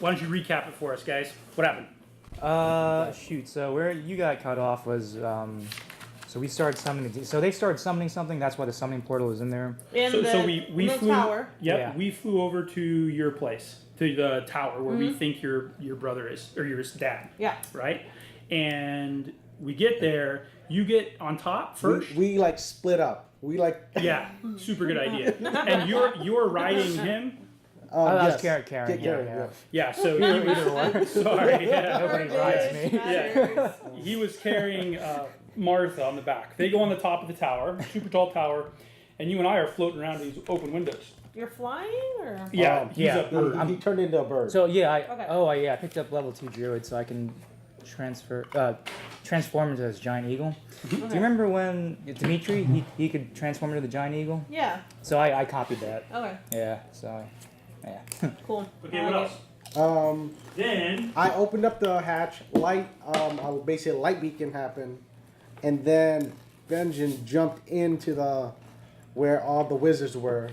why don't you recap it for us, guys? What happened? Shoot. So where you got cut off was so we started summoning. So they started summoning something. That's why the summoning portal is in there. So we flew. Tower. Yep, Yeah. we flew over to your place, to the tower where we think your brother is, or your dad. Yeah. Right, and we get there. You get on top first. We like split up. We like. Yeah, super good idea. And you're riding him. That's yes. Karen. Yeah. Yeah, so he was. Sorry, yeah. Nobody rides me. Yeah, he was carrying Martha on the back. They go on the top of the tower, super tall tower, and you and I are floating around these open windows. You're flying, or? Yeah, he's yeah. a bird. He turned into a bird. So yeah, Okay. I picked up level 2 druid, so I can transform into this giant eagle. Do you remember when Dimitri he could transform into the giant eagle? Yeah. So I copied that. Okay. Yeah. So yeah. Cool. Okay, what else? Then I opened up the hatch. Basically a light beacon happened, and then Benjen jumped into where all the wizards were.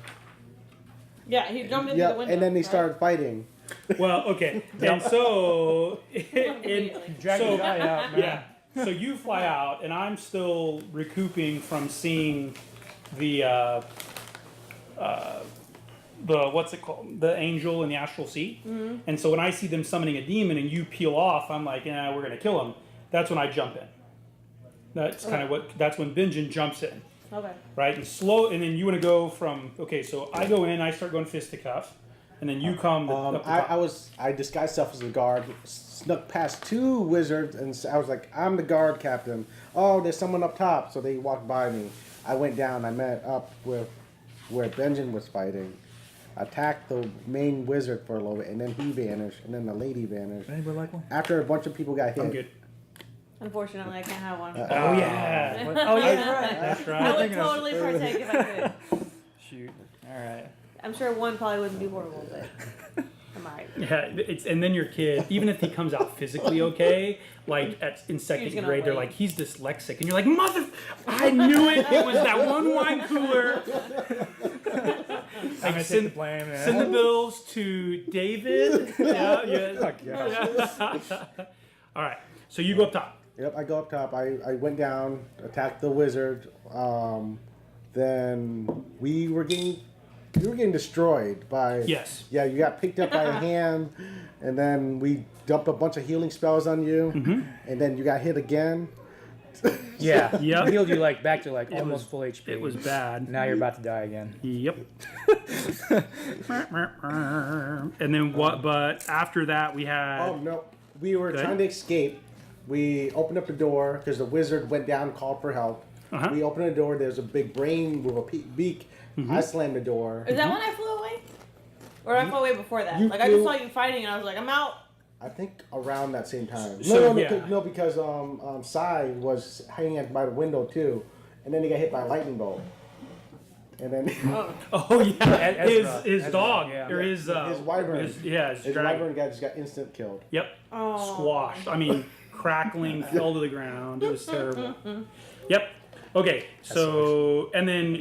Yeah, he jumped into the window. And then they right? started fighting. well, okay, and so Drag the guy out, man. yeah, so you fly out, and I'm still recouping from seeing the what's it called? The angel in the astral sea. Mm-hmm. And so when I see them summoning a demon and you peel off, I'm like, we're gonna kill him. That's when I jump in. That's kind of that's when Benjen jumps in. Okay. Right? And then you want to go from, okay, so I go in, I start going fisticuff, and then you come up the top. I disguised myself as a guard, snuck past 2 wizards, and I was like, I'm the guard captain. Oh, there's someone up top. So they walked by me. I went down, I met up with where Benjen was fighting. Attacked the main wizard for a little bit, and then he vanished, and then the lady vanished. Anybody like one? After a bunch of people got hit. I'm good. Unfortunately, I can't have one. Oh, yeah. Oh yeah. That's I right. would totally partake if I could. Shoot. All right. I'm sure one probably wouldn't be horrible, but I'm alright. Yeah, and then your kid, even if he comes out physically okay, like in second gonna grade, they're wait. like, he's dyslexic, and you're like, I knew it. It was that one wine cooler. I'm gonna take the blame. Yeah. Send the bills to David. Yeah. Fuck yeah. All right, so you go up top. Yep, I go up top. I went down, attacked the wizard. Then we were getting destroyed by. Yes. Yeah, you got picked up by a hand, and then we dumped a bunch of healing spells on you, and then you got hit again. Yeah. Yep. Healed you back to almost full HP. It was bad. Now you're about to die again. Yep. And then what? But after that, we had. Oh no, we were trying to escape. We opened up the door because the wizard went down and called for help. Uh-huh. We opened the door. There's a big brain with a beak. I slammed the door. Is that when I flew away? Or I flew away before that? You Like, I just flew- saw you fighting and I was like, I'm out. I think around that same time. So, No, because Sai was hanging by the window too, and then he got hit by a lightning bolt. And then Oh yeah, his Ezra, dog yeah. or his wyvern. his his dragon. wyvern guy just got instant killed. Yep. Oh. Squashed. I mean, crackling, fell to the ground. It was terrible. Yep. Okay. So, and then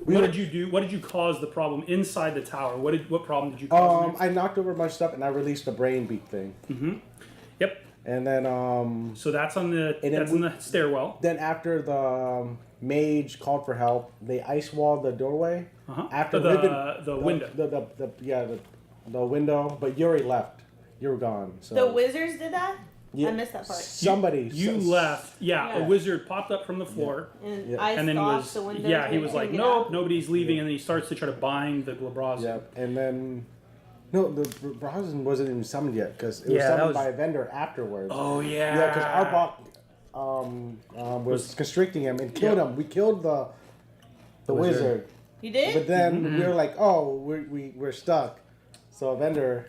what did you do? What did you cause the problem inside the tower? What problem did you cause? in there? I knocked over a bunch of stuff and I released the brain beak thing. Yep. And then So that's on the And then in the stairwell. then after the mage called for help, they ice walled the doorway. After the Riven, window. The window. But Yuri left. You were gone. So The wizards did that? Yeah, I missed that part. Somebody. You left. Yeah, Yeah. a wizard popped up from the floor. And Yeah. iced And then off the windows. yeah, he and was couldn't like, get nope, out. nobody's leaving, and then he starts to try to bind the Glabraz. Yep. And then no, the Brazen wasn't even summoned yet because it was Yeah, that summoned was- by a vendor afterwards. Oh yeah. Yeah, because Arbok was constricting him and killed him. We killed the wizard. You did? But then we were like, oh, we're stuck. So Evendur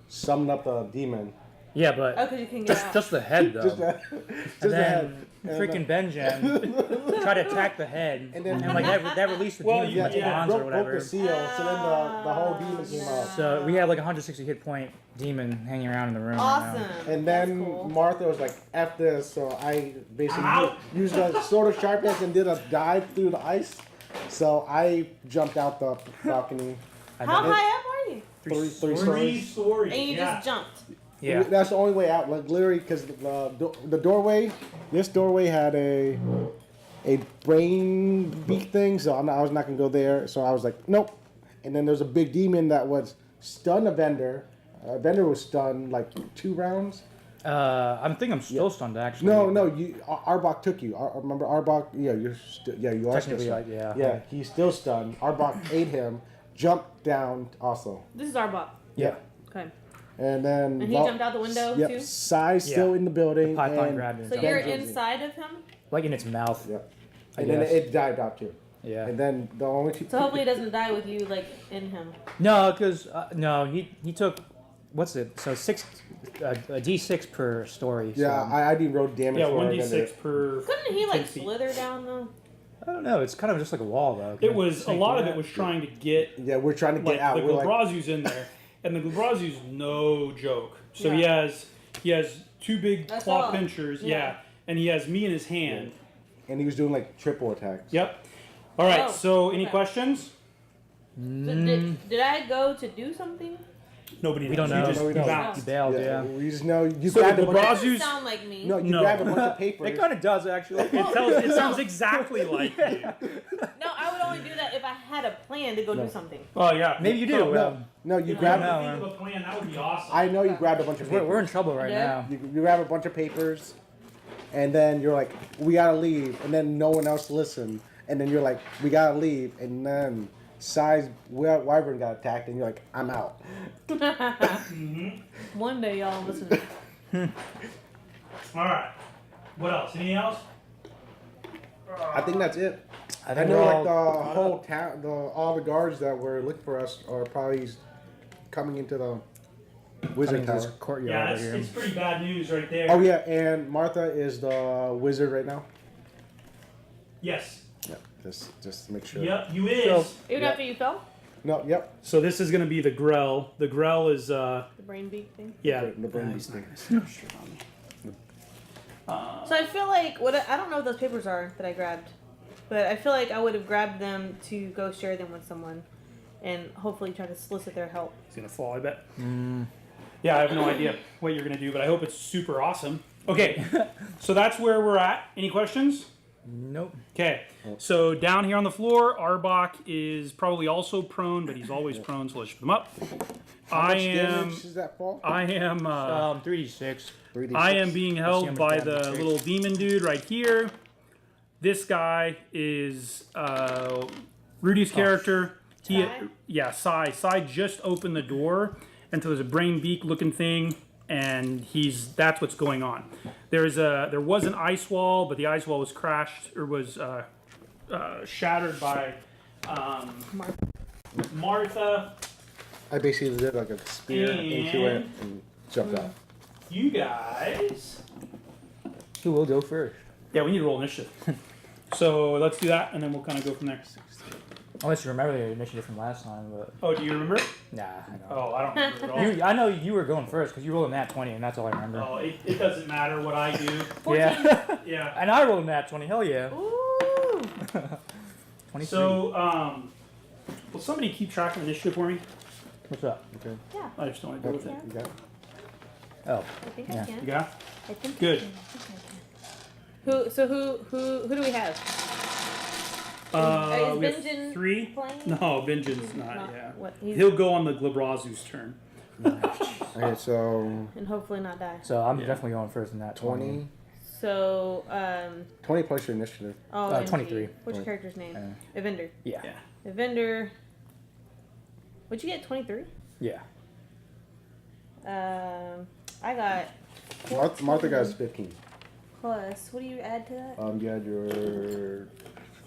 summoned up the demon. Yeah, but Oh, because you couldn't get out. just the head though. Just the and head. then freaking Benjen tried to attack the head, And then- like that released the Well, demon yeah, from its bonds or broke whatever. the seal, so then the whole demon came out. So we have like a 160 hit point demon hanging around in the room. Awesome. Right And then That's cool. Martha was like, F this, so I basically Ow. used a sword of sharpness and did a dive through the ice. So I jumped out the balcony. now. How high up are you? three Three stories. stories. And you yeah. just jumped. Yeah. That's the only way out. Like literally, because the doorway, this doorway had a brain beak thing, so I was not gonna go there. So I was like, nope. And then there's a big demon that was stunned Evendur. Evendur was stunned like 2 rounds. I think I'm still stunned actually. No, Arbok took you. Remember Arbok? Yeah, you are still Technically, stunned. yeah. Yeah, he's still stunned. Arbok ate him, jumped down also. This is our bot. Yeah. Okay. And then And he jumped out the window Yep, too? Sai's still in the building. The python and grabbed him. So and you're jumped. Benjen's inside of him? Like in its mouth. Yep. I And then guess. it dived out too. Yeah. And then the only two. So hopefully it doesn't die with you, like, in him. No, because no, he took what's it? So a D6 per story. Yeah, so, I did roll damage. Yeah, for 1d6 per. Couldn't he, 10 like, feet. slither down, though? I don't know. It's kind of just like a wall though. It was a Snake lot of through it that. was trying to get Yeah, we're trying to get like out. the We're like, Glabrazu's in there, and the Glabrazu's no joke. So he has 2 big That's claw all. pinchers, Yeah. and he has me in his hand. and he was doing like triple attacks. Yep. All right. Oh, So any okay. questions? So did I go to do something? Nobody. We don't knows. know. You just No, we don't. bounced. He bailed. Yeah. We just know you So grabbed the a bunch. Glabrazu- Doesn't Azu's- sound like me. No, you No. grabbed a bunch of papers. It kind of does actually. It sounds exactly like you. No, I would only do that if I had a plan to go do something. Oh yeah. Maybe you do. No, you If grabbed. I No, think of a plan, that would be awesome. I know you grabbed a bunch of papers. We're in trouble right Yeah. now. You grab a bunch of papers, and then you're like, "We gotta leave," and then no one else listened, and then you're like, "We gotta leave," and then Sai's wyvern got attacked, and you're like, "I'm out." One day, y'all listen. All right. What else? Anything else? I think that's it. I I think know we're like all the caught whole up. town, all the guards that were looking for us are probably coming into the wizard Coming to this tower. courtyard Yeah, over here. it's pretty bad news right there. Oh yeah, and Martha is the wizard right now. Yes. Yep, just to make sure. Yep. You is. So- Even Yeah. after you fell? No, yep. So this is going to be the Grell. The Grell is The brain beak thing? yeah. The brain He's beak not gonna snap shit on me. So I feel like, I don't know what those papers are that I grabbed, but I feel like I would have grabbed them to go share them with someone and hopefully try to solicit their help. He's gonna fall, I bet. Yeah, I have no idea what you're gonna do, but I hope it's super awesome. Okay, so that's where we're at. Any questions? Nope. Okay, so down here on the floor, Arbok is probably also prone, but he's always prone, so let's put him up. How I much am, damage does that fall? I am, 3d6. 3d6. I am being see held how much by damage the it takes. little demon dude right here. This guy is Rudy's character. He, Sai? yeah, Sai just opened the door, and so there's a brain beak looking thing, and that's what's going on. There was an ice wall, but the ice wall was crashed or was shattered by Martha. I basically did like a spear into it and jumped out. You guys. Who will go first? Yeah, we need to roll initiative. So let's do that, and then we'll kind of go from there. Unless you remember the initiative from last time, but Oh, do you remember? nah, I don't. Oh, I don't remember at all. I know you were going first because you rolled a nat 20, and that's all I remember. Oh, it doesn't matter what I do. 14. Yeah, Yeah. and I rolled a nat 20. Hell yeah. Ooh. 23. So, will somebody keep track of initiative for me? What's up? Okay. Yeah, I just don't want to deal with it. You got it? Oh, I think Yeah. I can. You got? I think Good. I can. I think I can. Who do we have? Is We have Benjen 3. playing? No, Benjen's not. Yeah. What? He's, He'll go on the Glabrazu's turn. Okay, so and hopefully not die. so I'm Yeah. definitely going first in that 20, So, 20 plus your initiative. oh, 23. What's your character's name? Uh, Evendur. Yeah. Yeah. Evendur. What'd you get? 23. Yeah. I got Martha got 15. plus. What do you add to that? You had your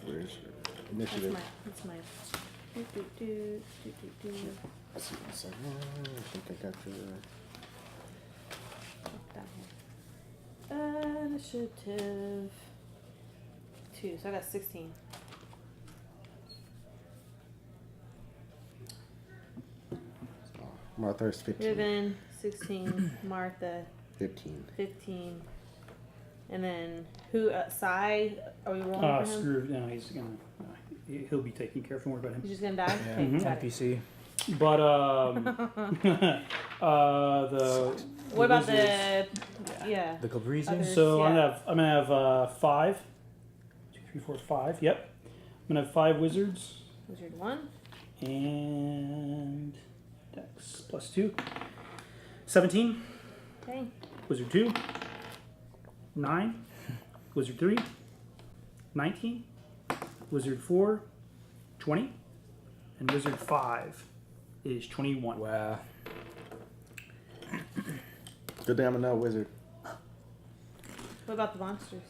where's your initiative? That's my. Do. Let's see, one second. I think I got your. Initiative 2. So I got 16. Martha's 15. Riven 16. Martha 15. 15. And then who? Sai. Are we rolling for him? Screw. No, he's gonna. He'll be taken care of. Don't worry about him. He's just gonna die. Yeah. Okay, got it. NPC. But the What about wizards- the? Yeah. The Cabrizi? Others. So Yeah. I'm gonna have 5. 2, 3, 4, 5. Yep. I'm gonna have 5 wizards Wizard 1. and Dex plus 2. 17. Okay. Wizard 2. 9. Wizard 3. 19. Wizard 4. 20. And Wizard 5 is 21. Wow. Good thing I'm a no wizard. What about the monsters?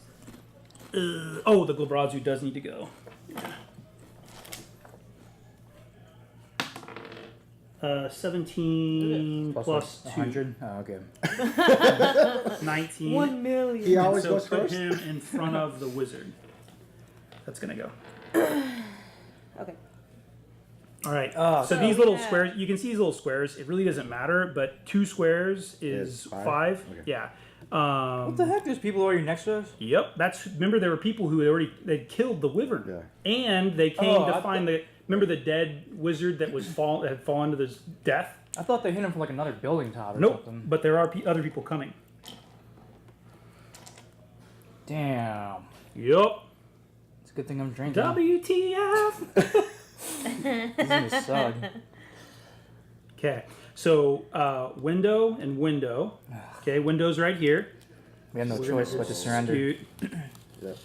Oh, the Glabrazu does need to go. 17 plus 2. 100? Oh, okay. 19. 1 million. He always So goes put first. him in front of the wizard. That's gonna go. Okay. All right. Oh, so so these little yeah. squares, you can see these little squares. It really doesn't matter, but 2 squares is Is five? 5. Okay. Yeah. What the heck? There's people already next to us? Yep. That's remember there were people who had already they killed the wyvern, and they came to I find the remember the dead wizard that was had fallen to this death. I thought they hit him from like another building top or Nope. something. But there are other people coming. Damn. Yep. It's a good thing I'm drinking. WTF? This is gonna suck. Okay. So window and window. Okay, window's right here. We have no We're choice gonna but to surrender. scoot. Yep.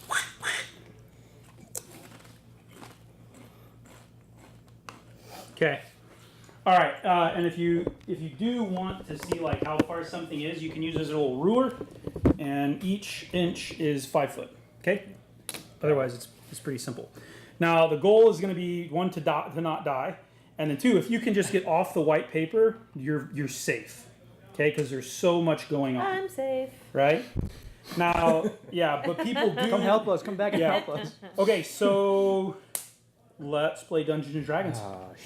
Okay. All right. And if you do want to see like how far something is, you can use this little ruler, and each inch is 5 foot. Okay. Otherwise, it's pretty simple. Now the goal is going to be 1 to not die, and then 2, if you can just get off the white paper, you're safe. Okay, because there's so much going on. I'm safe. Right. Now, yeah, but people do Come help us. Come back and Yeah. help us. Okay, so let's play Dungeons and Dragons.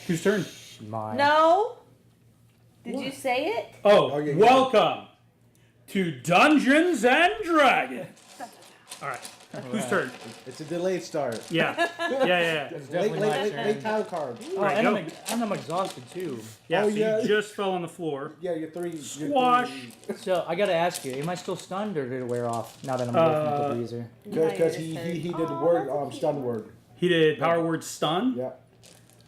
Whose turn? Mine. No. Did you say it? Oh, yeah, yeah. welcome to Dungeons and Dragons. All right, whose turn? It's a delayed start. Yeah. It's definitely my turn. Late time card. Oh, Right, and go. I'm exhausted too. Yeah, Oh, so yeah. you just fell on the floor. Yeah, you're 3. Squash. So I gotta ask you, am I still stunned or did it wear off now that I'm away from the breezer? Because he did the word stun word. He did power word stun. Yeah.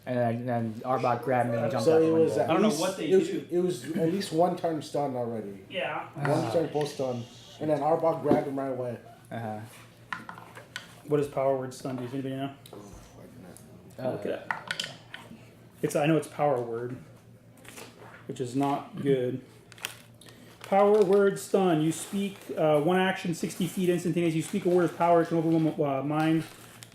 And then Arbok grabbed me and jumped So out the it was window. at I don't know least, what they it was at least 1 turn stun already. Yeah. 1 turn full stun. And then Arbok grabbed him right away. Uh-huh. What does power word stun do? Does anybody know? Look it up. I know it's power word, which is not good. Power word stun. You speak 1 action, 60 feet instantaneous. You speak a word of power. It can overwhelm mind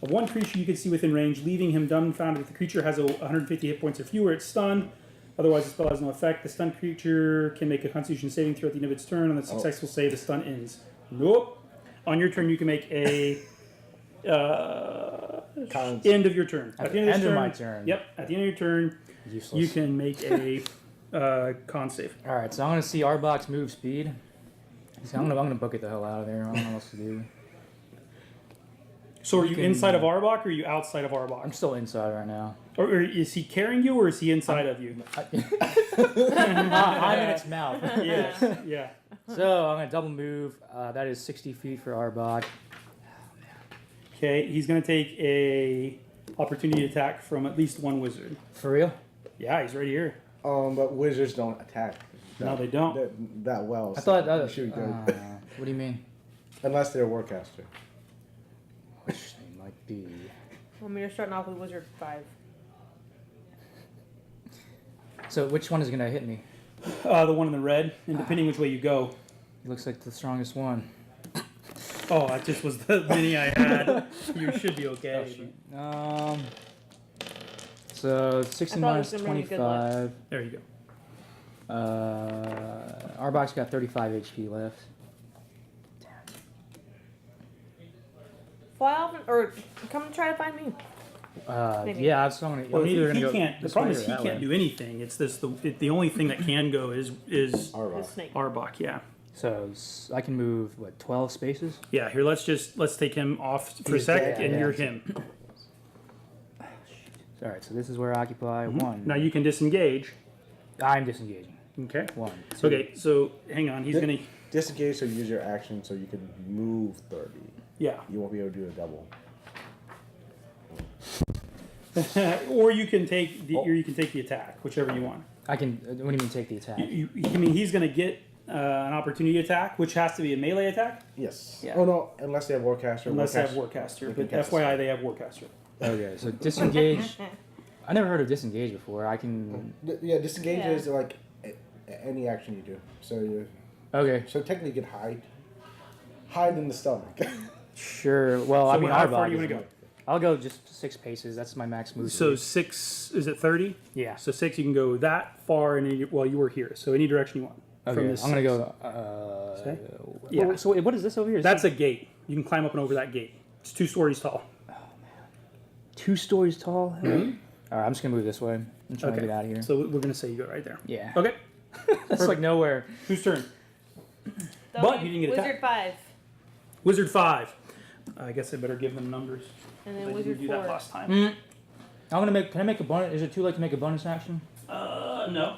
of 1 creature you can see within range, leaving him dumbfounded. If the creature has 150 hit points or fewer, it's stunned. Otherwise, the spell has no effect. The stunned creature can make a Constitution saving throw at the end of its turn. On the successful save, the stun ends. Nope. On your turn, you can make a end of your turn. At the end of my turn. Yep. At the end of your turn, Useless. you can make a con save. All right, so I'm gonna see Arbok's move speed. So I'm gonna book it the hell out of there. I don't know what else to do. So are you can- inside of Arbok or are you outside of Arbok? I'm still inside right now. Or is he carrying you or is he inside of you? I'm in its mouth. Yes. Yeah. So I'm gonna double move. That is 60 feet for Arbok. Okay. He's gonna take a opportunity attack from at least 1 wizard. For real? Yeah, he's right here. But wizards don't attack. No, they don't. That well. I thought so that. you should be good. What do you mean? Unless they're a warcaster. Which they might be. Well, I mean, you're starting off with Wizard 5. So which one is gonna hit me? The one in the red, and depending which way you go. It looks like the strongest one. Oh, that just was the mini I had. You should be okay. So 60 I thought it minus was gonna be good luck. 25. There you go. Arbok's got 35 HP left. Fly off or come try to find me. Maybe. Yeah, I was going to. Well, I'm either he gonna go can't. The this problem way is or he that can't way. do anything. It's this. The only thing that can go is The Arbok. snake. Arbok. Yeah. So I can move 12 spaces. Yeah. Here, let's take him off for a He's sec, dead, and yeah. you're him. All right, so this is where I occupy 1. Now you can disengage. I'm disengaging. Okay. 1. 2. Okay, so hang on. He's gonna. Disengage, so use your action so you can move 30. Yeah. You won't be able to do a double. Or you can take the attack, whichever you want. I can. What do you mean take the attack? I mean, he's gonna get an opportunity attack, which has to be a melee attack. Yes. Yeah. Oh no, unless they have Warcaster. Unless they have Warcaster, but cast FYI, they have Warcaster. Okay, so disengage. I never heard of disengage before. I can. Yeah, disengage Yeah. is like any action you do. So you. Okay, So technically, you can hide. Hide in the stomach. sure. Well, I So mean, how our far do you bodies- want to go? I'll go just 6 paces. That's my max move. So speed. 6 is it 30? Yeah. So 6, you can go that far, and you were here. So any direction you want. Okay, I'm this gonna 6. go. Say? Yeah. Yeah. So what is this over here? Is That's this a gate. You can climb up and over that gate. It's 2 stories tall. 2 stories tall. All right, I'm just gonna move this way. I'm trying to get out of here. So we're gonna say you go right there. Yeah. Okay. That's like nowhere. Whose turn? But you didn't get Wizard attacked. 5. Wizard 5. I guess I better give them numbers. And I then didn't Wizard do 4. that last time. I'm gonna make. Can I make a bonus? Is it too late to make a bonus action? No.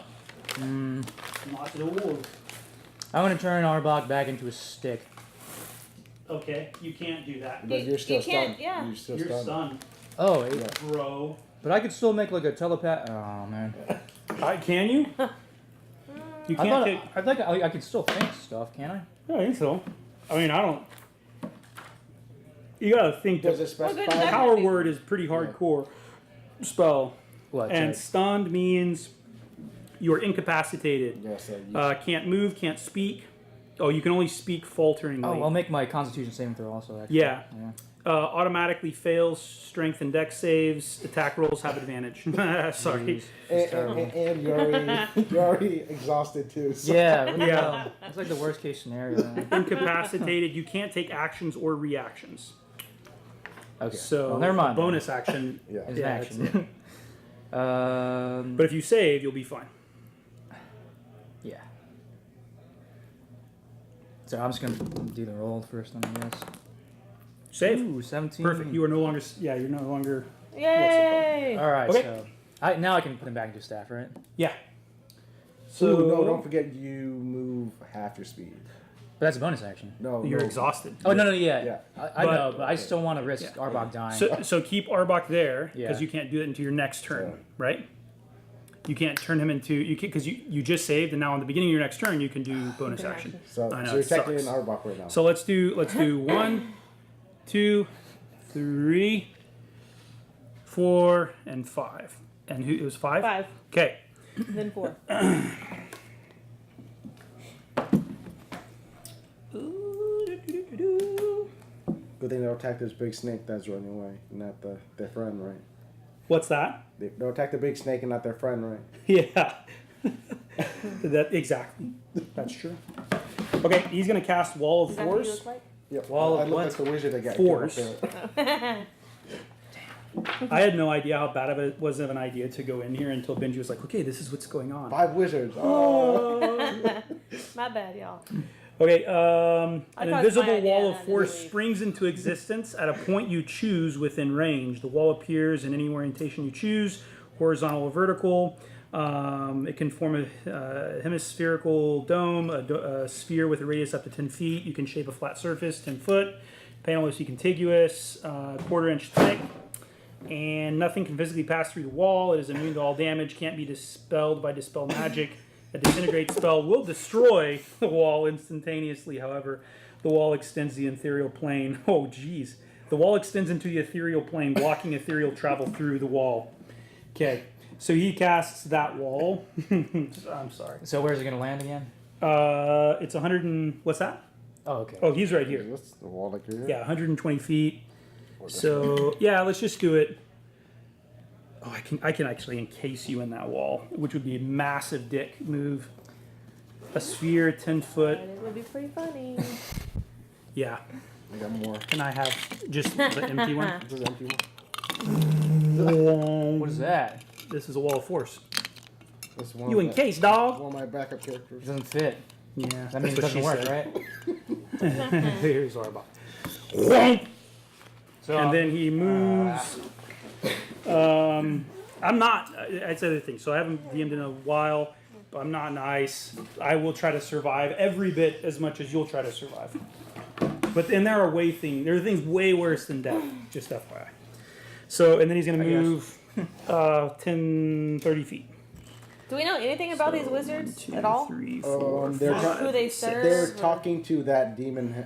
Not at all. I'm gonna turn Arbok back into a stick. Okay, you can't do that. But you're still you can't, stunned. yeah. You're still You're stunned. stunned, Oh, bro. but I could still make like a telepath. Oh man. Can you? You I can't thought take. I'd like. I could still think stuff, can I? Yeah, I think so. I mean, I don't. You gotta think Does that it specify? Well, good, power word is pretty hardcore spell, What? and stunned means you're incapacitated. Yes, you Can't move, can't speak. Oh, you can only speak falteringly. oh, I'll make my Constitution saving throw also. Actually. Yeah. Automatically fails strength and dex saves. Attack rolls have advantage. Sorry. Jeez. and you're already exhausted too. So. Yeah. What the Yeah. hell? That's like the worst case scenario. Man. Incapacitated. You can't take actions or reactions. Okay. So well, never mind. a bonus action. Yeah. Is Yeah, an that's action. But if you save, you'll be fine. Yeah. So I'm just gonna do the roll first, then I guess. Save. Ooh, 17. Perfect. You are no longer. Yeah, you're no longer. Yay! All right. Okay. So now I can put him back into staff, right? Yeah. So So no, don't forget you move half your speed. But that's a bonus action. No, you're no. exhausted. Oh no, yeah. Yeah. I But- know, but I still want to risk Yeah. Arbok dying. So keep Arbok there because Yeah. you can't do it until your next turn, Yeah. right? You can't turn him into because you just saved, and now on the beginning of your next turn you can do bonus action. So, I know, so you're it technically sucks. in Arbok right now. So let's do 1, 2, 3, 4, and 5. And who it was 5? 5. Okay. Then 4. Good thing they'll attack this big snake that's running away, not their friend, right? What's that? They'll attack the big snake and not their friend, right? Yeah. That exactly. That's true. Okay, he's gonna cast Wall of Is that what you Force. look like? Yep. Wall I of look what? like the wizard that got Force. killed up there. I had no idea how bad of it was of an idea to go in here until Benji was like, "Okay, this is what's going on." 5 wizards. Oh. My bad, y'all. Okay, I an thought it was my invisible idea wall and of I didn't force leave. springs into existence at a point you choose within range. The wall appears in any orientation you choose, horizontal or vertical. It can form a hemispherical dome, a sphere with a radius up to 10 feet. You can shape a flat surface, 10 foot. Panel is contiguous, quarter-inch thick, and nothing can physically pass through the wall. It is immune to all damage, can't be dispelled by dispel magic. A disintegrate spell will destroy the wall instantaneously. However, the wall extends the ethereal plane. Oh, geez. The wall extends into the ethereal plane, blocking ethereal travel through the wall. Okay, so he casts that wall. I'm sorry. So where's it gonna land again? It's 100 and... What's that? Oh, okay. Oh, he's right here. What's the wall like here? Yeah, 120 feet. So, yeah, let's just do it. Oh, I can actually encase you in that wall, which would be a massive dick move. A sphere, 10 foot. But it would be pretty funny. Yeah. I got more. Can I have just the empty one? This is empty one. What is that? This is a wall of force. This is one You of my- encase, dog. One of my backup characters. It doesn't fit. Yeah, That means it that's doesn't what work, she right? said. Here's Arbok. So And then he moves I'm not. That's the other thing. So I haven't DM'd in a while. I'm not nice. I will try to survive every bit as much as you'll try to survive. But then there are things way worse than death. Just FYI. So, and then he's going to move 10, 30 feet. Do we know anything about these wizards at all? 3, 4, They're 5, Who they serve? They're or- talking to that demon,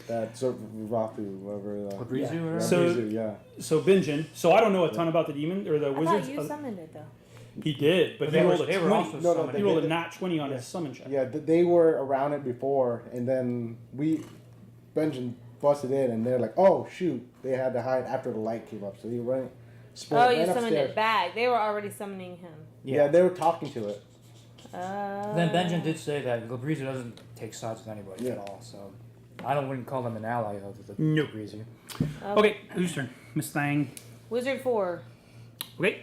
that sort of Vathu, whatever. Labrizu, or- So- Labrizu, yeah. So Benjen. So I don't know a ton about the demon or the I wizards. thought you summoned it though. He did, but They he were- rolled a they were 20. also No, summoned. He rolled a nat 20 on his summon check. Yeah, they were around it before, and then Benjen busted in, and they're like, "Oh shoot!" They had to hide after the light came up, so he ran. Oh, you ran summoned upstairs. it back. They were already summoning him. Yeah, they were talking to it. Then Benjen did say that Labrizu doesn't take sides with anybody Yeah. at all, so wouldn't call him an ally of the Nope. Labrizu. Okay, whose turn? Miss Thang. Wizard 4. Okay.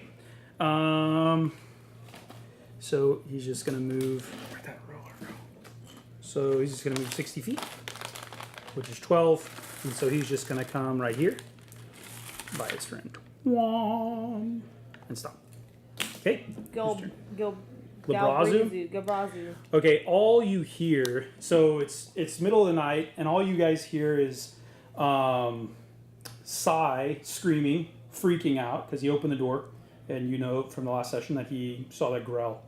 So he's just gonna move. Where'd that roller go? So he's just gonna move 60 feet, which is 12, and so he's just gonna come right here by his friend Wom, and stop. Okay. whose turn? Labrazu? Gabrazu. Okay, all you hear, so it's middle of the night, and all you guys hear is Sai screaming, freaking out, because he opened the door, and you know from the last session that he saw that growl.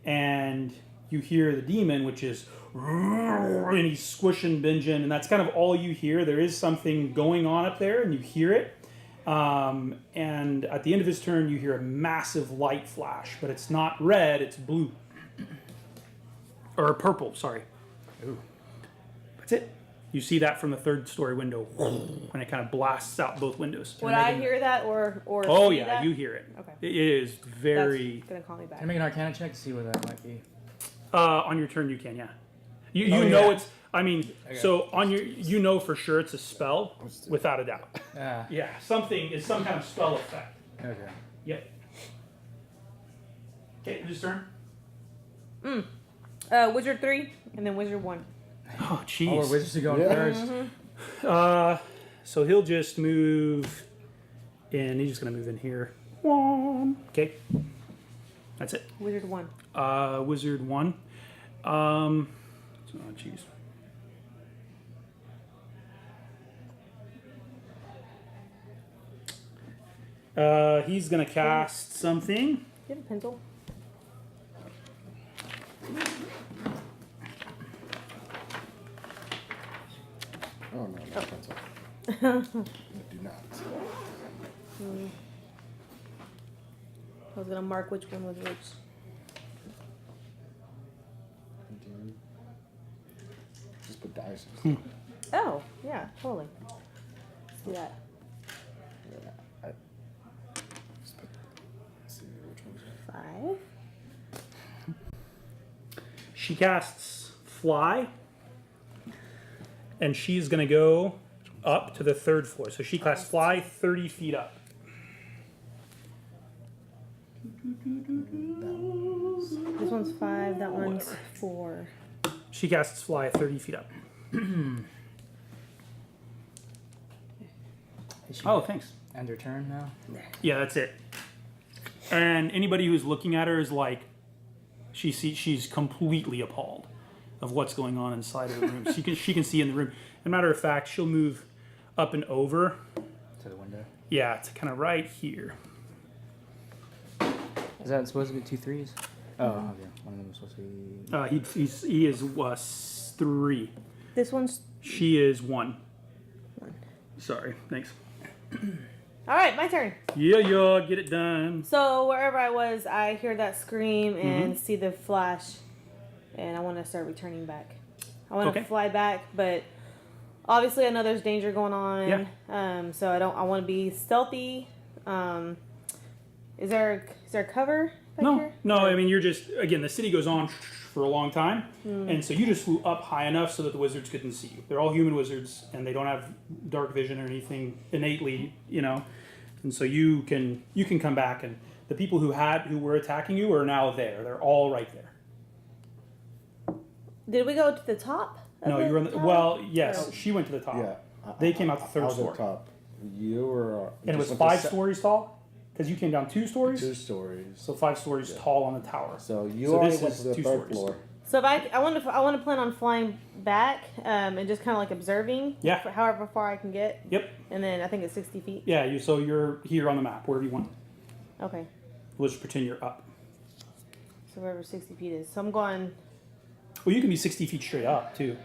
And you hear the demon, which is, and he's squishing Benjen, and that's kind of all you hear. There is something going on up there, and you hear it. And at the end of his turn, you hear a massive light flash, but it's not red, it's blue. Or purple, sorry. Ooh. That's it. You see that from the third story window when it kind of blasts out both windows. Would I hear that or Oh see yeah, that? you hear it. Okay. It is very... That's gonna call me back. Can I make an Arcana check to see what that might be? on your turn, you can, yeah. You Oh, know yeah. it's... I mean, Okay. so on your... You know for sure it's a spell, without a doubt. Ah, Yeah, something is some kind of spell effect. okay. Yep. Okay, whose turn? Wizard 3 and then Wizard 1. Oh, Oh, we're jeez. wizards are going Yeah. first. So he'll just move in. He's just going to move in here. Okay. That's it. Wizard 1. Wizard 1. Oh, jeez. He's going to cast something. Do you have a pencil? Oh no, no pencil. I do not. I was gonna mark which one was which. Just put dice. Oh, yeah, totally. Let's do that. Yeah, just put, let's see which one's 5. She casts Fly. And she's going to go up to the 3rd floor. So she casts Fly 30 feet up. This one's 5, that one's 4. She casts Fly 30 feet up. Oh, thanks. End her turn now? Yeah, that's it. And anybody who's looking at her is like, she's completely appalled of what's going on inside of the room. She can see in the room. As a matter of fact, she'll move up and over. To the window. Yeah, it's kind of right here. Is that supposed to be 2 threes? Oh, okay. One of them was supposed to be. He is 3. This one's. She is 1. Sorry, thanks. Alright, my turn. Yeah, get it done. So, wherever I was, I hear that scream and see the flash. And I want to start returning back. I want to Okay. fly back, but obviously I know there's danger going on. Yeah. So I want to be stealthy. Is there cover back here? No. I mean, you're just again. The city goes on for a long time, and so you just flew up high enough so that the wizards couldn't see you. They're all human wizards, and they don't have dark vision or anything innately, And so you can come back, and the people who were attacking you are now there. They're all right there. Did we go to the top? No, you were on the. tower? Well, yes, Or- she went to the top. Yeah. They came out the I third was floor. at top. You were. And it was 5 stories tall? Because you came down 2 stories? 2 stories. So 5 stories tall on the tower. So you So already this went is to the 2 third stories. floor. So if I want to plan on flying back and just kind of like observing. Yeah. For however far I can get. Yep. And then I think it's 60 feet. Yeah, so you're here on the map, wherever you want. Okay. We'll just pretend you're up. So wherever 60 feet is. So I'm going. Well, you can be 60 feet straight up, too.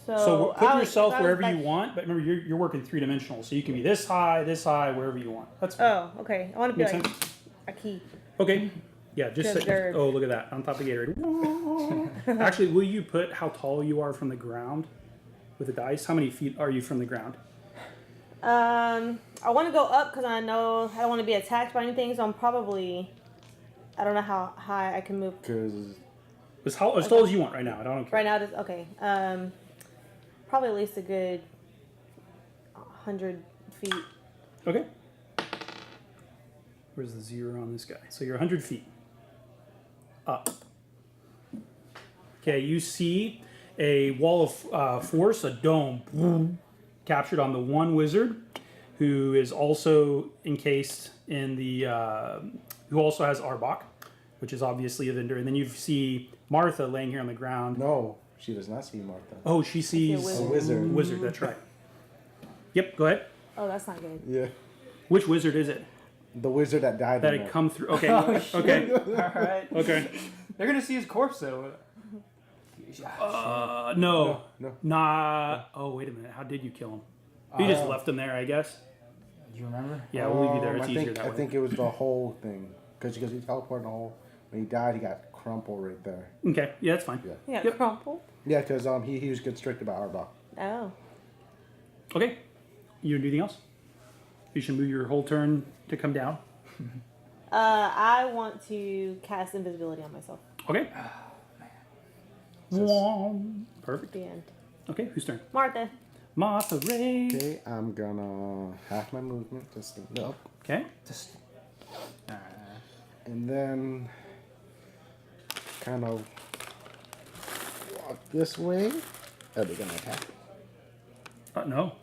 So put yourself wherever you want, but remember, you're working 3-dimensional, so you can be this high, wherever you want. That's fine. Oh, okay. I want to be Makes like sense? a key. Okay. Yeah, just Good say, bird. oh, look at that. On top of Gatorade. Actually, will you put how tall you are from the ground with the dice? How many feet are you from the ground? I want to go up because I know I don't want to be attacked by anything, so I'm probably. I don't know how high I can move. Because As tall as you want right now. I don't care. Right now it is okay. Probably at least a good 100 feet. Okay. Where's the 0 on this guy? So you're 100 feet up. Okay, you see a wall of force, a dome, boom, captured on the one wizard who is also encased in the, who also has Arbok, which is obviously Evendur. And then you see Martha laying here on the ground. no, she does not see Martha. Oh, she sees I see A wizard. Wizard, that's right. Yep, go ahead. Oh, that's not good. Yeah. Which wizard is it? The wizard that died. That in had there. come through. Okay, okay, Alright. okay. They're gonna see his corpse though. No. No. Nah. Oh, wait a minute. How did you kill him? You just left him there, I guess. Do you remember? Yeah, we'll leave you there. It's I easier think, that I way. think it was the whole thing. Because he teleported the whole. When he died, he got crumpled right there. Okay, yeah, that's fine. Yeah. Yeah, Yep. crumpled. Yeah, because he was constricted by Arbok. Oh. Okay. You do anything else? You should move your whole turn to come down. I want to cast invisibility on myself. Okay. Perfect. The end. Okay, whose turn? Martha. Martha Ray. Okay, I'm gonna half my movement just up, Okay. Just. and then kind of walk this way. Oh, they're gonna attack. No.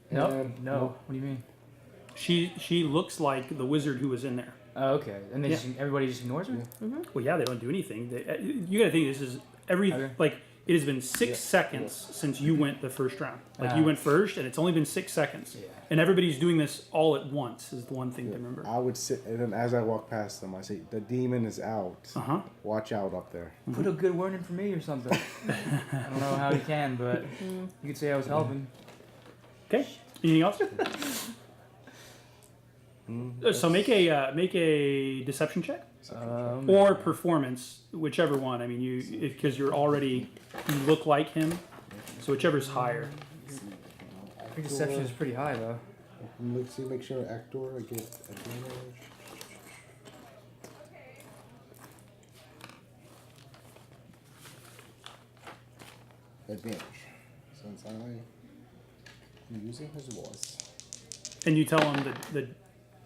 No. And- No. What do you mean? She looks like the wizard who was in there. Oh, okay. And they Yeah. just, everybody just ignores her. Well, yeah, they don't do anything. You got to think this is Okay. like it has been 6 seconds since you went the first round. Like you went first, and it's only been 6 seconds. Yeah. And everybody's doing this all at once. Is the one thing to remember. I would sit, and then as I walk past them, I say, "The demon is out. Uh-huh. Watch out up there." Put a good word in for me or something. I don't know how you can, but you could say I was helping. Okay. Anything else? So make a deception check or performance, whichever one. I mean, because you look like him, so whichever's higher. I think deception is pretty high though. Let's see, make sure actor I get advantage. Advantage, since I'm using his voice. And you tell him that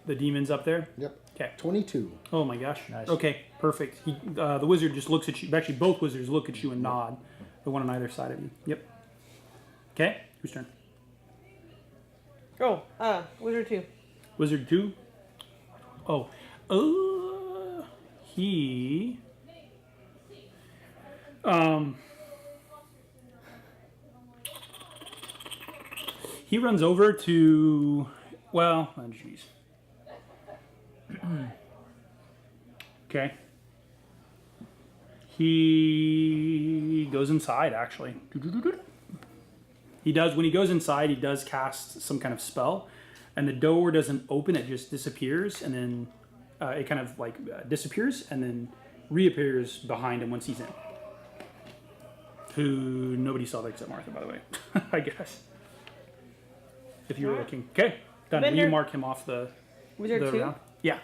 the demon's up there. Yep. Okay. 22. Oh my gosh. Nice. Okay, perfect. The wizard just looks at you. Actually, both wizards look at you and nod. The one on either side of you. Yep. Okay. Whose turn? Oh, Wizard 2. Wizard 2. Oh. He. He runs over to. Well, oh jeez. Okay. He goes inside, actually. He does, when he goes inside, he does cast some kind of spell, and the door doesn't open, it just disappears, and then it kind of like disappears, and then reappears behind him once he's in. Who nobody saw except Martha, by the way, I guess. If you were looking. Okay, done. Will you Evendur. mark him off the Wizard 2? round? Yeah.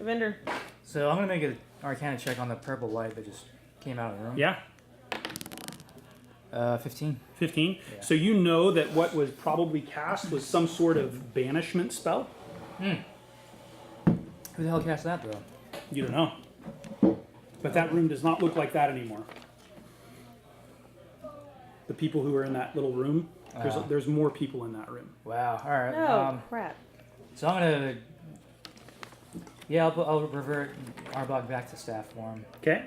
Evendur. So I'm gonna make an Arcana check on the purple light that just came out of the room. Yeah. 15. 15. Yeah. So you know that what was probably cast was some sort of banishment spell. Who the hell cast that though? You don't know. But that room does not look like that anymore. the people who are in that little room. Oh. There's more people in that room. Wow. All right. No crap. So I'm gonna. Yeah, I'll revert Arbok back to staff form. Okay.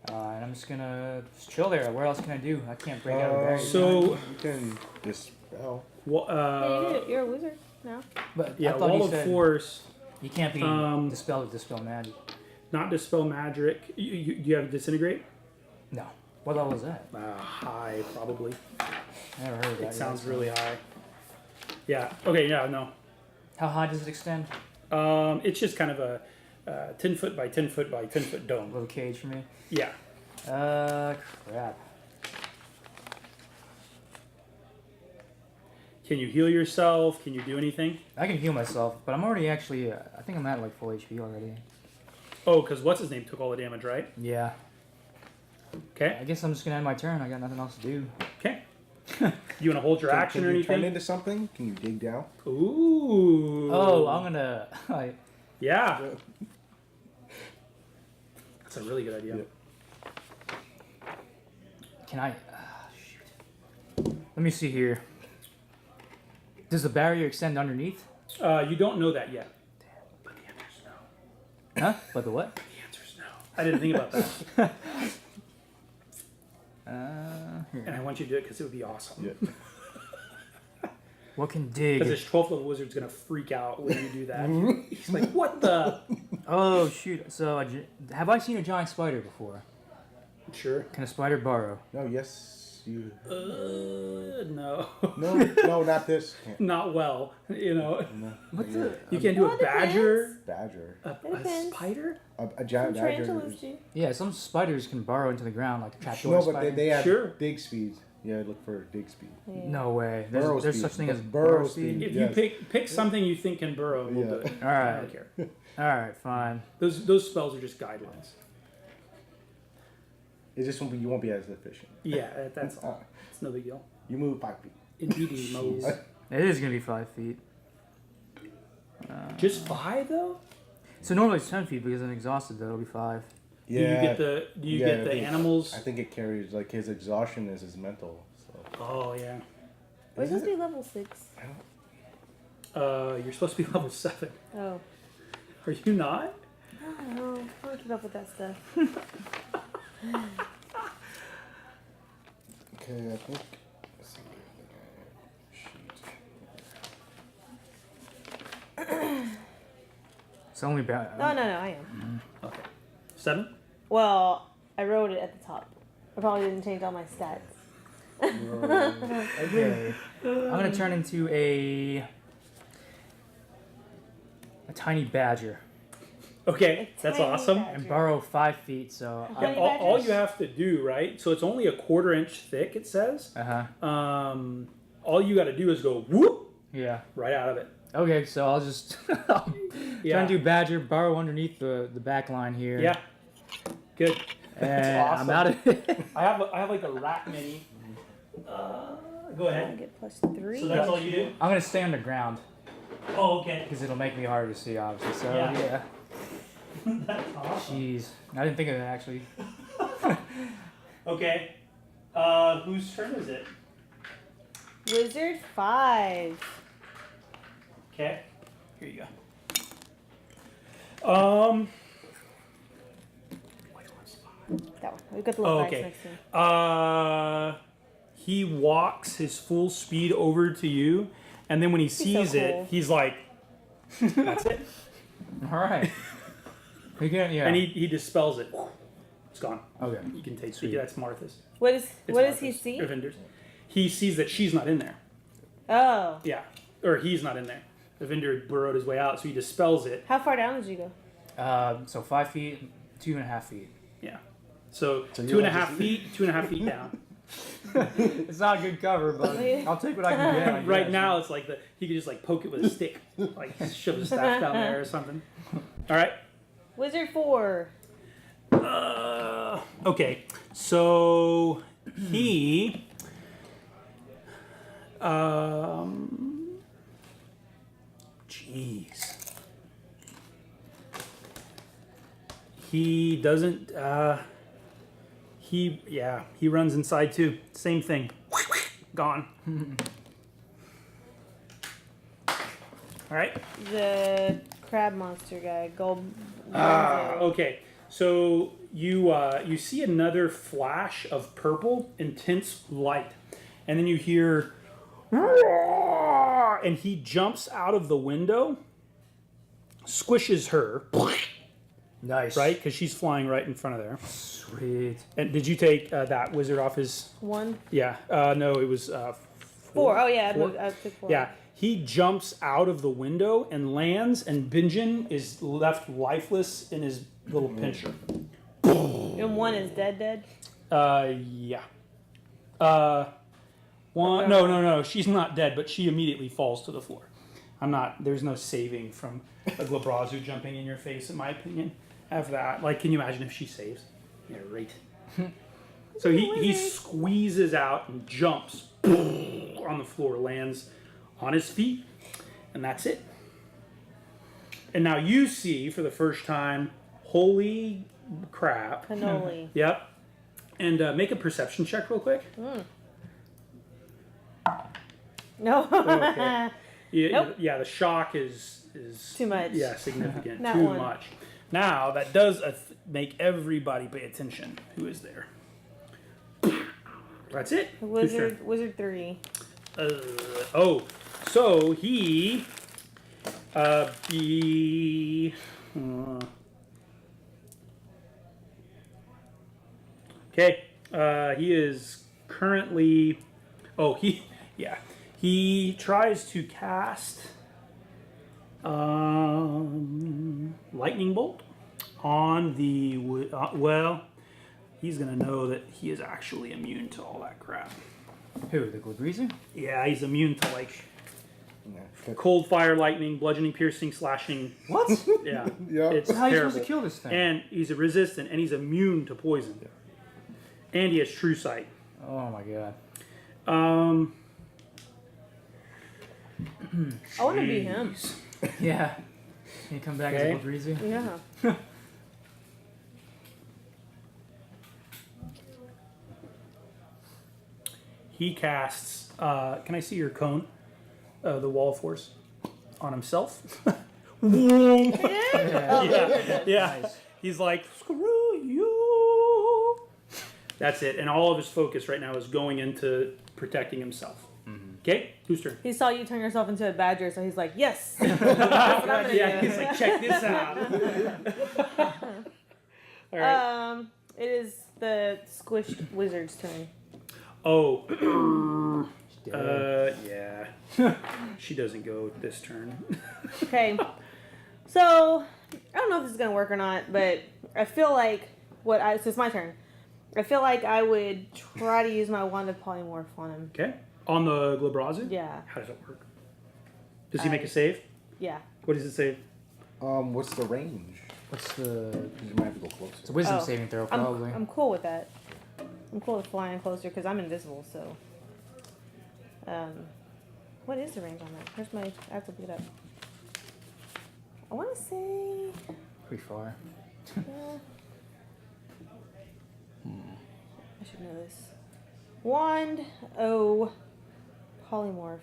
And I'm just gonna chill there. What else can I do? I can't break out of barrier. So you can dispel. You're a wizard now. But yeah, I thought wall you of said force, you can't be dispel with dispel magic. not dispel magic. Do you have disintegrate? No. What level is that? High probably. Never heard of that. It sounds really high. Yeah. Okay. Yeah. No. How high does it extend? It's just kind of a 10 foot by 10 foot by 10 foot A dome. little cage for me. Yeah. Crap. Can you heal yourself? Can you do anything? I can heal myself, but I'm already actually. I think I'm at like full HP already. Oh, because what's his name took all the damage, right? Yeah. Okay. I guess I'm just gonna end my turn. I got nothing else to do. Okay. You want to hold your action Can or you turn anything? into something? Can you dig down? Ooh. Oh, I'm gonna. Like, Yeah. That's a really good idea. Yeah. can I? Shoot. Let me see here. Does the barrier extend underneath? You don't know that yet. But the answer's no. Huh? But the what? The answer's no. I didn't think about that. Here. And I want you to do it because it would be awesome. Yeah. What can Because dig? this 12th level wizard's going to freak out when you do that. He's like, what the? Oh shoot! So have I seen a giant spider before? Sure. Can a spider burrow? No, yes, you. No. No, not this. Can't. Not well. You know. No. What the? You can't do Well, a it depends. badger. Badger. A depends. spider? A giant Some badger. tarantulas is- do. Yeah, some spiders can burrow into the ground like a trapdoor No, but spider. they have Sure. dig speed. Yeah, look for dig speed. Yeah. No way. Burrow There's speed. such thing as Burrow burrow speed. speed. If Yes. you pick something you think can burrow, we'll Yeah. do it. All I right. don't care. All right, fine. Those spells are just guidelines. It just won't be, you won't be as efficient. Yeah, that's all. It's no big deal. You move 5 feet. Indeed, Mose. It is gonna be 5 feet. Just 5 though? So normally it's 10 feet because I'm exhausted. That'll be 5. Do you get the I think- animals? I think it carries like his exhaustion is his mental. So Oh yeah. We're supposed to be level 6. You're supposed to be level 7. Oh. Are you not? I don't know. I don't keep up with that stuff. okay, I think. Let's see. Sheet. It's only about. No, I am. Okay. 7? Well, I wrote it at the top. I probably didn't change all my stats. Okay. I'm gonna turn into a tiny badger Okay, that's tiny awesome. badger. and burrow 5 feet. So. Tiny All badgers? you have to do, right? So it's only a 1/4 inch thick. It says. All you got to do is go whoop Yeah. right out of it. Okay, so I'll just try Yeah. and do badger, burrow underneath the back line here. Yeah. Good. And awesome. I'm out of it. I have like a rat mini. Go I ahead. get +3. So that's all you do? I'm gonna stay underground Oh, okay. because it'll make me harder to see, obviously. So Yeah. yeah. That's awesome. Jeez, I didn't think of that actually. Okay. Whose turn is it? Wizard 5. Okay. Here you go. That one. We've got the little Oh, dice okay. next to him. He walks his full speed over to you, and then when he sees so it, cool. he's like, "That's it," All right. We can, yeah. and he dispels it. It's gone. Okay. You can take. Sweet. That's Martha's. What It's does he Martha's. see? Evender's. He sees that she's not in there. Oh. Yeah, or he's not in there. Evendur burrowed his way out, so he dispels it. How far down did you go? So 5 feet, 2.5 feet. Yeah. So, So you 2.5 just- feet, 2.5 feet down. It's not good cover, but I'll take what I can get. I Right guess. now, it's like he could just like poke it with a stick, like shove his staff down there or something. All right. Wizard 4. Okay. So he. Jeez. He doesn't. He runs inside too. Same thing. gone. All right. The crab monster guy, gold. Okay. So you see another flash of purple, intense light, and then you hear, and he jumps out of the window, squishes her, Nice. right? Because she's flying right in front of there. Sweet. And did you take that wizard off his? One. Yeah. No, it was 4. Oh yeah, Four? I took 4. Yeah. He jumps out of the window and lands, and Benjen is left lifeless in his little pincher. And 1 is dead. Yeah. One. No. She's not dead, but she immediately falls to the floor. I'm not. There's no saving from a Glabrazu jumping in your face, in my opinion. Have that. Like, can you imagine if she saves? Yeah, right. So he squeezes out and jumps on the floor, lands on his feet, and that's it. And now you see for the first time, holy crap. Cannoli. Yep. And make a perception check real quick. No. Okay. Yeah, Nope. yeah, the shock is Too much. Yeah, significant. Not Too one. much. Now that does make everybody pay attention. Who is there? That's it. Whose turn? Wizard 3. So he okay. He is currently. He tries to cast lightning bolt on the he's gonna know that he is actually immune to all that crap. Who? The Glabrazu? Yeah, he's immune to like Yeah. cold, fire, lightning, bludgeoning, piercing, slashing. What? Yeah, Yeah. it's How are you terrible. supposed to kill this thing? And he's resistant, and he's immune to poison. And he has true sight. Oh my god. I want to be him. Yeah. Can you come back Okay. as a Glabrazu? Yeah. He casts. Can I see your cone? The wall of force on himself. Yeah. Nice. He's like, screw you. That's it. And all of his focus right now is going into protecting himself. Okay, whose turn? He saw you turn yourself into a badger, so he's like, yes. That's what I'm gonna Yeah, do. he's like, check this out. All right. It is the squished wizard's turn. Oh. Dead. Yeah. She doesn't go this turn. Okay. So, I don't know if this is going to work or not, but I feel like so it's my turn. I feel like I would try to use my wand of polymorph on him. Okay. On the Glabrazu? Yeah. How does it work? Does he make a save? Yeah. What does it save? What's the range? What's the... You might have to go closer. It's a wisdom Oh. saving throw, probably. I'm cool with that. I'm cool with flying closer because I'm invisible, so. What is the range on that? Where's my. I have to look it up. I want to say. Pretty far. I should know this. Wand polymorph.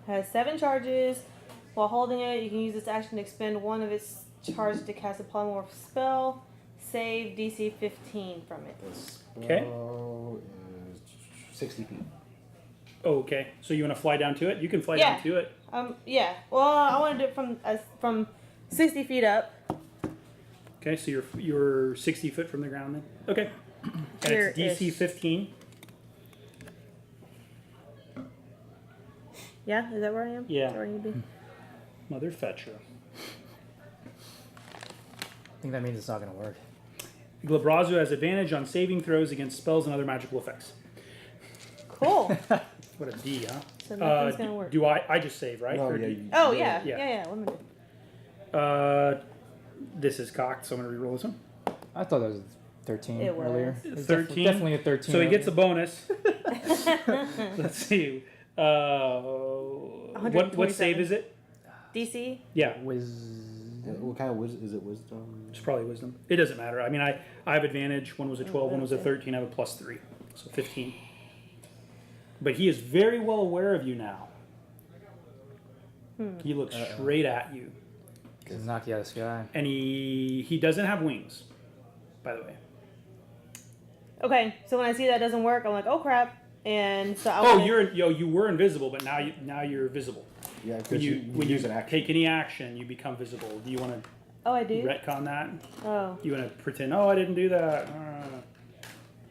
Has 7 charges. While holding it, you can use this action to expend one of its charges to cast a polymorph spell. Save DC 15 from it. Okay. Spell is 60 feet. Okay. So you want to fly down to it? You can fly Yeah. down to it. Yeah. Well, I want to do it from 60 feet up. Okay, so you're 60 foot from the ground then? Okay. And it's DC Here-ish. 15. Yeah, is that where I am? Yeah. Is that where I need to be? Mother fetcher. I think that means it's not going to work. Glabrazu has advantage on saving throws against spells and other magical effects. Cool. What a D, huh? So nothing's gonna work. Do I just save, right? No, Or yeah, do you- Oh yeah, Yeah. yeah. Let me do. This is cocked, so I'm going to reroll this one. I thought that was 13 It was. earlier. It's 13? Definitely a 13. So he gets a earlier. bonus. Let's see. What save 127. is it? DC. Yeah. Wisdom. What kind of wisdom is it? Wisdom. It's probably wisdom. It doesn't matter. I mean, I have advantage. One was a 12, one was a 13. I have a +3, so 15. But he is very well aware of you now. He looks straight at you, He's knock you out of the sky. and he doesn't have wings, by the way. Okay, so when I see that doesn't work, I'm like, oh crap, and so I. Oh, wanna- you were invisible, but now you're visible. Yeah, When because you use an action. take any action, you become visible. Do you want to Oh, I do. retcon that? Oh, You want to pretend? Oh, I didn't do that.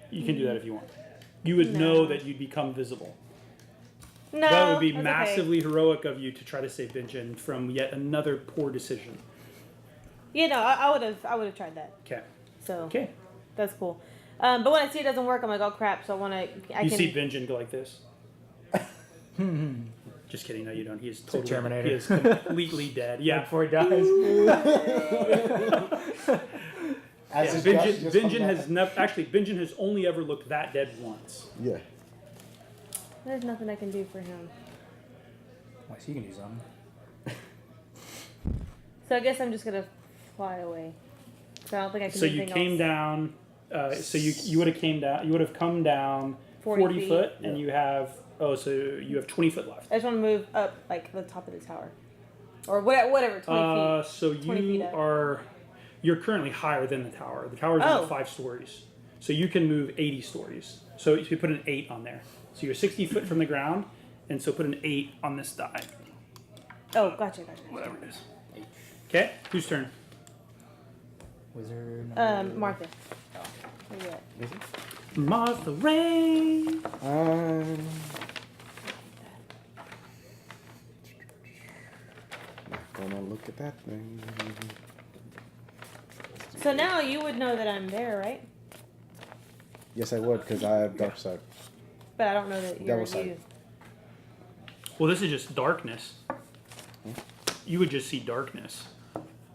You can do that if you want. You would know that you'd become visible. no. That would be that's massively heroic of you to try to save Benjen from yet another poor decision. Okay. You know, I would have tried that. Okay. So Okay. that's cool. But when I see it doesn't work, I'm like, oh crap. So I want to. You see Benjen go like this. Just kidding. No, you don't. He is totally Terminator. He is completely dead. Yeah. Before he dies. As his Benjen, guts just Benjen come has back. never actually. Benjen has only ever looked that dead once. Yeah. There's nothing I can do for him. Well, so you can do something. So I guess I'm just gonna fly away. So I don't think I can. So do you anything came else. down. So you would have came down. You would have come down 40 40 feet. foot, and you have so you have 20 foot left. I just want to move up like the top of the tower, or whatever 20 feet. So 20 feet you up. you're currently higher than the tower. The tower is only 5 stories, so you can move 80 stories. So you put an 8 on there. So you're 60 foot from the ground, and so put an 8 on this die. Oh, gotcha. Whatever it is. Okay, whose turn? Wizard. Martha. Where you at? Martha Rain. Not gonna look at that thing. So now you would know that I'm there, right? Yes, I would, because I have dark side. But I don't know that you're Devil sight. you. Well, this is just darkness. You would just see darkness.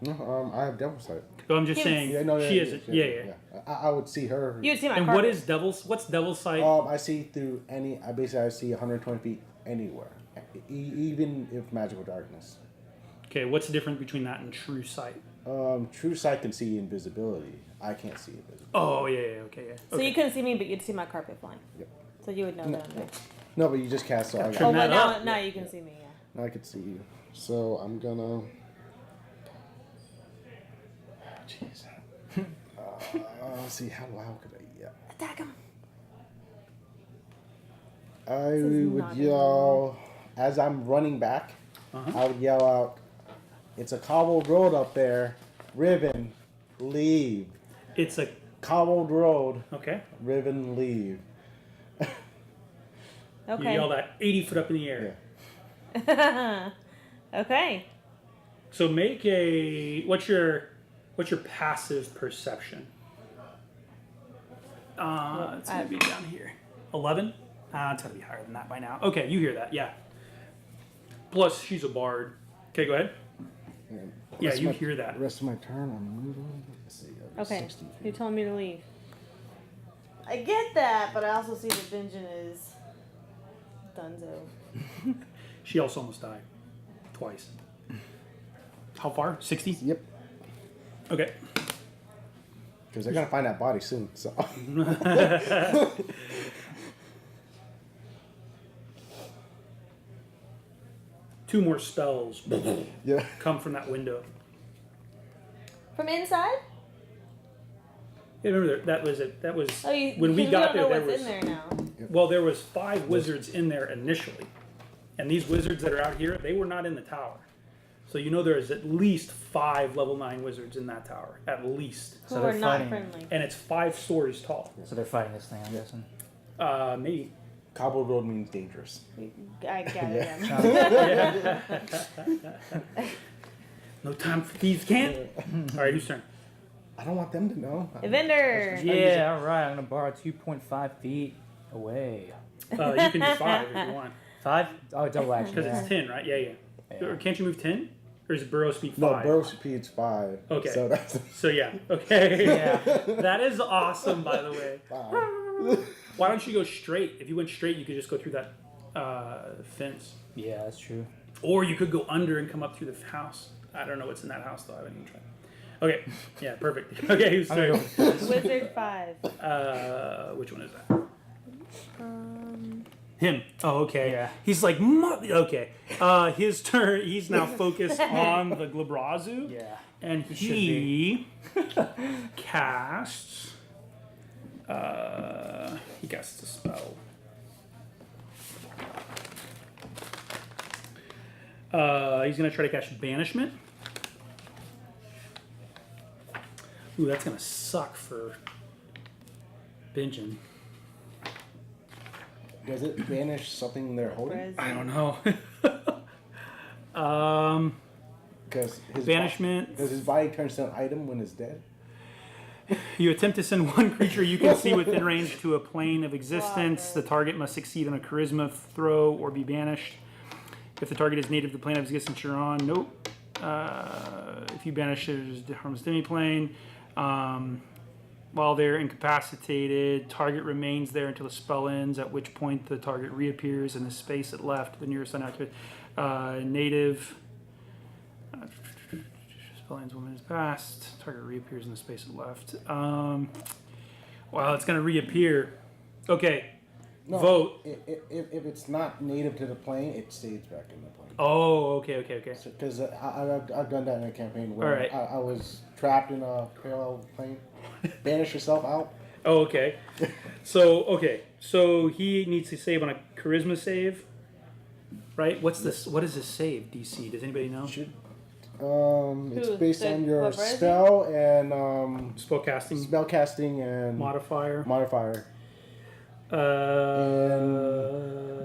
No, I have devil sight. So I'm just Yes. saying Yeah, no, she isn't. Yeah. I would see her. You would see my And carpet. what is devil's? What's devil's sight? I see through any. I see 120 feet anywhere, even if magical darkness. Okay, what's the difference between that and true sight? True sight can see invisibility. I can't see invisibility. Oh yeah, okay, yeah. So Okay. you couldn't see me, but you'd see my carpet flying. Yep. So you would know that I'm there. No, but you just cast. So I Turn Oh, that but now, up. now you can see me. Yeah. I could see you. So I'm gonna. Jeez. Let's see how loud could I yell? Attack him. I is would not yell as I'm running back. I would yell out, "It's a cobbled road up there, Riven, leave! It's a Cobbled road, okay. Riven, leave!" You Okay. yell that 80 foot up in the air. Okay. So make a what's your passive perception? It's gonna be down here. 11. It's gotta be higher than that by now. Okay, you hear that? Yeah. Plus, she's a bard. Okay, go ahead. Yeah, Rest you of my- hear that. Rest of my turn, I'm moving. Let's see. Okay. 60 feet. You're telling me to leave. I get that, but I also see that Benjen is Dunzo. She also almost died twice. How far? 60. Yep. Okay. Because they're gonna find that body soon. So. 2 more spells Yeah. come from that window. From inside? Yeah, remember that was it. That was Oh, you, when we because got don't know there. what's There in was there now. well, there was 5 wizards in there initially, and these wizards that are out here, they were not in the tower. So you know there is at least 5 level 9 wizards in that tower, at least, Who So are they're not fighting. friendly. and it's 5 stories tall. So they're fighting this thing, I'm guessing. Maybe. Cobbled road means dangerous. I got it. No time for thieves' camp. All right, whose turn? I don't want them to know. Evendur. Yeah, alright, I'm gonna borrow 2.5 feet away. You can do 5 if you want, 5? Oh, double action. because Yeah. it's 10, right? Yeah. Yeah. Or can't you move 10? Or is it burrow speed 5? No, burrow speed's 5. Okay. So that's So yeah, okay. Yeah. That is awesome, by the way. 5. Why don't you go straight? If you went straight, you could just go through that fence. Yeah, that's true. Or you could go under and come up through the house. I don't know what's in that house though. I haven't even tried. Okay. Yeah. Perfect. Okay. Who's I'm gonna turn? go with Wizard 5. Which one is that? Him. Oh, okay. Yeah. He's like, okay. His turn. He's now focused on the Glabrazu. Yeah. And He casts. He casts a spell. He's gonna try to cast Banishment. Ooh, that's gonna suck for Benjen. Does it banish something they're holding? Whereas I don't know. Because his Banishment. Because his body turns to an item when it's dead. You attempt to send one creature you can see within range to a plane of existence. The target must succeed on a charisma throw or be banished. If the target is native to the plane of existence you're on, nope. If you banish it, it harms demi-plane. While they're incapacitated, target remains there until the spell ends, at which point the target reappears in the space it left, the nearest unactivated native. Spell ends when it is passed. Target reappears in the space it left. Wow, it's going to reappear. Okay. No, Vote. If it's not native to the plane, it stays back in the plane. Oh, okay. Because I've done that in a campaign where All right. I was trapped in a parallel plane. Banish yourself out. Oh, okay. So he needs to save on a charisma save, right? What's this? What is this save DC? Does anybody know? It's Who, based the on your Glabrazu? spell and Spellcasting spellcasting and modifier. modifier.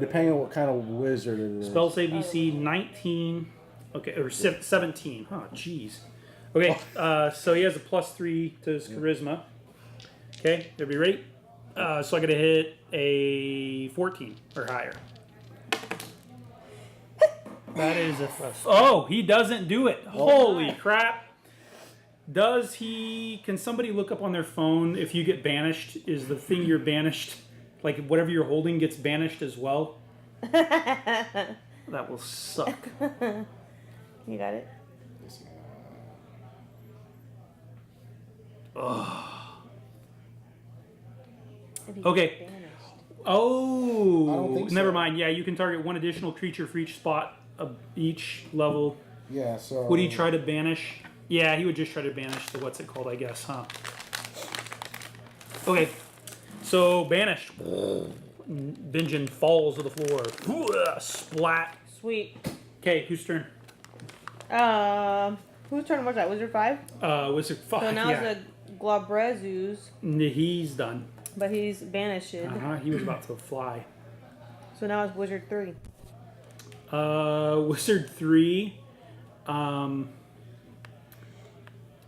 Depending on what kind of wizard it is. Spell save DC 19. Okay, or 17. Oh, jeez. Okay, so he has a +3 to his charisma. Okay, everybody ready? So I got to hit a 14 or higher. That is a. Oh, he doesn't do it. Holy crap. Does he. Can somebody look up on their phone if you get banished? Is the thing you're banished, like whatever you're holding gets banished as well? That will suck. You got it? If he Okay. gets banished. I don't Oh, think never so. mind. Yeah, you can target one additional creature for each spot of each level. Yeah, so. Would he try to banish? Yeah, he would just try to banish the what's it called, I guess, huh? Okay, so banished. Benjen falls to the floor. Splat. Sweet. Okay, whose turn? Whose turn was that? Wizard 5? Wizard. Fuck, So now yeah. it's a Glabrazu's, He's done. but he's banished. He was about to fly. So now it's Wizard 3. Wizard 3.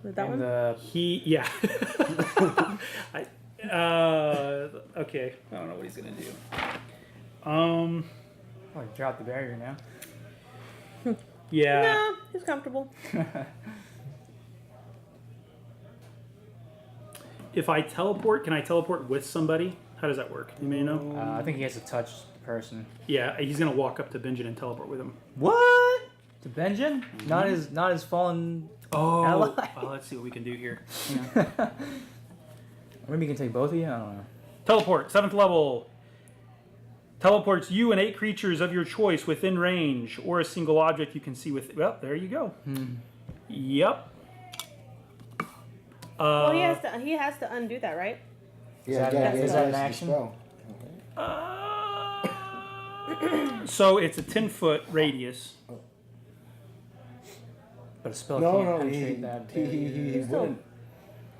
Is that And one? Yeah. Okay. I don't know what he's gonna do. Oh, you dropped the barrier now. Yeah. No, he's comfortable. If I teleport, can I teleport with somebody? How does that work? You may know. I think he has to touch the person. Yeah, he's gonna walk up to Benjen and teleport with him. What? To Benjen? Not his fallen. Oh. Ally. Let's see what we can do here. Maybe you can take both of you. I don't know. Teleport, 7th level. Teleports you and 8 creatures of your choice within range, or a single object you can see with. Well, there you go. Yep. Well, he has to undo that, right? Yeah, Is that an action? Spell. So it's a 10-foot radius. But a spell No, can't no, penetrate that. he wouldn't.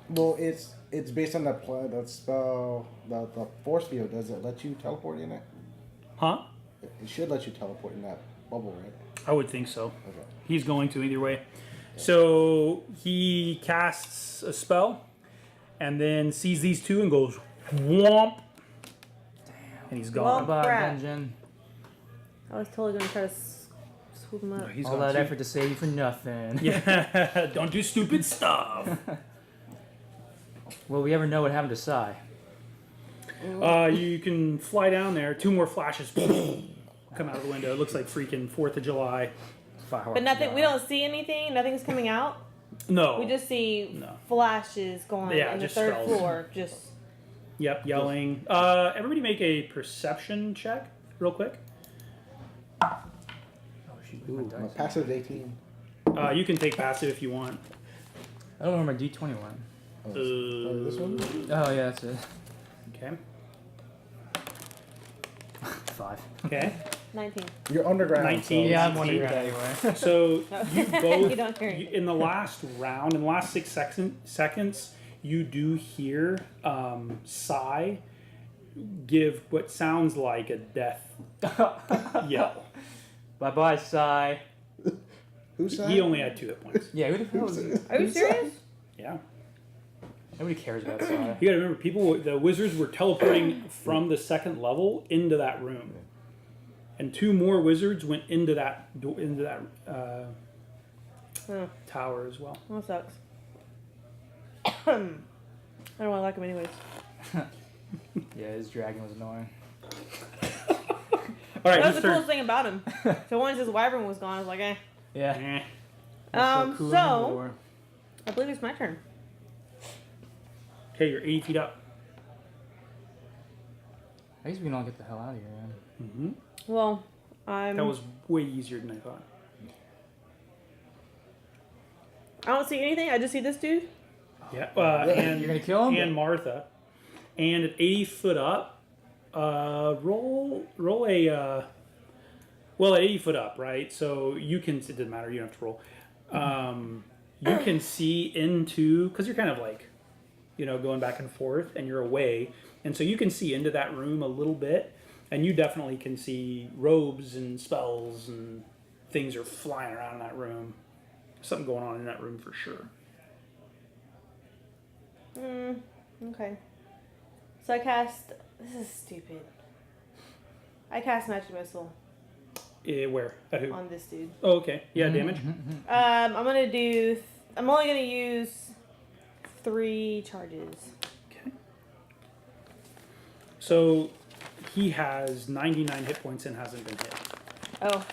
Well, it's based on that spell, the force field. Does it let you teleport in it? Huh? It should let you teleport in that bubble, right? I would think so. Okay. He's going to either way. So he casts a spell and then sees these two and goes whomp. And he's Well, gone. Goodbye, crap. Benjen. I was totally going to try to swoop him up. He's All gone that too. effort to save you for nothing. Yeah, don't do stupid stuff. Will we ever know what happened to Sai? You can fly down there. 2 more flashes come out of the window. It looks like freaking 4th of July. Fireworks. But nothing. No. We don't see anything. Nothing's coming out. No. We just see No. flashes going Yeah, on the just third spells. floor. Just Yep, yelling. Everybody make a perception check, real quick. Oh, shoot, Ooh, my my dice. passive 18. You can take passive if you want. I don't know where my D20 went. Oh, this one? Oh yeah, that's it. Okay. 5. Okay. 19. You're underground. 19. So Yeah, I'm Yeah. underground anyway. So you both, You don't hear anything. in the last round, in the last 6 seconds, you do hear Sai give what sounds like a death yell. Bye bye, Sai. Who's that? He only had 2 hit points. Yeah, who the hell is it? Are you serious? Yeah. Nobody cares about Sai. You gotta remember, the wizards were teleporting from the second level into that room. And 2 more wizards went into that Oh, tower as well. that sucks. I don't really like him anyways. Yeah, his dragon was annoying. All right, That was whose the turn? coolest thing about him. So once his wyvern was gone, I was like, eh. Yeah. Eh. That's cool in the So lore. I believe it's my turn. Okay, you're 80 feet up. I guess we can all get the hell out of here, man. Well, I'm. That was way easier than I thought. I don't see anything. I just see this dude. Yeah, and You're gonna kill him? and Martha, and at 80 foot up, roll a well at 80 foot up, right? So you can, it doesn't matter, you don't have to roll. You can see into, because you're kind of like, going back and forth, and you're away, and so you can see into that room a little bit, and you definitely can see robes and spells and things are flying around in that room. Something going on in that room for sure. Okay. So I cast. This is stupid. I cast Magic Missile Where? At who? on this dude. Oh, okay. Yeah, damage. I'm gonna do. I'm only gonna use 3 charges. Okay. So he has 99 hit points and hasn't been hit. Oh.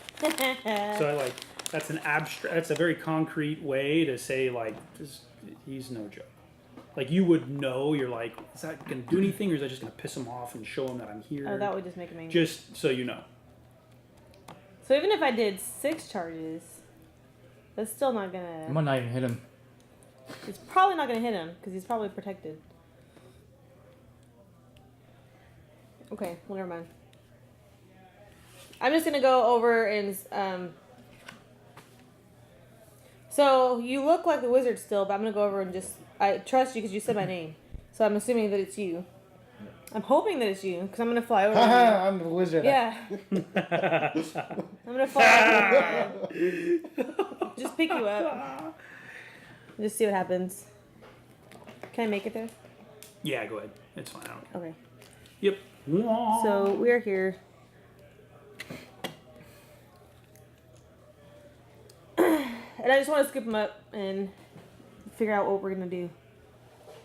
So I like that's an abstract. That's a very concrete way to say he's no joke. Like you would know. You're like, is that gonna do anything, or is that just gonna piss him off and show him that I'm here? Oh, that would just make him angry. Just so you know. So even if I did 6 charges, that's still not I gonna. might not even hit him. It's probably not gonna hit him because he's probably protected. Okay, well, never mind. I'm just gonna go over and So you look like the wizard still, but I'm gonna go over and just. I trust you because you said my name, so I'm assuming that it's you. I'm hoping that it's you because I'm gonna fly over. to Haha, I'm the wizard. you. Yeah. I'm gonna fly over. You. Just pick you up. Just see what happens. Can I make it there? Yeah, go ahead. It's fine. I don't care. Okay. Yep. So we're here. And I just want to scoop them up and figure out what we're gonna do.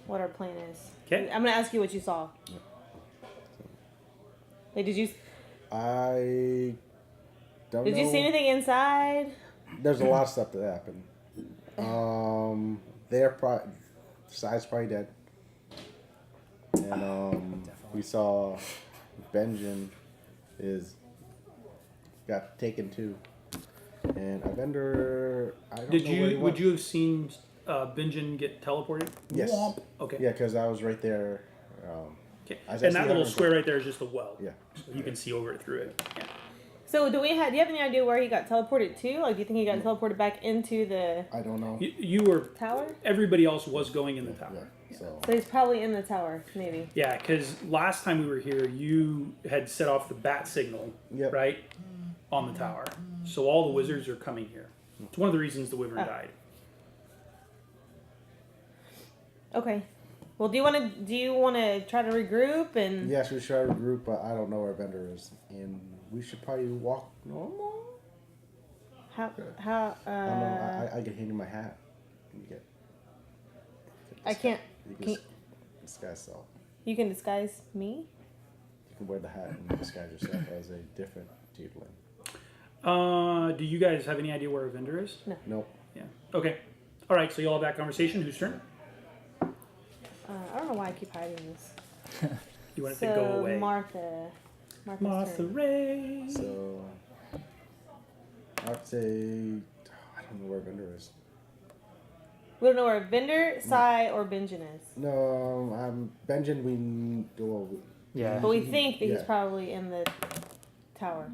What our plan is. Okay. I'm gonna ask you what you saw. Like, did you Don't did you know. see anything inside? There's a lot of stuff that happened. They're probably Sai's probably dead, and we saw Benjen got taken too, and Evendur. I don't know where he Would went. you have seen Benjen get teleported? Yes. Womp. Okay. Yeah, because I was right there. Okay. As I And see that little everyone- square right there is just a well. Yeah. So you can see over it through it. Yeah. So do you have any idea where he got teleported to? Like, do you think he got teleported back into the I don't know. You were. tower? Everybody else was going in the tower. Yeah. So So he's probably in the tower, maybe. Yeah, because last time we were here, you had set off the bat signal, Yep. right, on the tower. So all the wizards are coming here. It's one of the reasons the wyvern Oh. died. Okay. Well, do you want to try to regroup and? yes, we should try to regroup, but I don't know where Evendur is, and we should probably walk normal. How? I don't know. I can hand you my hat. You get. I can't. You Can, can disguise yourself. you can disguise me. You can wear the hat and disguise yourself as a different tiefling. Do you guys have any idea where Evendur is? No. Nope. Yeah. Okay. All right. So you'll have that conversation. Whose turn? I don't know why I keep hiding this. You want it to go away. Martha. Martha turn. Ray. So I'd say I don't know where Evendur is. We don't know where Evendur, Sai, or Benjen is. No, Benjen. Yeah. But we think that he's Yeah. probably in the tower.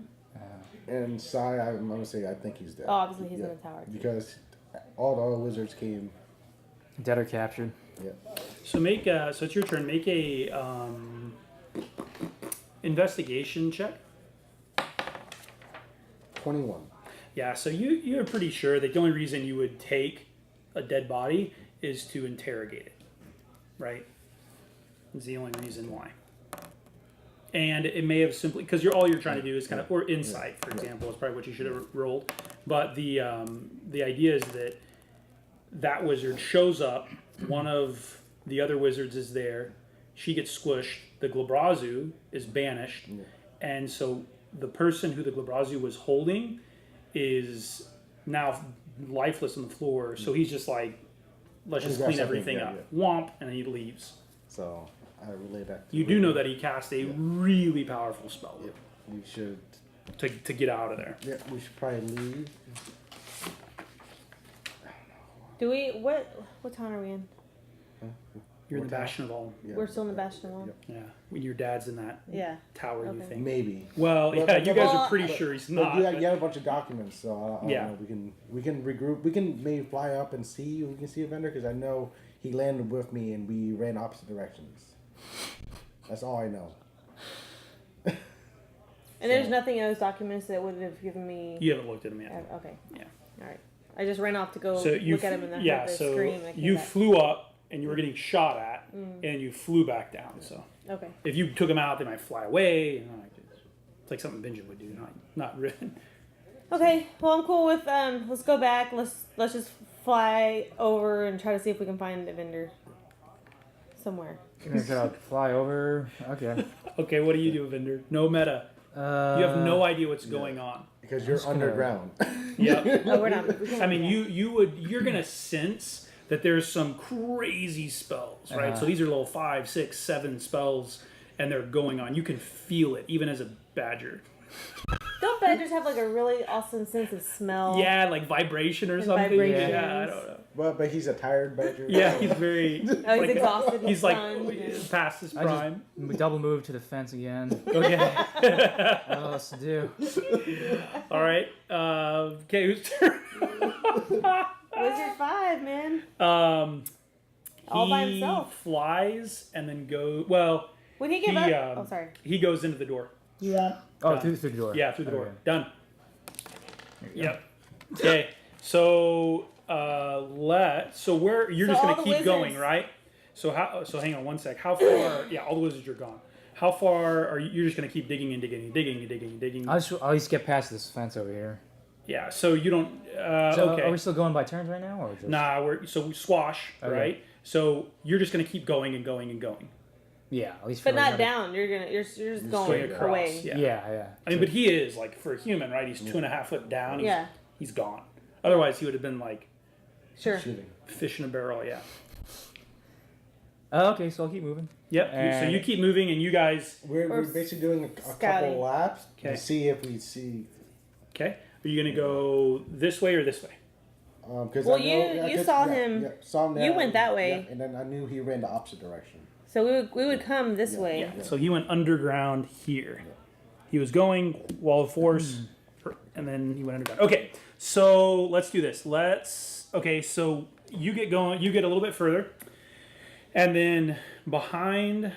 And Sai, I'm gonna say I think he's dead. Oh, obviously he's in the tower. Too. Because all the other wizards came. Dead or captured. Yeah. So make. So it's your turn. Make a investigation check. 21. Yeah. So you're pretty sure that the only reason you would take a dead body is to interrogate it, right? Is the only reason why. And it may have simply because all you're trying to do is kind of or insight, for example, is probably what you should have rolled. But the idea is that wizard shows up. One of the other wizards is there. She gets squished. The Glabrazu is banished, and so the person who the Glabrazu was holding is now lifeless on the floor. So he's just like, let's just clean everything up. Womp, and he leaves. So I relay that. You do know that he cast a really powerful spell Yep. We should. to get out of there. Yeah, we should probably leave. Do we? What town are we in? You're in the Bastion of All. Yeah. We're still in the Bastion Wall. Yep. Yeah, when your dad's in that Yeah. tower, you Okay. think. Maybe. Well, But- yeah, you guys Well, are pretty sure he's not. But but- you have a bunch of documents, so I Yeah. don't know. We can regroup. We can maybe fly up and see. We can see Evendur because I know he landed with me and we ran opposite directions. That's all I know. And there's nothing in those documents that would have given me. You haven't looked at him yet. Okay. Yeah. All right. I just ran off to go So you look at him and then yeah, heard the so scream. And I came you back. flew up and you were getting shot at, and you flew back down. So Okay. if you took them out, they might fly away. You know, it's like something Benjen would do, not Riven. Okay. Well, I'm cool with let's go back. Let's just fly over and try to see if we can find Evendur somewhere. You're gonna try to fly over. Okay. Okay, what do you do, Evendur? No meta. You have no idea what's going on. Because you're just gonna- underground. Yep. Oh, we're not. We can't I mean, do you're gonna sense that there's some crazy spells, right? So these are little 5, 6, 7 spells, and they're going on. You can feel it, even as a badger. that. Don't badgers have like a really awesome sense of smell? Yeah, like vibration or And something. vibrations. Yeah, I don't know. But he's a tired badger. Yeah, he's very. Oh, he's like, exhausted. He's like stunned. past his I prime. We double move to the fence again. Okay. What else to do? All right. Okay, whose turn? Wizard 5, man. All by He himself. flies and then go. Well, When he gave he up. Oh, sorry. he goes into the door. Oh, through the door. Yeah, through the door. Okay. Done. There you go. Yep. Okay. So so where you're So just all gonna the keep going, wizards- right? So hang on one sec. How far? Yeah, all the wizards are gone. How far are you? You're just gonna keep digging and digging and digging and digging and digging. I'll at least get past this fence over here. Yeah. So you don't. So Okay. are we still going by turns right now, or just? Nah, we squash, Okay. right? So you're just gonna keep going and going and going. Yeah, at least. But for not another- down. You're just Going going across. away. Yeah. Yeah. I mean, but he is like for a human, right? He's 2.5 foot down. Yeah. He's gone. Otherwise, he would have been like Sure. Shooting. fish in a barrel. Yeah. Okay, so I'll keep moving. Yep. So you keep moving, and you guys. We're basically doing a scouting. couple laps Okay. to see if we see. Okay. Are you gonna go this way or this way? Because Well, you saw him- Saw him there, you went that way. yeah, and then I knew he ran the opposite direction. So we would come this way. Yeah. So he went underground here. He was going wall of force, and then he went underground. Okay. So let's do this. Okay. So you get going. You get a little bit further, and then behind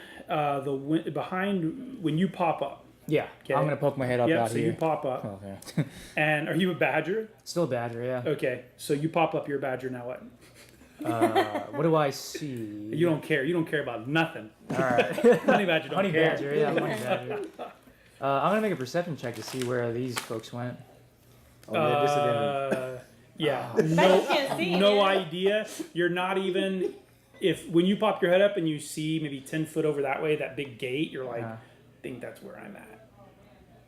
behind when you pop up. Yeah, Okay. I'm gonna poke my head up Yeah. out So here. you pop up, Okay. and are you a badger? Still a badger, yeah. Okay. So you pop up. You're a badger now. What? What do I see? You don't care. You don't care about nothing. All right. Honey badger don't Honey care. badger, yeah, honey badger. I'm gonna make a perception check to see where these folks went. Oh, yeah, disadvantage. Yeah. But you can't see. No man. idea. You're not even. When you pop your head up and you see maybe 10 foot over that way, that big gate, you're like, I think that's where I'm at.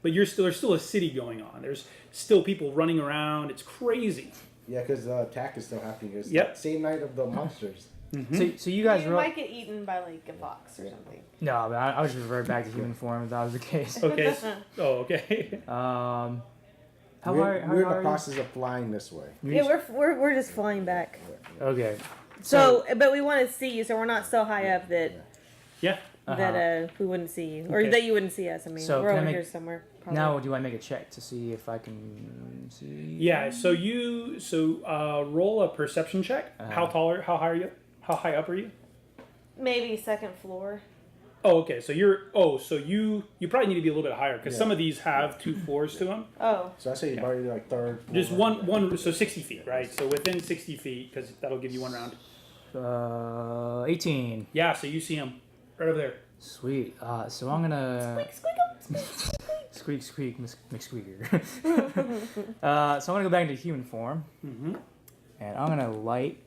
but there's still a city going on. There's still people running around. It's crazy. Yeah, because the attack is still happening. It's Yep. the same night of the monsters. So you guys You were might get eaten by like a fox or something. no, but I was just revert back to human form if that was the case. Okay. Okay. How We're high in the are process of flying this way. you? Yeah, we're just flying back. Okay. So, but we want to see you, so we're not so high up that Yeah. we wouldn't see you, or Okay. that you wouldn't see us. I mean, So we're can I over make- here somewhere. Probably. Now, do I make a check to see if I can see? Yeah. So roll a perception check. How high are you? How high up are you? Maybe second floor. Oh, okay. So you probably need to be a little bit higher because some of these have 2 floors to them. Oh, So I say you're already like third. Just floor. one. So 60 feet, right? So within 60 feet, because that'll give you one round. 18. Yeah. So you see him right over there. Sweet. So I'm gonna squeak, McSqueaker. So I'm gonna go back into human form, and I'm gonna light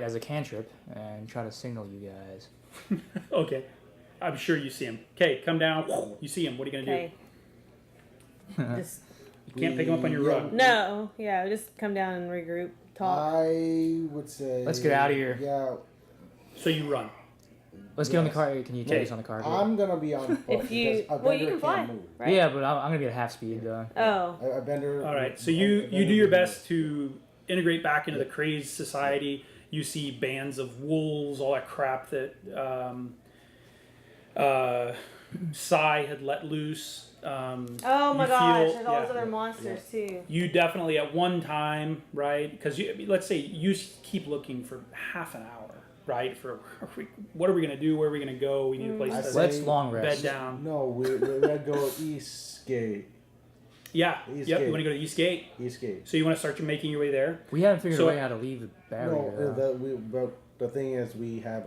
as a cantrip and try to signal you guys. Okay. I'm sure you see him. Okay, come down. You see him. What are you gonna okay. Just do? You can't pick him up on your rug. no, yeah, just come down and regroup, talk. I would say. Let's get out of here. Yeah. So you run. Let's get on the car. Can you take Okay. us on the car? I'm gonna be on foot If you, because a well, you vendor can fly, can't move. right? Yeah, but I'm gonna be at half speed though. Oh, A vendor. All right. So you do your best to integrate back into the crazed society. You see bands of wolves, all that crap that Sai had let loose. oh my you gosh, feel- there's all those yeah. other monsters too. You definitely at one time, right? Because let's say you keep looking for half an hour, right? For what are we gonna do? Where are we gonna go? We need a place I to say- Let's long bed rest. down. No, we're gonna go East Gate. Yeah. East Yep. Gate. You want to go to East Gate? East Gate. So you want to start making your way there? We haven't figured So- a way how to leave the barrier. though. But the thing is, we have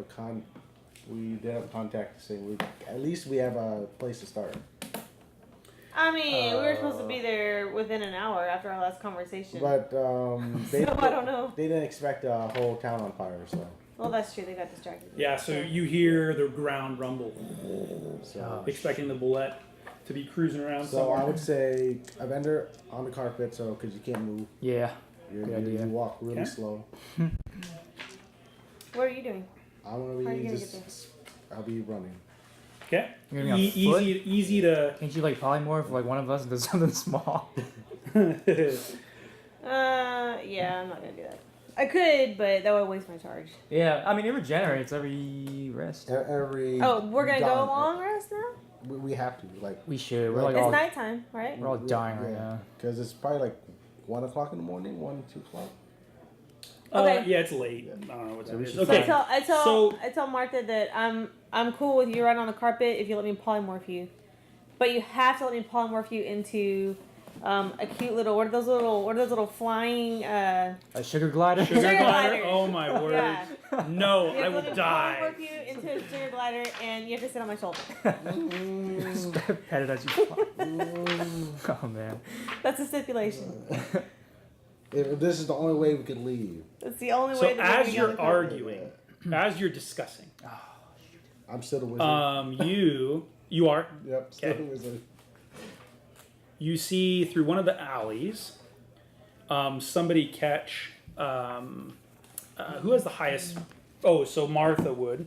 we did have a contact to say at least we have a place to start. I mean, we were supposed to be there within an hour after our last conversation. But they So, I don't know. They didn't expect a whole town on fire, so Well, that's true. They got distracted. Yeah. So you hear the ground rumble, expecting the bullet to be cruising around so I somewhere. would say a vendor on the carpet, so because you can't move, Yeah. you Good idea. walk really Okay. slow. What are you doing? I'm gonna How are you be gonna just. I'll be running. Okay. You're gonna be on foot? Easy to. Can't you like polymorph like one of us into something small? Yeah, I'm not gonna do that. I could, but that would waste my charge. Yeah, I mean it regenerates every rest. Every. Oh, we're gonna go dawn, long rest now? We have to like. We should. We're like It's all nighttime, right? we're all dying right now. Because it's probably like 1 o'clock in the morning, 1, 2 o'clock. Okay. Yeah, it's late. I don't know what that we is. should Okay. I tell So- I tell Martha that I'm cool with you riding on the carpet if you let me polymorph you, but you have to let me polymorph you into a cute little what are those little flying A sugar glider. Sugar Sugar glider? glider. Oh my word. yeah. No, You I have to will let me die. polymorph you into a sugar glider, and you have to sit on my shoulder. Pet it as you fly. Oh man. That's a stipulation. If this is the only way we could leave, That's the only So way. that as we can get on you're the carpet. arguing, as you're discussing, I'm still the wizard. you are Yep, still okay. the wizard. you see through one of the alleys, somebody catch who has the highest. Oh, so Martha would.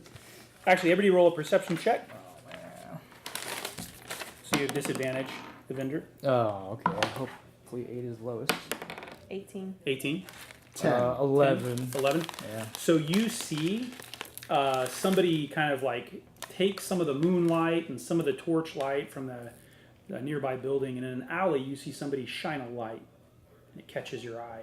Actually, everybody roll a perception check. Oh man. So you have disadvantage, the vendor. Oh, okay. Hopefully 8 is lowest. 18. 18. 11. 11. Yeah. So you see somebody kind of like take some of the moonlight and some of the torch light from the nearby building, and in an alley you see somebody shine a light, and it catches your eye.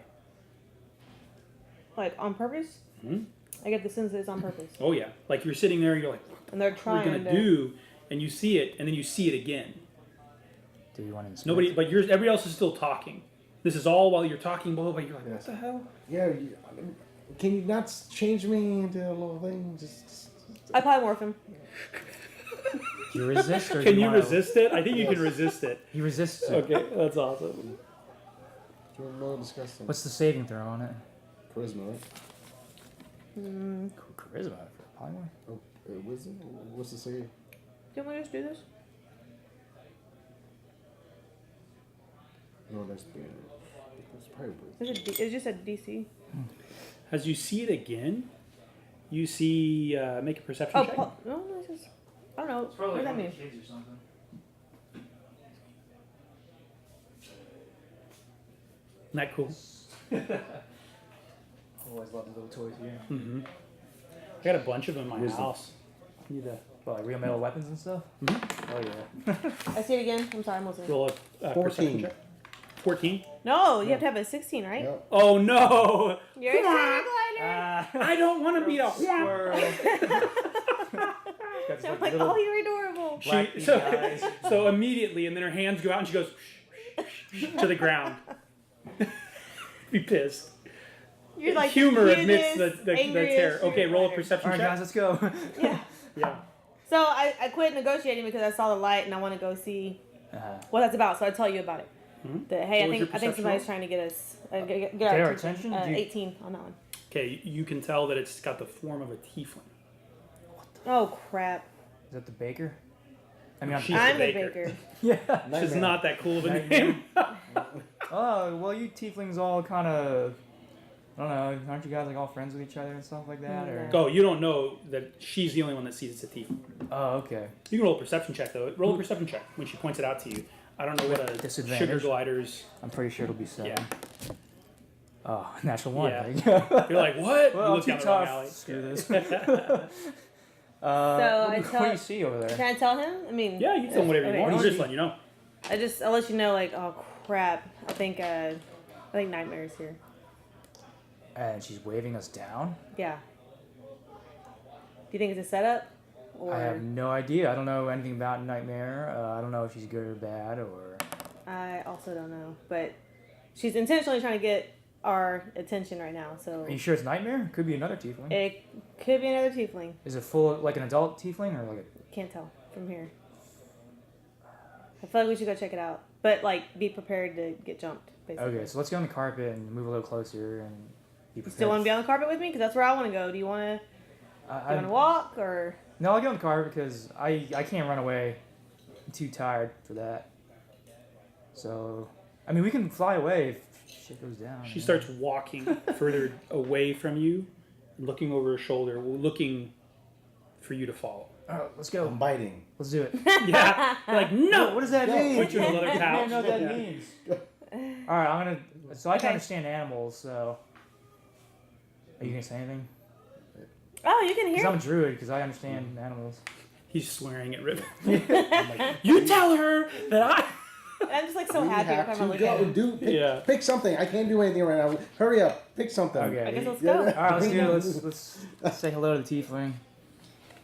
Like on purpose? Hmm? I get the sense that it's on purpose, Oh yeah, like you're sitting there and you're like, and they're what are we trying gonna to. do? And you see it, and then you see it again. Do you want to inspect? Nobody, but everybody else is still talking. This is all while you're talking, blah blah blah. You're like, what Yes. the hell? Yeah, can you not change me into a little thing? Just I polymorph him. Do you resist or do Can you wanna- resist it? I think you can resist it. He resists it. Okay, that's awesome. you're more disgusting. What's the saving throw on it? Charisma, right? Charisma for polymorph. Oh, wizard? What's the say? Can we just do this? No, that's probably. It's just a DC. As you see it again, you see make a perception Oh, check. no, it's just. I don't know. What does that mean? kids or something. Isn't that cool? Always love the little toys here. Mm-hmm. I got a bunch of them in my house. Need to Well, like real metal weapons and stuff? Mm-hmm. Oh yeah. I see it again. I'm sorry, I'm listening. roll a 14. perception check. 14. No, you have to have a 16, right? Yep. Oh no! You're a paraglider. I don't want to be a squirrel. I'm like, oh, you're adorable. So immediately, and then her hands go out, and she goes to the ground. Be pissed. You're like Humor the amidst cutest, the angriest terror. Okay, roll a paraglider. perception Alright check. guys, let's go. Yeah. Yeah. So I quit negotiating because I saw the light and I want to go see what that's about. So I tell you about it. Mhm. That hey, What was your I think perception somebody's roll? trying to get us get Get our our attention? Do you- 18 on that one. Okay, you can tell that it's got the form of a tiefling. Oh crap! Is that the baker? I mean, She's I'm the the baker. baker. yeah. She's Nightmare. not that cool of a Nightmare. name. Oh, well, you tieflings all kind of, I don't know, aren't you guys like all friends with each other and stuff like that? Or? Oh, you don't know that she's the only one that sees it's a tiefling. Oh, okay. You can roll a perception check though. Roll a perception check when she points it out to you. I don't know what a Disadvantage? sugar glider's. I'm pretty sure it'll be 7. Yeah. Oh, natural 1. Yeah. There you go. You're like, what? Well, you I'm look too down the wrong tough. alley. Screw this. I what do you see over there? Can I tell him? I mean, Yeah, you can tell him whatever you okay. want. He's just letting you know. I'll let you know. Like, oh crap! I think Nightmare's here. And she's waving us down? Yeah. Do you think it's a setup? Or I have no idea. I don't know anything about Nightmare. I don't know if she's good or bad or... I also don't know, but she's intentionally trying to get our attention right now. So Are you sure it's Nightmare? Could be another tiefling. it could be another tiefling. Is it full, like an adult tiefling or like a... Can't tell from here. I feel like we should go check it out, but like be prepared to get jumped. Basically. Okay, so let's get on the carpet and move a little closer and be You prepared. still want to be on the carpet with me? Because that's where I want to go. Do you want to walk or? No, I'll get on the carpet because I can't run away. I'm too tired for that. So, I mean, we can fly away if shit goes down. She starts walking further away from you, looking over her shoulder, looking for you to follow. All right, let's go. I'm biting. Let's do it. Yeah. You're like, no! What does that mean? Put you in another I couch. don't know what that Yeah. means. All right, I'm gonna. So I can Okay. understand animals. So, are you gonna say anything? Oh, you can Because hear. I'm a druid. Because I understand animals. He's swearing at Riven. I'm like, you tell her that I... I'm just like so We happy every have time I to look go. at him. Do pick, Yeah. pick something. I can't do anything right now. Hurry up. Pick something. Okay. I guess let's Yeah. go. All right, let's do it. Let's say hello to the tiefling.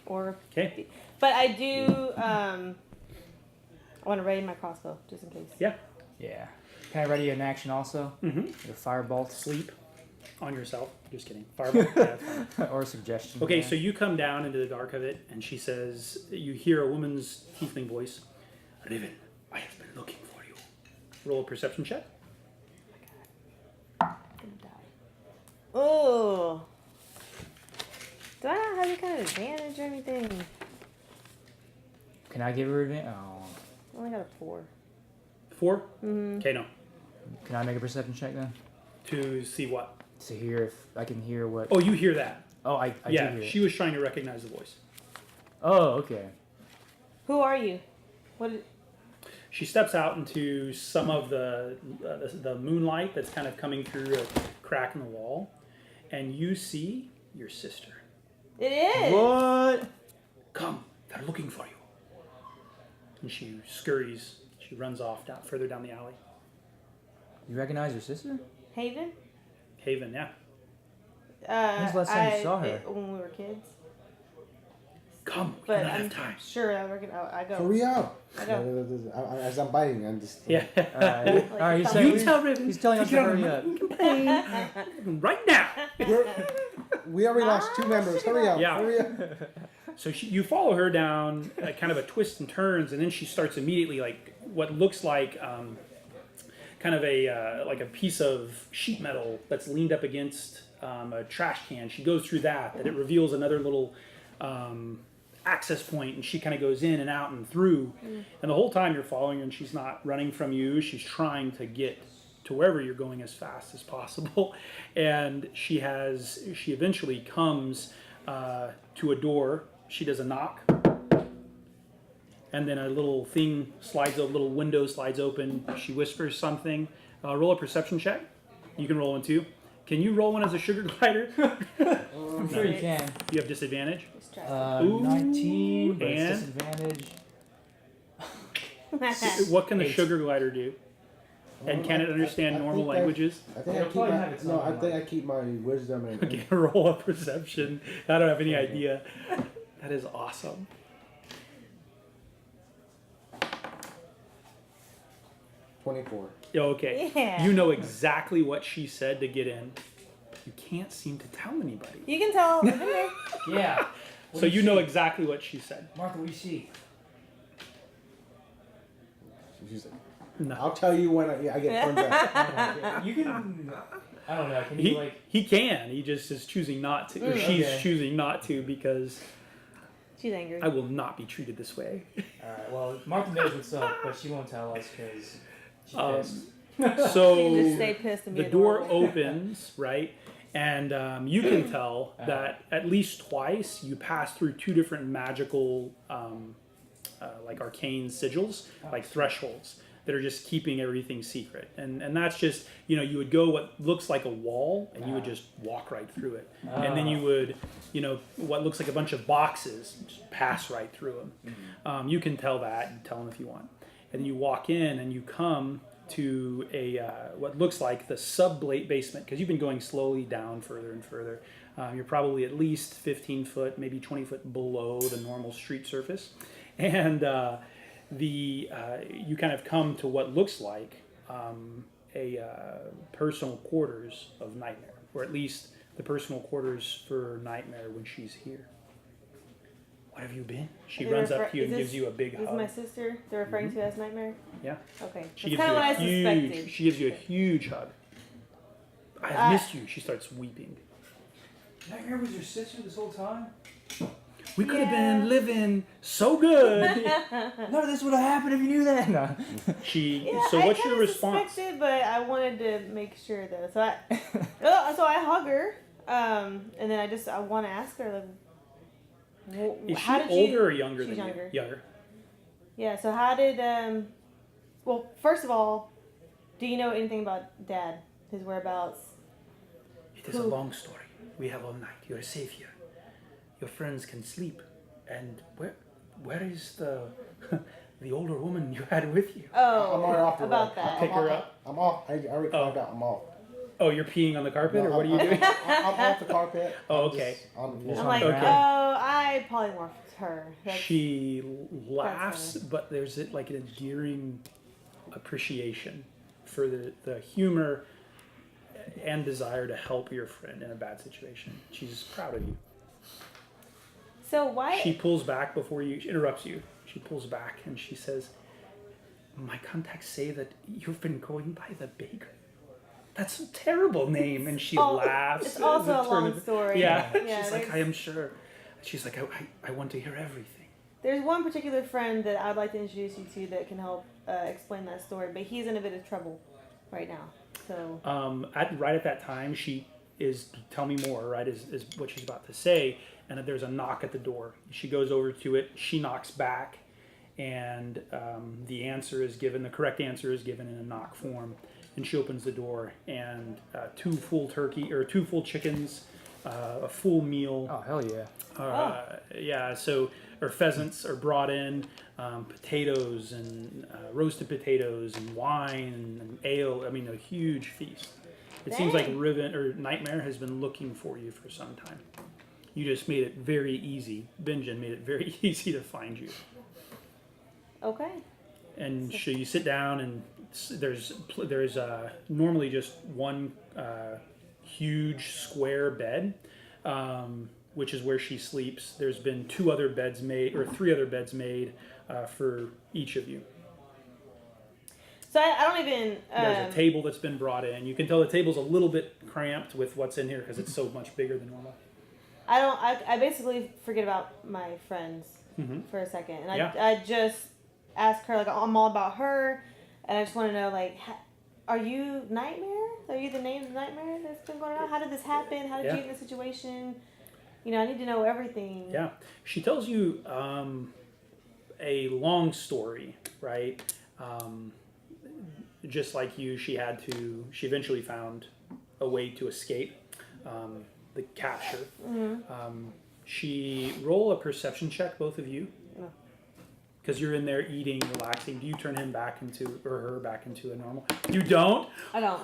Or, Okay. but I do. I want to ready my crossbow just in case. Yeah. Yeah. Can I ready an action also? Mm-hmm. With a firebolt Sleep on yourself. Just kidding. Fireball. Yeah, it's fine. or a suggestion? Okay, yeah. so you come down into the dark of it, and she says, you hear a woman's tiefling voice. Riven, I have been looking for you. Roll a perception check. I'm gonna die. Oh. Do I not have any kind of advantage or anything? Can I give her advantage? Oh. I only got a 4. 4? Mm-hmm. Okay, no. Can I make a perception check then? To see what? To hear if I can hear what. Oh, you hear that. Oh, I Yeah, do hear she it. was trying to recognize the voice. Oh, okay. Who are you? What? She steps out into some of the moonlight that's kind of coming through a crack in the wall, and you see your sister. It is. What? Come, they're looking for you. And she scurries. She runs off further down the alley. You recognize your sister? Haven. Haven, yeah. When's the last time you saw her? When we were kids. Come, we But don't I'm have time. sure I go. Hurry up. I know. As I'm biting, I'm just. Yeah. Alright. Alright, he's You saying. tell Riven. He's telling us to get on hurry the up. right now. We already lost 2 members. Hurry up. Yeah. Hurry up. So you follow her down kind of a twist and turns, and then she starts immediately like what looks like kind of like a piece of sheet metal that's leaned up against a trash can. She goes through that it reveals another little access point, and she kind of goes in and out and through. And the whole time you're following her, and she's not running from you. She's trying to get to wherever you're going as fast as possible. And she eventually comes to a door. She does a knock. And then a little thing slides, a little window slides open. She whispers something. Roll a perception check. You can roll one too. Can you roll one as a sugar glider? I'm sure you can. You have disadvantage. Ooh, 19, but and- it's disadvantage. What can the 8. sugar glider do? And can it understand normal languages? I think It'll probably have its own I keep my wisdom and Okay, roll a perception. I don't have any idea. That is awesome. 24. Okay. Yeah. You know exactly what she said to get in. You can't seem to tell anybody. You can tell. Evendur. Yeah. So you know exactly what she said. Martha, what do you see? She's like, No. I'll tell you when I get turned back. You can. I don't know. Can you like? He can. He just is choosing not to. Or she's Okay. choosing not to because She's angry. I will not be treated this way. All right. Well, Martha knows what's up, but she won't tell us because she's pissed. So You can just stay pissed and be the door adorable. opens, right? And you can tell that at least twice you pass through 2 different magical, like arcane sigils, like thresholds that are just keeping everything secret. And that's just, you would go what looks like a wall and you would just walk right through it. And then you would, what looks like a bunch of boxes, just pass right through them. You can tell that, you tell them if you want. And then you walk in and you come to a what looks like the sub-basement, because you've been going slowly down further and further. You're probably at least 15 foot, maybe 20 foot below the normal street surface. And you kind of come to what looks like a personal quarters of Nightmare, or at least the personal quarters for Nightmare when she's here. What have you been? She runs up to you and gives you a big This is hug. my sister they're referring to as Nightmare? Yeah. Okay. She That's kind of what I gives you suspected. she gives you a huge hug. I have missed you. She starts weeping. Nightmare was your sister this whole time? We could have Yeah. been living so good. None of this would have happened if you knew that. No. Yeah, So I what's your kinda response? suspected, but I wanted to make sure though. So I hug her, and then I want to ask her like, Is she how did older or younger she's than younger. you? Younger. Yeah. So how did well, first of all, do you know anything about Dad? His whereabouts? It is a long story. We have all night. You are safe here. Your friends can sleep. And where is the older woman you had with you? Oh, I'm already off the about road. that. Pick her up. I'm off. I already carved out. I'm off. Oh, you're peeing on the carpet, or No, what are you doing? I'm off the carpet. Oh, I'm just okay. on the Just I'm floor. like, Okay. I polymorphed her. That's, She laughs, That's but there's like an endearing appreciation for the humor and desire to help your friend in a bad situation. She's proud of you. so why? She pulls back she interrupts you. She pulls back and she says, "My contacts say that you've been going by the baker. That's a terrible name." And she laughs. It's also a long story. Yeah. Yeah, She's like, there's- "I am sure." She's like, I want to hear everything. There's one particular friend that I'd like to introduce you to that can help explain that story, but he's in a bit of trouble right now. So Right at that time, she is, tell me more, right, is what she's about to say. And there's a knock at the door. She goes over to it. She knocks back. And the correct answer is given in a knock form. And she opens the door. And 2 full chickens, a full meal. Oh, hell yeah. Yeah, or pheasants are brought in, potatoes and roasted potatoes and wine and ale. I mean, a huge feast. It seems like Dang. Riven or Nightmare has been looking for you for some time. You just made it very easy. Benjen made it very easy to find you. okay. And so you sit down, and there's normally just one huge square bed, which is where she sleeps. There's been 2 other beds made, or 3 other beds made for each of you. So I don't even. There's a table that's been brought in. You can tell the table's a little bit cramped with what's in here because it's so much bigger than normal. I basically forget about my friends for a second, and I just ask her, like, I'm all about her, and I just want to know, like, are you Nightmare? Are you the name of Nightmare that's been going on? How did this happen? How did you get in this situation? You know, I need to know everything. Yeah. She tells you a long story, right? Just like you, she eventually found a way to escape the capture. She roll a perception check, both of you. Because you're in there eating, relaxing. Do you turn him back into, or her back into a normal? You don't? I don't.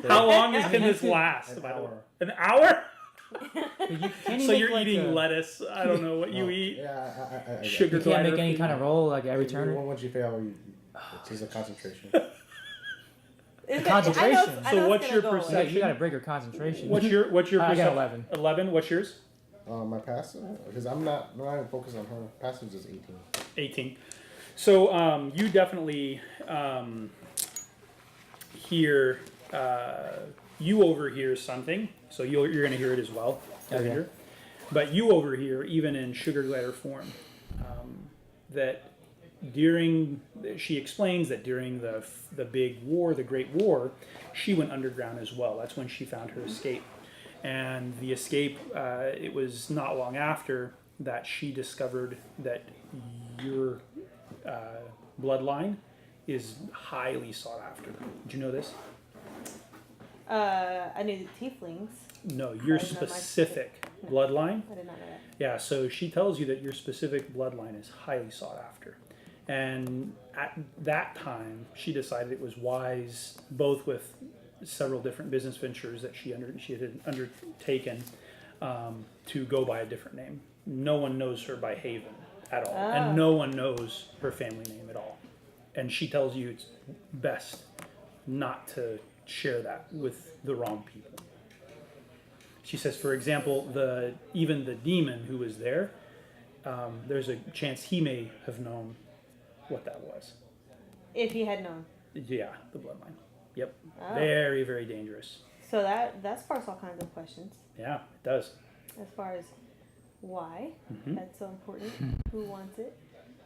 How long can this last? An hour. An hour? Can you So make, you're like, eating lettuce. I don't know what you eat. Yeah, Sugar You can't make glider any food. kind of roll like every turn. Once you fail, it's just a concentration. Concentration. So what's your Yeah, perception? you gotta break your concentration. What's your I got perception? 11. 11. What's yours? My passive, because I'm not even focused on her. Passive is 18. 18. So you definitely hear, you overhear something. So you're going to hear it as well. Okay. Evendur. But you overhear, even in sugar glider form, that she explains that during the big war, the Great War, she went underground as well. That's when she found her escape. And the escape, it was not long after that she discovered that your bloodline is highly sought after. Did you know this? I knew the Tieflings. No, your That is not my specific bloodline. I did not know that. Yeah, so she tells you that your specific bloodline is highly sought after. And at that time, she decided it was wise, both with several different business ventures that she had undertaken, to go by a different name. No one knows her by Haven at all, and no one knows her family name at all. And she tells you it's best not to share that with the wrong people. She says, for example, even the demon who was there, there's a chance he may have known what that was. If he had known. Yeah, the bloodline. Yep. Oh. Very, very dangerous. So that sparks all kinds of questions. Yeah, it does. As far as why that's so important, who wants it,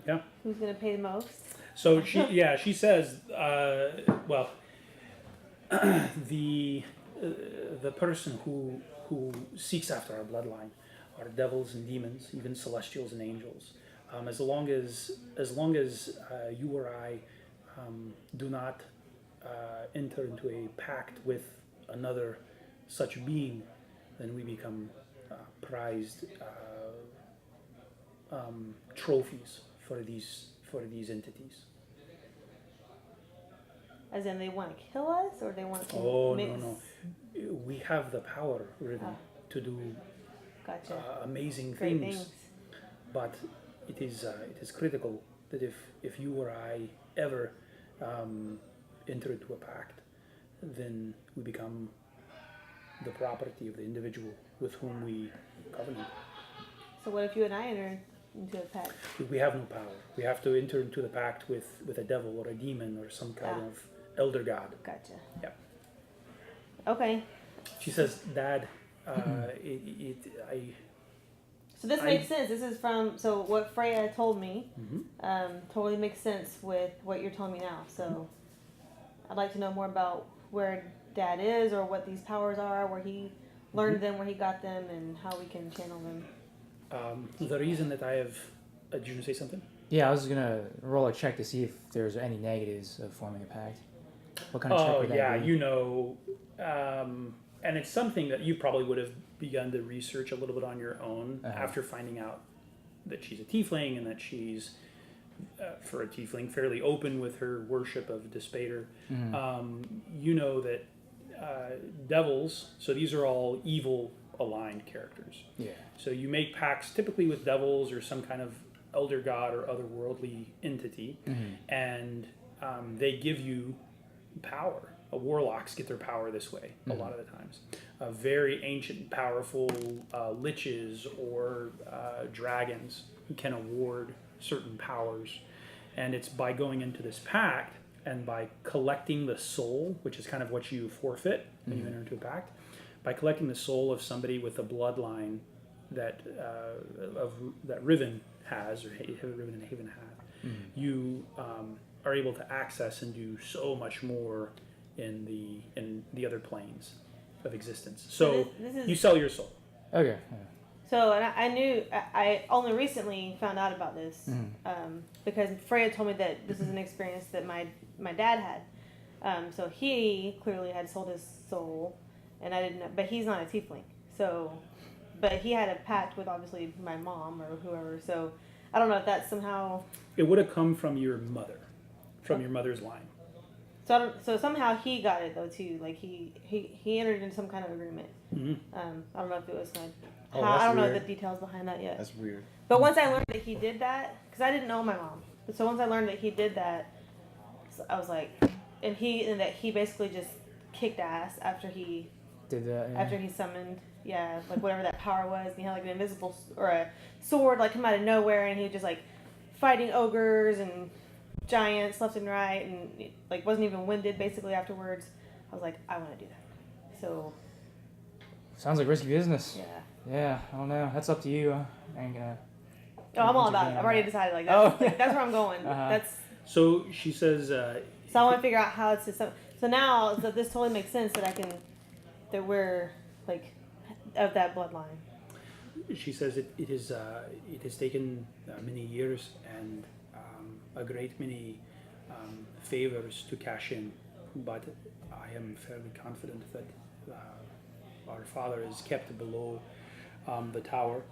Yeah. who's going to pay the most. So she says, well, the person who seeks after our bloodline are devils and demons, even celestials and angels. As long as you or I do not enter into a pact with another such being, then we become prized trophies for these entities. As in, they want to kill us, or they want to Oh, mix? no. We have the power, Riven, to do Gotcha. amazing Great things. But it is critical that if you or I ever enter into a pact, then we become the property of the individual with whom we covenant. So what if you and I enter into a pact? We have no power. We have to enter into the pact with a devil or a demon or some kind of elder god. Gotcha. Yeah. Okay. She says, Dad, So this makes sense. This is so what Freya told me totally makes sense with what you're telling me now. So I'd like to know more about where Dad is, or what these powers are, where he learned them, where he got them, and how we can channel them. The reason that I have... did you say something? Yeah, I was gonna roll a check to see if there's any negatives of forming a pact. What kind of check would that be? You know, and it's something that you probably would have begun to research a little bit on your own after finding out that she's a tiefling, and that she's, for a tiefling, fairly open with her worship of Despater. You know that devils, so these are all evil aligned characters. Yeah. So you make pacts typically with devils or some kind of elder god or otherworldly entity, and they give you power. Warlocks get their power this way a lot of the times. Very ancient, powerful liches or dragons can award certain powers, and it's by going into this pact and by collecting the soul, which is kind of what you forfeit when you enter into a pact. by collecting the soul of somebody with a bloodline that that Riven has, or Riven and Haven have, you are able to access and do so much more in the other planes of existence. So this is, you sell your soul. Okay. So, and I knew, I only recently found out about this because Freya told me that this is an experience that my dad had. So he clearly had sold his soul, and I didn't know, but he's not a tiefling. So, but he had a pact with obviously my mom or whoever. So I don't know if that's somehow. It would have come from your mother, your mother's line. So somehow he got it though too. Like he entered into some kind of agreement. I don't know if it was my. I don't know the details behind that yet. That's weird. But once I learned that he did that, because I didn't know my mom, but so once I learned that he did that, I was like, and that he basically just kicked ass after he Did that? Yeah. after he summoned, like whatever that power was, and he had like an invisible or a sword like come out of nowhere, and he was just like fighting ogres and giants left and right, and like wasn't even winded basically afterwards. I was like, I want to do that. So Sounds like risky business. yeah. Yeah, I don't know. That's up to you. I ain't gonna. Oh, I'm all about it. I've already decided. Like that's, Oh. like, that's where I'm going. Uh-huh. That's So she says, so I want to figure out how it's so now that this totally makes sense that we're like of that bloodline. she says it has taken many years and a great many favors to cash in, but I am fairly confident that our father is kept below the tower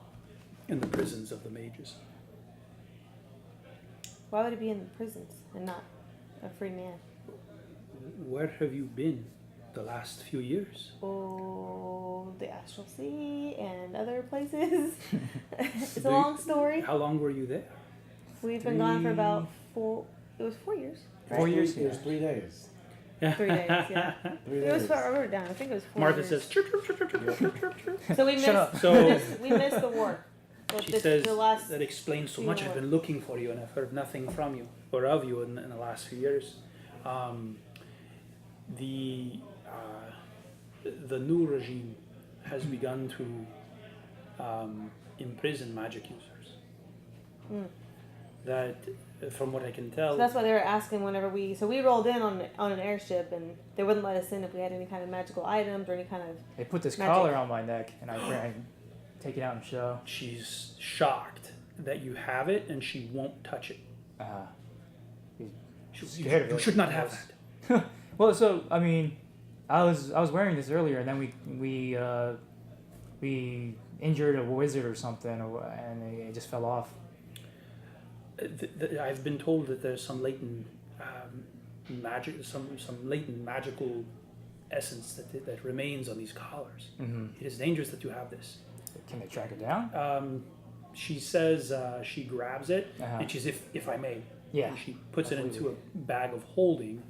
in the prisons of the mages. Why would it be in the prisons and not a free man? Where have you been the last few years? Oh, the Astral Sea and other places. It's a Do you- long story. How long were you there? We've been gone for about 4 years. 4 years. It was 3 days. 3 days, yeah. 3 It was days. I wrote it down. I think it was 4 Martha years. says, chirp, chirp, chirp, chirp, chirp, chirp, chirp, chirp. So we missed. Shut up. So we missed the war. she says the last. that explains so few much. I've more. been looking for you and I've heard nothing from you or of you in the last few years. The new regime has begun to imprison magic users. That, from what I can tell, So that's what they were asking whenever we. So we rolled in on an airship, and they wouldn't let us in if we had any kind of magical items or any kind of. They put this Magic. collar on my neck, and I take it out and show. she's shocked that you have it and she won't touch it. Scared of You it. should not have that. Well, so I mean, I was wearing this earlier, and then we injured a wizard or something, and it just fell off. I've been told that there's some latent magic, some latent magical essence that remains on these collars. It is dangerous that you have this. Can they track it down? She says she grabs it, Uh-huh. and she's if I may, Yeah. and she puts it into a bag of holding,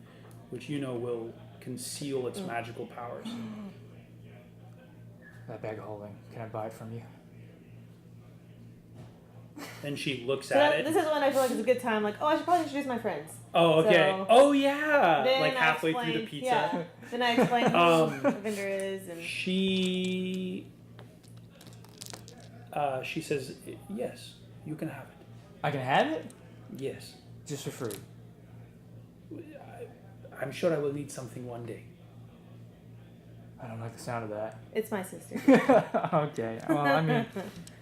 which will conceal its magical powers. That bag of holding. Can I buy it from you? And she looks So at it. this is when I feel like it's a good time. Like, oh, I should probably introduce my friends. Oh, okay. So- Oh, yeah. Then Like I halfway through the explained- pizza. Yeah. Then I explained who Evendur is, and She says, yes, you can have it. I can have it Yes. just for free. I'm sure I will need something one day. I don't like the sound of that. it's my sister. Okay. Well, I mean,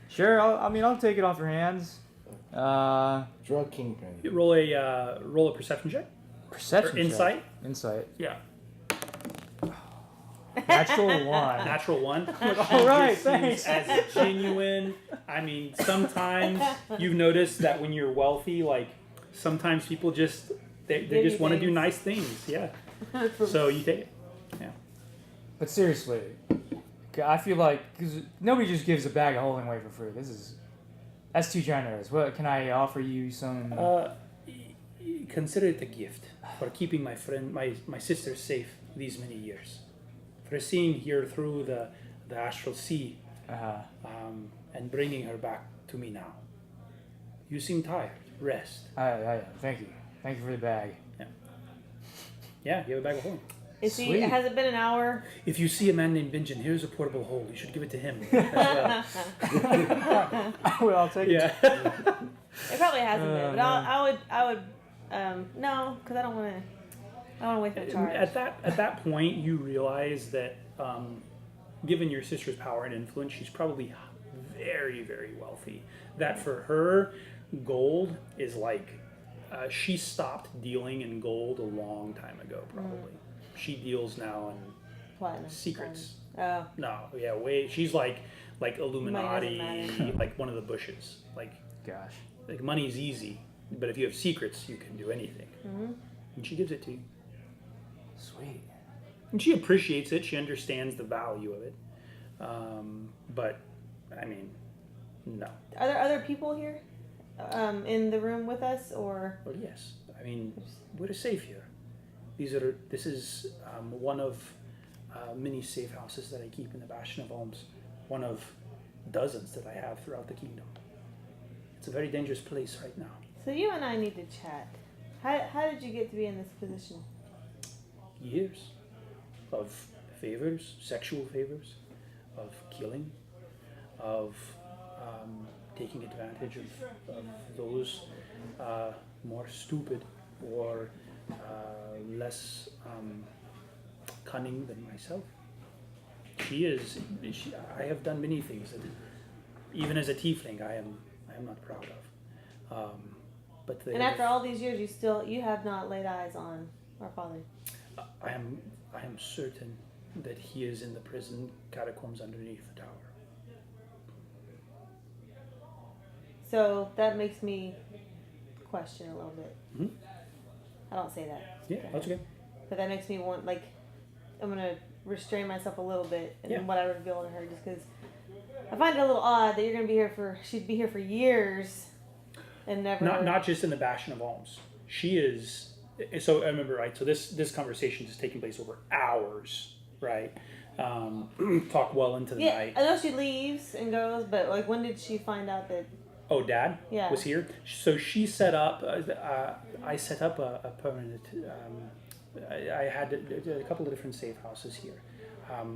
sure. I'll take it off your hands. Drug kingpin. You roll a perception check. Perception. Or check. insight? Insight. Yeah. Natural one. Natural one. All right, Just seems thanks. as genuine. I mean, sometimes you've noticed that when you're wealthy, like sometimes people just they Give just you want to do things. nice things. Yeah. So you take it. Yeah. But seriously, I feel like cause nobody just gives a bag of holding away for free. That's too generous. What can I offer you? Some. Consider it a gift for keeping my sister safe these many years, for seeing her through the astral sea, and bringing her back to me now. You seem tired. Rest. I thank you. Thank you for the bag. Yeah, you have a bag of holding. Is he? Sweet. Has it been an hour? If you see a man named Benjen, here's a portable hole. You should give it to him as well. I'll take it. Yeah. It probably hasn't been, but man. I would, no, because I don't want to waste my charge. At that point, you realize that, given your sister's power and influence, she's probably very, very wealthy. That for her, gold is like, she stopped dealing in gold a long time ago, probably. She deals now in Platinum. secrets. Oh, No, yeah, she's like Money Illuminati, doesn't matter. like one of the Bushes. Gosh. Like money's easy, but if you have secrets, you can do anything. And she gives it to you. Sweet. And she appreciates it. She understands the value of it. But, I mean, no. are there other people here, in the room with us, or? Well, yes. I mean, we're safe here. This is one of many safe houses that I keep in the Bastion of Holmes. One of dozens that I have throughout the kingdom. It's a very dangerous place right now. So you and I need to chat. How did you get to be in this position? Years of favors, sexual favors, of killing, of taking advantage of those more stupid or less cunning than myself. I have done many things that, even as a tiefling, I am not proud of. But And after all these years, you have not laid eyes on our father. I am certain that he is in the prison catacombs underneath the tower. So that makes me question a little bit. Mhm. I don't say that. Yeah, that's okay. But that makes me want, like, I'm going to restrain myself a little bit in Yeah. what I reveal to her, just because I find it a little odd that you're going to be here she'd be here for years and never. Not just in the Bastion of Alms. She is. So I remember, right? So this conversation is taking place over hours, right? Talk well into the Yeah, night. I know she leaves and goes, but, like, when did she find out that? Oh, Dad Yeah. was here. So she set up. I set up a permanent. I had a couple of different safe houses here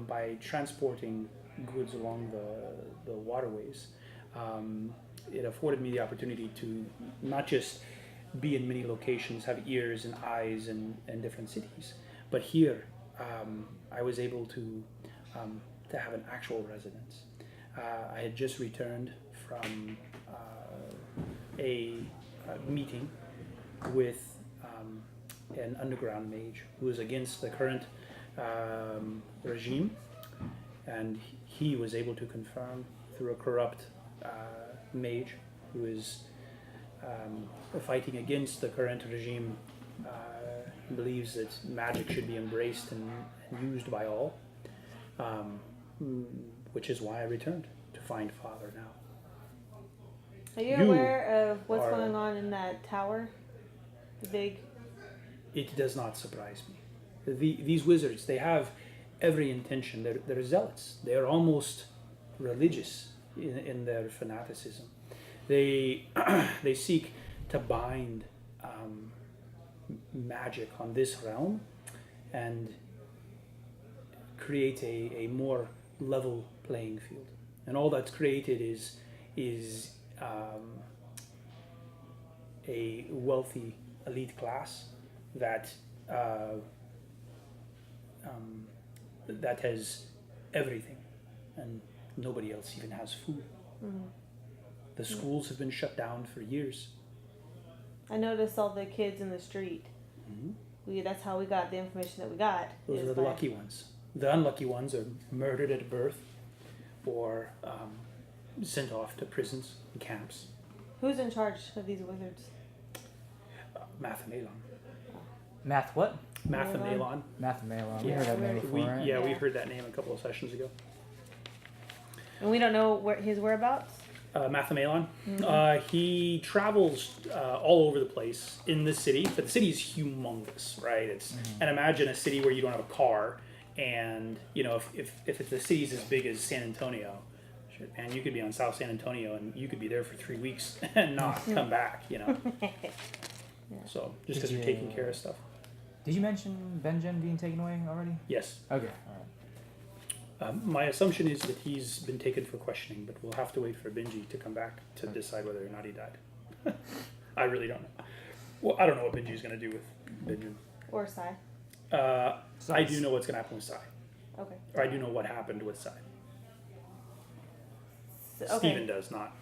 by transporting goods along the waterways. It afforded me the opportunity to not just be in many locations, have ears and eyes in different cities, but here I was able to have an actual residence. I had just returned from a meeting with an underground mage who was against the current regime, and he was able to confirm through a corrupt mage who is fighting against the current regime, believes that magic should be embraced and used by all, which is why I returned to find Father now. Are you You aware of what's are- going on in that tower? The big. It does not surprise me. These wizards, they have every intention. They're zealots. They're almost religious in their fanaticism. They seek to bind magic on this realm and create a more level playing field. And all that's created is a wealthy elite class that that has everything, and nobody else even has food. Mm-hmm. The schools have been shut down for years. I noticed all the kids in the street. That's how we got the information that we got. Those is are the by- lucky ones. The unlucky ones are murdered at birth or sent off to prisons and camps. Who's in charge of these wizards? Mathamelon. Math what? Mathamelon. Mathmalon. We Yeah. heard that name We- before, right? We Yeah. heard that name a couple of sessions ago. And we don't know his whereabouts? Mathamelon. He travels all over the place in the city, but the city is humongous, right? And imagine a city where you don't have a car, and if the city's as big as San Antonio, shit, man, you could be on South San Antonio and you could be there for 3 weeks and not come back, So just because you're taking care of stuff. Did you mention Benjen being taken away already? Yes. Okay. All right. My assumption is that he's been taken for questioning, but we'll have to wait for Benji to come back to decide whether or not he died. I really don't know. Well, I don't know what Benji's going to do with Benjen. Or Sai. I do know what's going to happen with Sai. Okay. Or I do know what happened with Sai. Okay. Steven does, not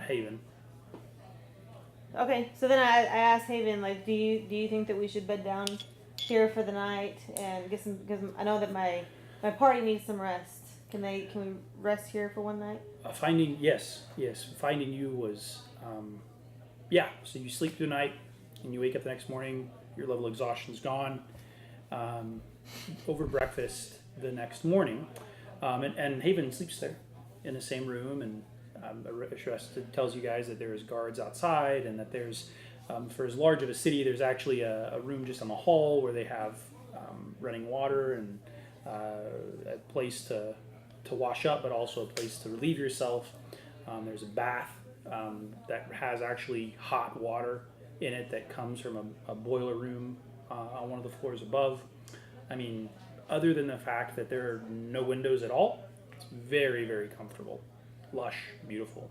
Haven. Okay, so then I asked Haven, like, do you think that we should bed down here for the night and get some? Because I know that my party needs some rest. Can we rest here for one night? Finding you was so you sleep through the night and you wake up the next morning, your level of exhaustion's gone. Over breakfast the next morning, and Haven sleeps there in the same room, and tells you guys that there's guards outside, and that there's for as large of a city, there's actually a room just on the hall where they have running water and a place to wash up, but also a place to relieve yourself. There's a bath that has actually hot water in it that comes from a boiler room on one of the floors above. I mean, other than the fact that there are no windows at all, it's very, very comfortable, lush, beautiful.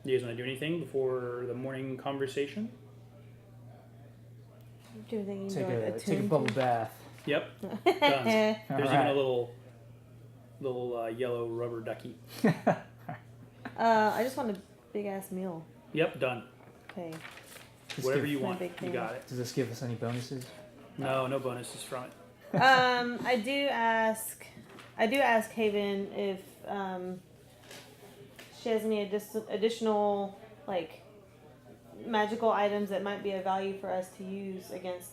You guys want to do anything before the morning conversation? Do you think you Take can a bubble bath. Yep. Done. There's even Alright. a little yellow rubber ducky. I just want a big ass meal. Yep, done. Okay. Whatever you my want, big you thing. got it. Does this give us any bonuses? No bonuses from it. I do ask Haven if she has any additional like magical items that might be of value for us to use against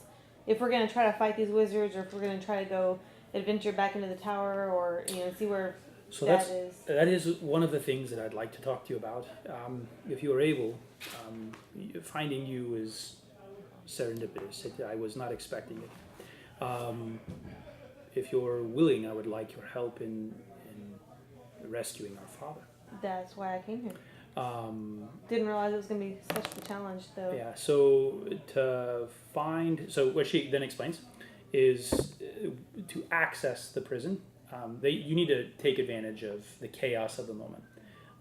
if we're gonna try to fight these wizards, or if we're gonna try to go adventure back into the tower, or see where So that is. that is one of the things that I'd like to talk to you about. If you are able, finding you is serendipitous. I was not expecting it. If you're willing, I would like your help in rescuing our father. That's why I came here. Didn't realize it was gonna be such a challenge, though. Yeah, so what she then explains is to access the prison, you need to take advantage of the chaos of the moment.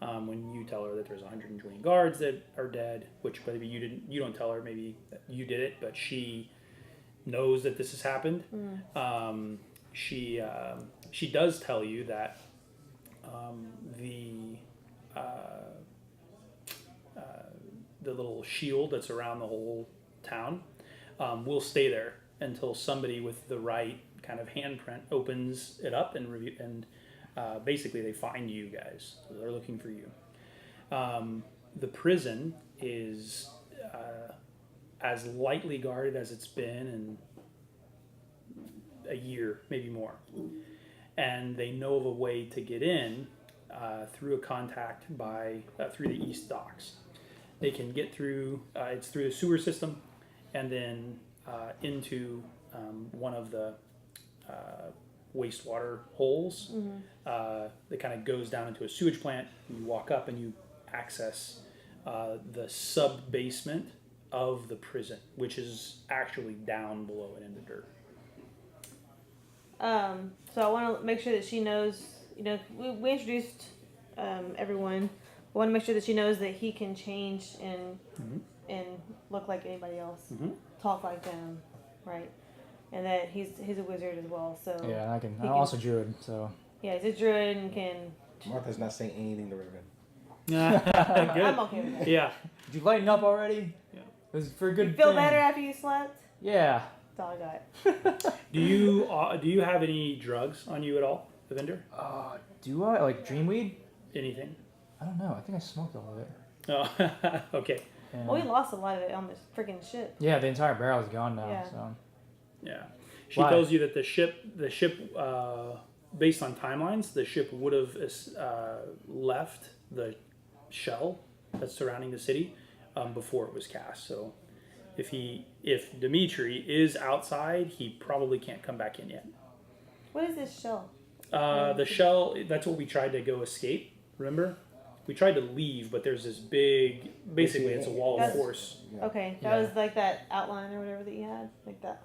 When you tell her that there's 120 guards that are dead, which maybe you don't tell her, maybe you did it, but she knows that this has happened. She does tell you that the little shield that's around the whole town will stay there until somebody with the right kind of handprint opens it up and basically they find you guys. So they're looking for you. The prison is as lightly guarded as it's been in a year, maybe more. And they know of a way to get in through a contact through the east docks. They can get through, it's through the sewer system, and then into one of the wastewater holes that kind of goes down into a sewage plant. You walk up and you access the sub-basement of the prison, which is actually down below it in the dirt. So I want to make sure that she knows, we introduced everyone. I want to make sure that she knows that he can change and look like anybody else, talk like them, right? And that he's a wizard as well. So yeah, I'm also druid, so yeah, he's a druid and can. Martha's not saying anything to Riven. Good. I'm okay with that. Yeah. did you lighten up already? Yeah. It was for a good. You feel thing. better after you slept? Yeah. That's all I got. Do you have any drugs on you at all, Evendur? Do I like dreamweed? Anything? I don't know. I think I smoked all of it. Oh, okay. And, Well, we lost a lot of it on this freaking ship. yeah, the entire barrel is gone now. Yeah. So Yeah. She Why? tells you that the ship, based on timelines, the ship would have left the shell that's surrounding the city before it was cast. So if Dimitri is outside, he probably can't come back in yet. What is this shell? The shell, that's what we tried to go escape, remember? we tried to leave, but there's this big, basically it's a wall of That's- force. Okay, that Yeah. was like that outline or whatever that you had, like that.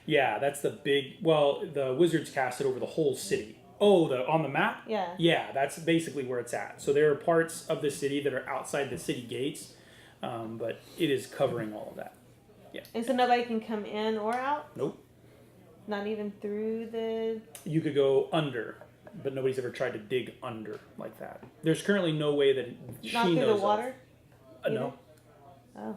Yeah, that's the big. Well, the wizards cast it over the whole city. Oh, on the map. Yeah. Yeah, that's basically where it's at. So there are parts of the city that are outside the city gates, but it is covering all of that. And so nobody can come in or out. Nope. Not even through the. You could go under, but nobody's ever tried to dig under like that. There's currently no way that Not she through knows the water. of. No. Oh.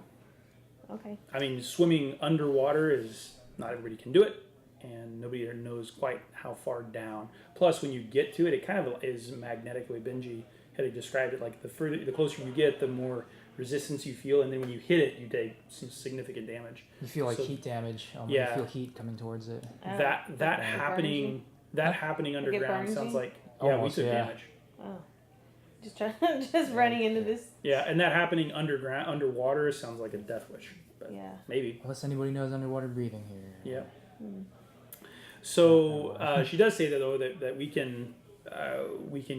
Okay. I mean, swimming underwater is not everybody can do it, and nobody knows quite how far down. Plus, when you get to it, it kind of is magnetic. The way Benji had described it, like the closer you get, the more resistance you feel, and then when you hit it, you take some significant damage. You feel like So- heat damage. Yeah. You feel heat coming towards it. Oh. That It happening underground burns sounds you? like Almost, we took yeah. damage. Oh. Just running into this. Yeah, and that happening underwater sounds like a death wish. But Yeah. maybe. Unless anybody knows underwater breathing here. Yeah. Hmm. So she does say that though that we can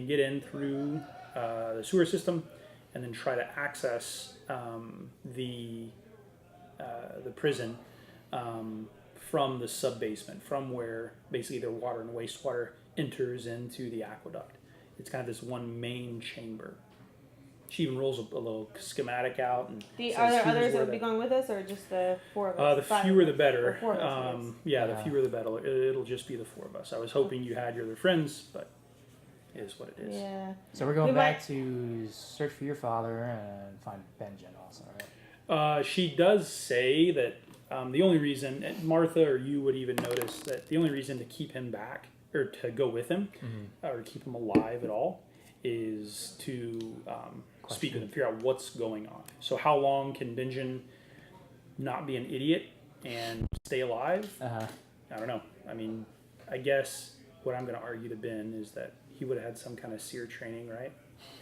get in through the sewer system, and then try to access the prison from the sub basement, from where basically their water and wastewater enters into the aqueduct. It's kind of this one main chamber. She even rolls a little schematic out. And says, Are there "Here's others that where would be going with us, or just the four of us? the Five fewer of the us? better. Or four of us, I guess. Yeah, the Yeah. fewer the better. It'll just be the four of us. I was hoping you had your other friends, but it is what it is. Yeah. So we're going We back might- to search for your father and find Benjen also, right? She does say that the only reason, and Martha or you would even notice that the only reason to keep him back or to go with him or keep him alive at all is to speak with him, figure out what's going on. So how long can Benjen not be an idiot and stay alive? I don't know. I mean, I guess what I'm going to argue to Ben is that he would have had some kind of seer training, right?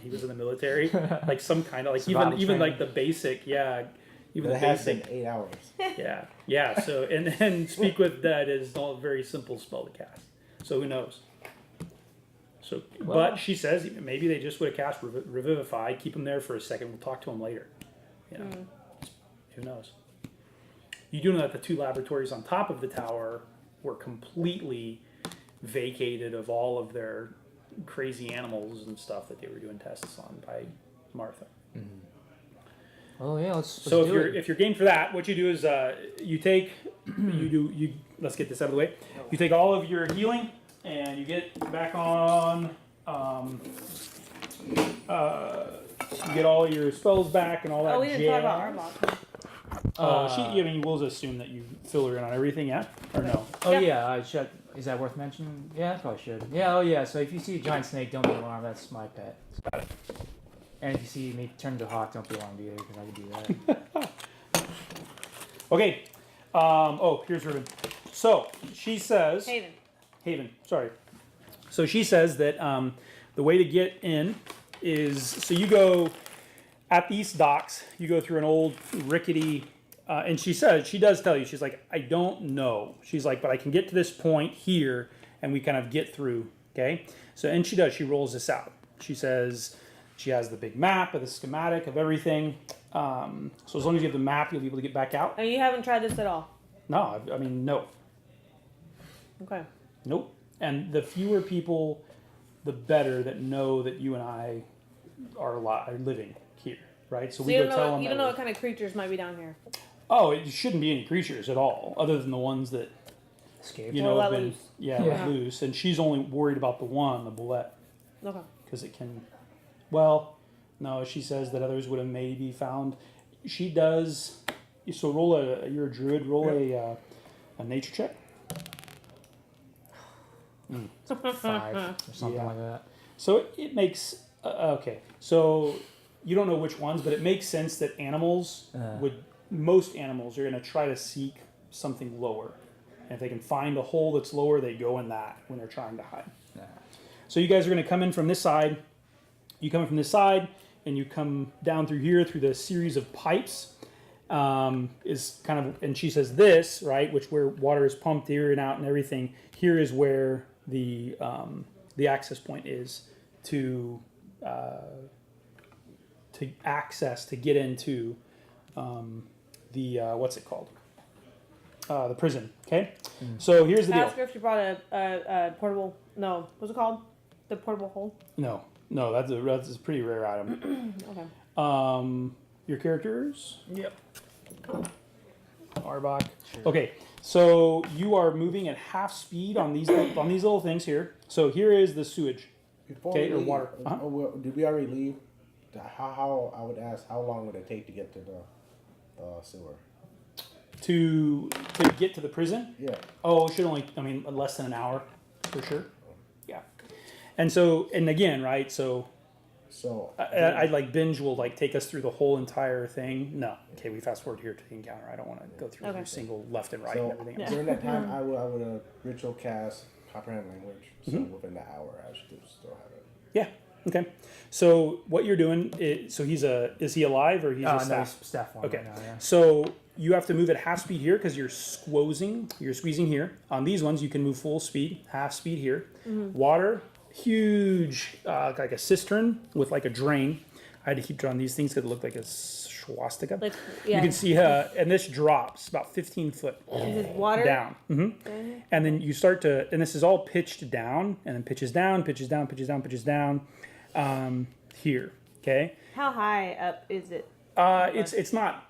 He was in the military, like some kind of like Survival even like training. the basic, yeah. Even But the it has basic, been 8 hours. yeah. So and speak with that is not a very simple spell to cast. So who knows? So, but she says maybe they just would have cast Revivify, keep him there for a second. We'll talk to him later. You know, who knows? You do know that the two laboratories on top of the tower were completely vacated of all of their crazy animals and stuff that they were doing tests on by Martha. Oh yeah, let's So do it. if you're game for that, what you do is you take let's get this out of the way. You take all of your healing and you get back on. You get all your spells back and all that. Oh, we didn't talk about our jazz. box. I mean, we'll just assume that you fill her in on everything, yeah, or no? Oh Yep. yeah, I should. Is that worth mentioning? Yeah, I probably should. Yeah, oh yeah. So if you see a giant snake, don't be alarmed. That's my pet. Got it. And if you see me turn into a hawk, don't be alarmed either, because I can do that. Okay. Here's Riven. So she says. Haven. Sorry. So she says that the way to get in is so you go at the east docks. You go through an old rickety, and she does tell you. She's like, I don't know. She's like, but I can get to this point here, and we kind of get through. Okay. So and she does. She rolls this out. She says she has the big map of the schematic of everything. So as long as you have the map, you'll be able to get back out. Oh, you haven't tried this at all? No, I mean no. Okay. Nope. And the fewer people, the better that know that you and I are living here, right? So So we you go don't tell know, them. you don't know what kind of creatures might be down here. Oh, it shouldn't be any creatures at all, other than the ones that Escape. you Or know let have been loose. let Yeah. loose. And she's only worried about the one, the bullet, Okay. because it can. Well, no, she says that others would have maybe found. She does. So roll you're a druid. Roll a nature check. 5 or something Yeah. like that. So it makes okay. So you don't know which ones, but it makes sense that animals most animals are going to try to seek something lower, and if they can find a hole that's lower, they go in that when they're trying to hide. Yeah. So you guys are going to come in from this side. You come in from this side, and you come down through here through the series of pipes. Is kind of, and she says this right, which where water is pumped here and out and everything. Here is where the access point is to to access to get into the what's it called? The prison. Okay. So here's the deal. Ask her if she brought a portable. No, what's it called? The portable hole. No, that's a pretty rare item. Okay. Your characters. Yep. Arbok. Sure. Okay, so you are moving at half speed on these little things here. So here is the sewage. Before Okay, we or leave, water. Did we already leave? How I would ask, how long would it take to get to the sewer? To get to the prison. Yeah. Oh, it should only. I mean, less than an hour, for sure. Yeah. And again, right? So I like binge will like take us through the whole entire thing. No. Okay, we fast forward here to the encounter. I don't want to go through every single left and right and everything else. During that time, I would ritual cast comprehend language. So within the hour, I should still have it. Yeah. Okay. So what you're doing is, is he alive or he's a staff? No, he's staff one. Okay. Right now, yeah. So you have to move at half speed here because you're squeezing here. On these ones, you can move full speed, half speed here. Water, huge, like a cistern with like a drain. I had to keep drawing these things because it looked like a swastika. Like, yeah. You can see, and this drops about 15 foot Is it water? down. And then you start to, and this is all pitched down, and then pitches down, pitches down, pitches down, pitches down. Here, okay. How high up is it? It's not.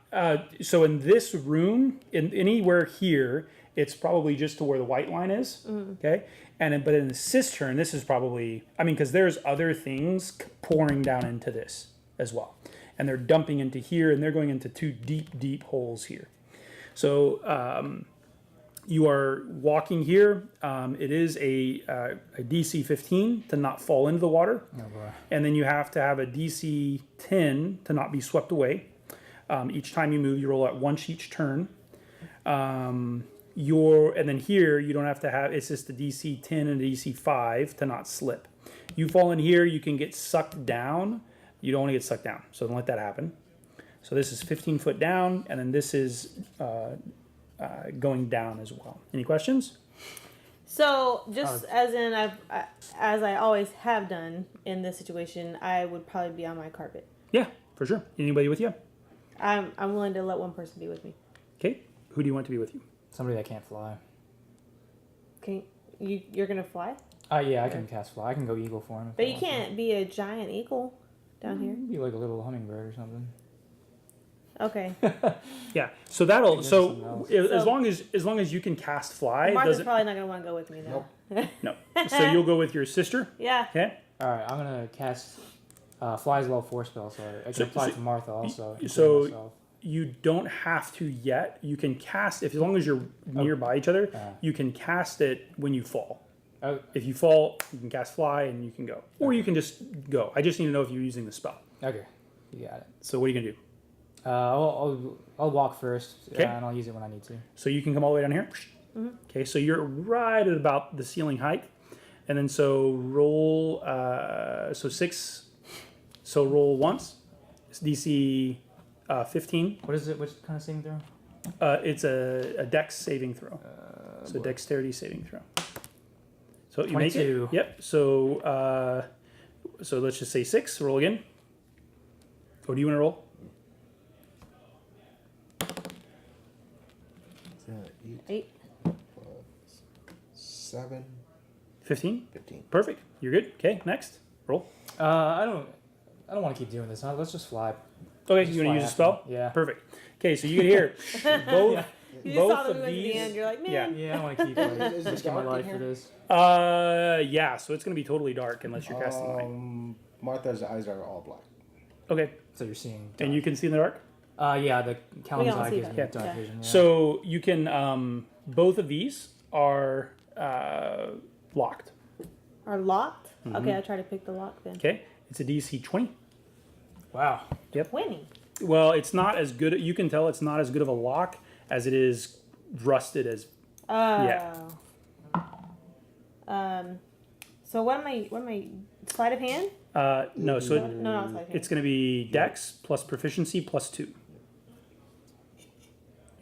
So in this room, in anywhere here, it's probably just to where the white line is. Okay, but in the cistern, this is probably. I mean, because there's other things pouring down into this as well, and they're dumping into here, and they're going into two deep holes here. So you are walking here. It is a DC 15 to not fall into the water, and then you have to have a DC 10 to not be swept away. Each time you move, you roll at once each turn. And then here you don't have to have. It's just a DC 10 and a DC 5 to not slip. You fall in here, you can get sucked down. You don't want to get sucked down, so don't let that happen. So this is 15 foot down, and then this is going down as well. Any questions? So, just as in as I always have done in this situation, I would probably be on my carpet. Yeah, for sure. Anybody with you? I'm willing to let one person be with me. Okay. Who do you want to be with you? Somebody that can't fly. Can you're gonna fly? Yeah, I can cast fly. I can go eagle form. But you can't be a giant eagle down here. Be like a little hummingbird or something. Okay. Yeah. So that'll. something So else. as long as you can cast fly, Martha's doesn't. probably not gonna want to go with me though. No. So you'll go with your sister. Yeah. Okay. All right, I'm gonna cast fly as level 4 spell, so I can apply to Martha also. including So myself. you don't have to yet. You can cast as long as you're nearby each other. You can cast it when you fall. Oh, If you fall, you can cast fly and you can go, or you can just go. I just need to know if you're using the spell. okay, you got it. So what are you gonna do? I'll walk first, Okay. and I'll use it when I need to. So you can come all the way down here. Okay, so you're right at about the ceiling height, and then so roll. So 6. So roll once. It's DC 15. What is it? Which kind of saving throw? It's a Dex saving throw. So dexterity saving throw. So you make 22. it. Yep. So so let's just say 6. Roll again. What do you want to roll? 8. 7, 15. 15. Perfect. You're good. Okay. Next. Roll. I don't want to keep doing this. Huh? Let's just fly. Okay. Just You want to fly use a after spell? me. Yeah. Perfect. Okay. So you can hear both. You just Both saw the of movie at the these- end. You're like, man. Yeah. Yeah, I don't want to keep like, Is it risking my dark in life for here? this. Yeah. So it's gonna be totally dark unless you're casting light. Martha's eyes are all black. Okay. So you're seeing. And you can see in the dark. Yeah, the Callum's all eye see gives me that. dark Yeah. vision. Yeah. So you can. Both of these are locked. Are locked? Okay, I'll try to pick the lock then. Okay. It's a DC 20. wow. Winning. Well, it's not as good. You can tell it's not as good of a lock as it is rusted as. Yeah. So what am I? Sleight of hand? No. So No, not sleight of hand. it's going to be Dex plus proficiency plus 2.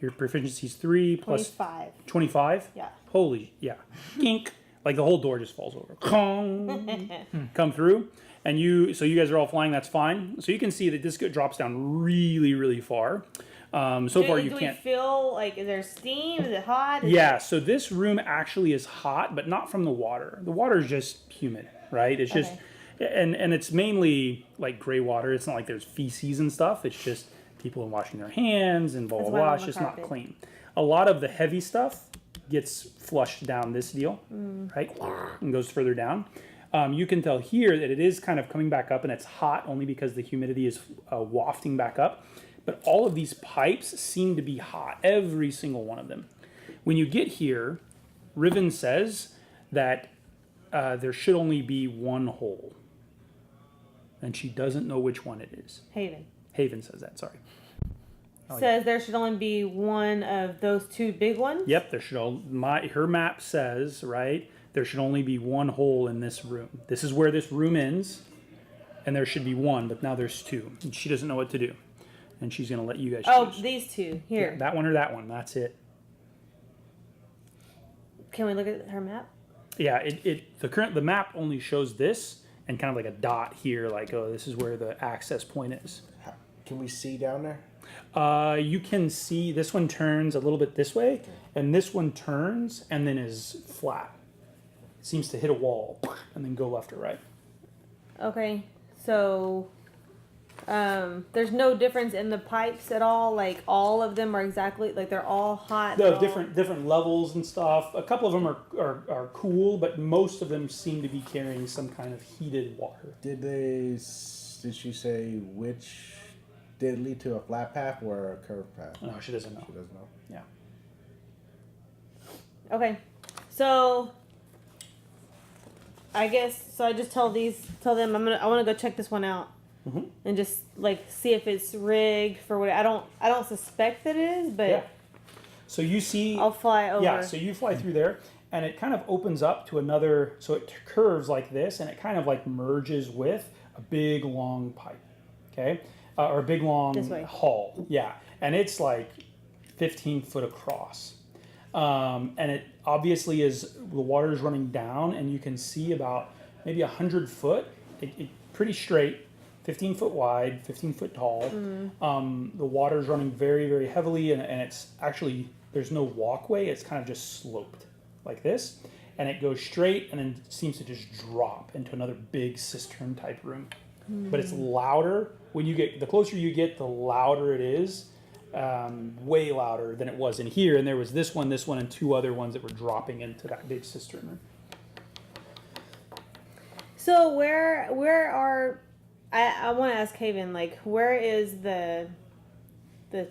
Your proficiency is 3 plus 25. 25. Yeah. Holy, yeah. Gink. Like the whole door just falls over. Come through. And so you guys are all flying. That's fine. So you can see that this drops down really, really far. So far you do can't. we feel like, is there steam? Is it hot? Yeah. So this room actually is hot, but not from the water. The water is just humid, right? It's just, and it's mainly like gray water. It's not like there's feces and stuff. It's just people washing their hands and blah blah blah. It's just not clean. A lot of the heavy stuff gets flushed down this deal, right? And goes further down. You can tell here that it is kind of coming back up, and it's hot only because the humidity is wafting back up. But all of these pipes seem to be hot, every single one of them. When you get here, Riven says that there should only be one hole. And she doesn't know which one it is. Haven says that, sorry. Says there should only be one of those two big ones? Yep, there should her map says, right, there should only be one hole in this room. This is where this room ends, and there should be one, but now there's two. And she doesn't know what to do. And she's going to let you guys choose. Oh, these two, here. Yeah, that one or that one, that's it. Can we look at her map? Yeah, the map only shows this, and kind of like a dot here, like, oh, this is where the access point is. Can we see down there? You can see this one turns a little bit this way, and this one turns and then is flat. It seems to hit a wall and then go left or right. Okay, so there's no difference in the pipes at all. Like all of them are exactly like they're all hot. No, different levels and stuff. A couple of them are cool, but most of them seem to be carrying some kind of heated water. Did she say which did lead to a flat path or a curved path? No, she doesn't know. She doesn't know. Yeah. Okay, so I just tell them I want to go check this one out. Mm-hmm. And just like see if it's rigged for what I don't suspect that it is, but Yeah. So you see, I'll fly over. Yeah, so you fly through there, and it kind of opens up to another. So it curves like this, and it kind of like merges with a big long pipe. Okay, or a big long hall. Yeah, and it's like 15 foot across, and it obviously is the water is running down, and you can see about maybe 100 foot. It pretty straight. 15 foot wide, 15 foot tall. The water's running very, very heavily, and it's actually, there's no walkway. It's kind of just sloped like this. And it goes straight and then seems to just drop into another big cistern type room. But it's louder. The closer you get, the louder it is. Way louder than it was in here. And there was this one, and two other ones that were dropping into that big cistern room. So where are... I want to ask Haven, like, where is is it the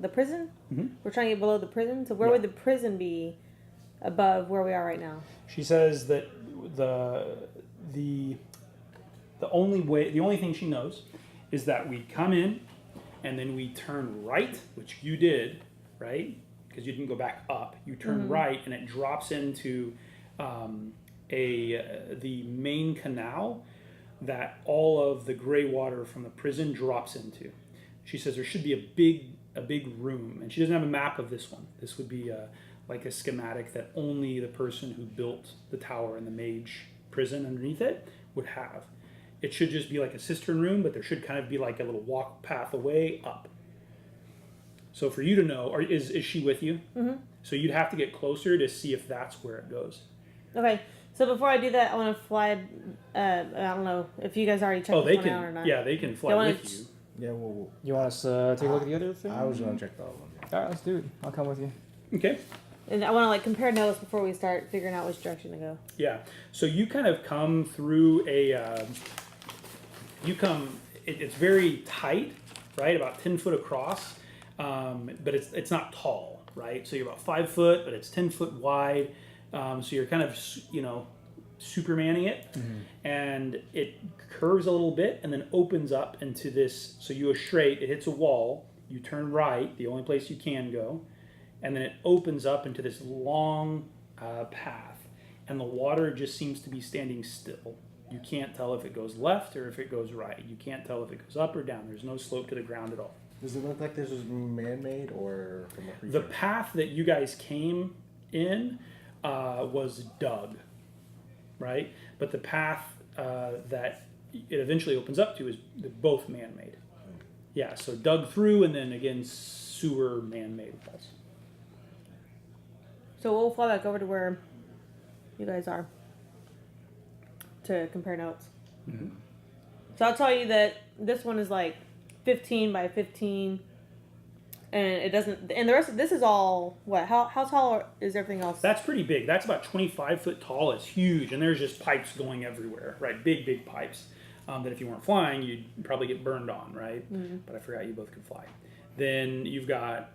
prison? Mm-hmm. We're trying to get below the prison. So where would the prison be above where we are right now? She says that the only thing she knows is that we come in and then we turn right, which you did, right? Because you didn't go back up. You turn right, and it drops into the main canal that all of the gray water from the prison drops into. She says there should be a big room, and she doesn't have a map of this one. This would be like a schematic that only the person who built the tower and the mage prison underneath it would have. It should just be like a cistern room, but there should kind of be like a little walk path away up. So for you to know, or is she with you? Mm-hmm. So you'd have to get closer to see if that's where it goes. Okay. So before I do that, I want to fly. I don't know if you guys already checked this one out or not. Yeah, they can fly with you. Yeah, well, You want us to take a look at the other thing? I was going to check the other one. All right, let's do it. I'll come with you. Okay. And I want to like compare notes before we start figuring out which direction to go. Yeah. So you kind of come through it's very tight, right? About 10 foot across, but it's not tall, right? So you're about 5 foot, but it's 10 foot wide. So you're kind of, Supermaning it, and it curves a little bit and then opens up into this. So you go straight, it hits a wall, you turn right, the only place you can go, and then it opens up into this long path, and the water just seems to be standing still. You can't tell if it goes left or if it goes right. You can't tell if it goes up or down. There's no slope to the ground at all. Does it look like this was man-made or from a creature? The path that you guys came in was dug, right? But the path that it eventually opens up to is they're both man-made. Yeah, so dug through and then again sewer man-made walls. So we'll fly back over to where you guys are to compare notes. Mm-hmm. So I'll tell you that this one is like 15 by 15, and it doesn't. And the rest of this is all what? How tall is everything else? That's pretty big. That's about 25 foot tall. It's huge, and there's just pipes going everywhere, right? Big pipes that if you weren't flying, you'd probably get burned on, right? Mm-hmm. But I forgot you both could fly. Then you've got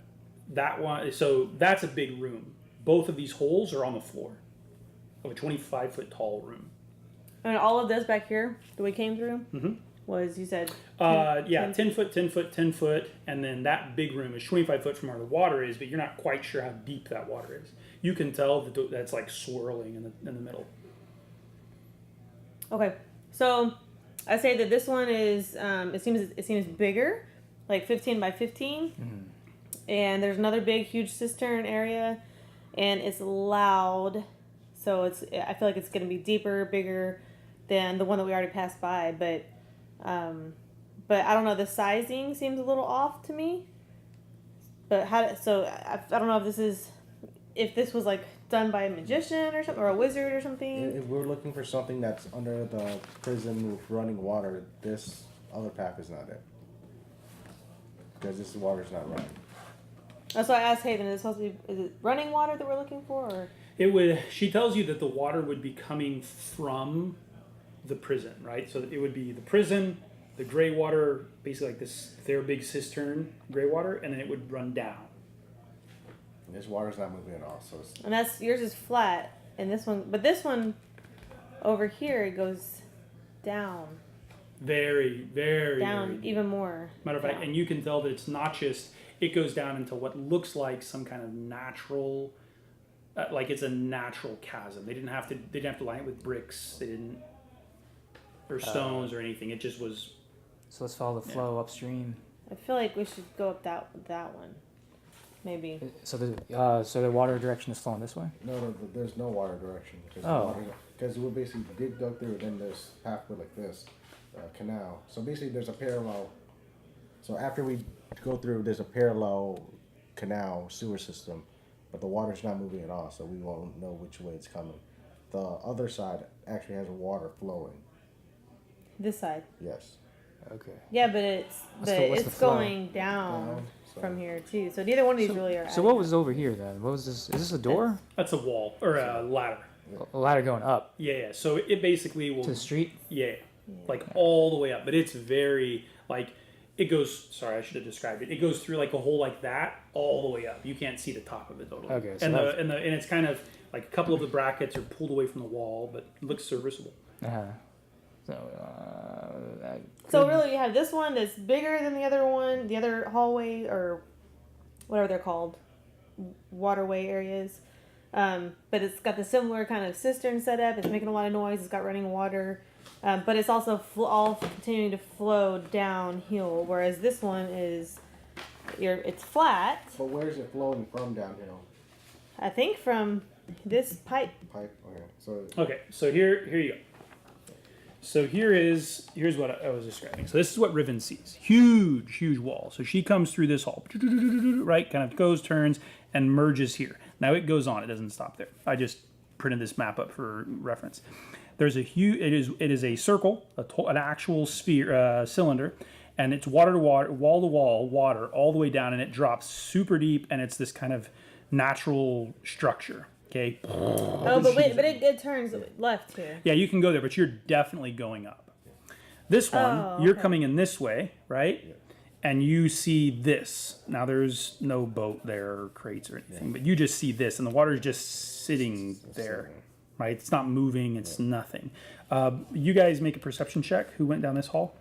that one. So that's a big room. Both of these holes are on the floor of a 25 foot tall room. And all of this back here that we came through was, you said? 10 foot, 10 foot, 10 foot, and then that big room is 25 foot from where the water is, but you're not quite sure how deep that water is. You can tell that that's like swirling in the middle. Okay, so I say that this one is it seems bigger, like 15 by 15, and there's another big huge cistern area, and it's loud, so I feel like it's going to be deeper, bigger than the one that we already passed by, but I don't know, the sizing seems a little off to me. But I don't know if this was like done by a magician or something, or a wizard or something. If we're looking for something that's under the prison with running water, this other path is not it. Because this water's not running. That's why I asked Haven, is it running water that we're looking for, or? She tells you that the water would be coming from the prison, right? So it would be the prison, the gray water, basically like their big cistern, gray water, and then it would run down. And this water's not moving at all, so it's... And yours is flat, and this one over here, it goes down. Very, very down, very deep. even more. Matter of fact, and you can tell that it's not just, it goes down into what looks like some kind of natural, like it's a natural chasm. They didn't have to line it with bricks. Or stones or anything. It just was. So let's follow the flow upstream. I feel like we should go up that one, maybe. So the water direction is flowing this way. No, there's no water direction. Because we'll basically dug through, and then there's pathway like this, canal. So basically, there's a parallel. So after we go through, there's a parallel canal sewer system, but the water's not moving at all, so we won't know which way it's coming. The other side actually has water flowing. This side. Yes. Okay. Yeah, but it's going down from here too. So neither one of these really are. So what was over here then? What was this? Is this a door? That's a wall or a ladder. A ladder going up. Yeah. So it basically will to the street. Yeah, like all the way up. But it's very like it goes. Sorry, I should have described it. It goes through like a hole like that all the way up. You can't see the top of it totally. Okay. So and it's kind of like a couple of the brackets are pulled away from the wall, but it looks serviceable. So really, you have this one that's bigger than the other one, the other hallway or whatever they're called, waterway areas. But it's got the similar kind of cistern setup. It's making a lot of noise. It's got running water, but it's also all continuing to flow downhill. Whereas this one is, it's flat. But where is it flowing from downhill? I think from this pipe. Okay. So here you go. So here's what I was describing. So this is what Riven sees. Huge wall. So she comes through this hall, right? Kind of goes, turns, and merges here. Now it goes on. It doesn't stop there. I just printed this map up for reference. There's a huge. It is a circle, an actual sphere, cylinder, and it's water to water, wall to wall, water all the way down, and it drops super deep, and it's this kind of natural structure. Okay. Oh, but it turns left here. Yeah, you can go there, but you're definitely going up. This one, you're coming in this way, right? Yeah. And you see this. Now, there's no boat there or crates or anything, but you just see this, and the water's just sitting there, right? It's not moving. It's nothing. You guys make a perception check. Who went down this hall?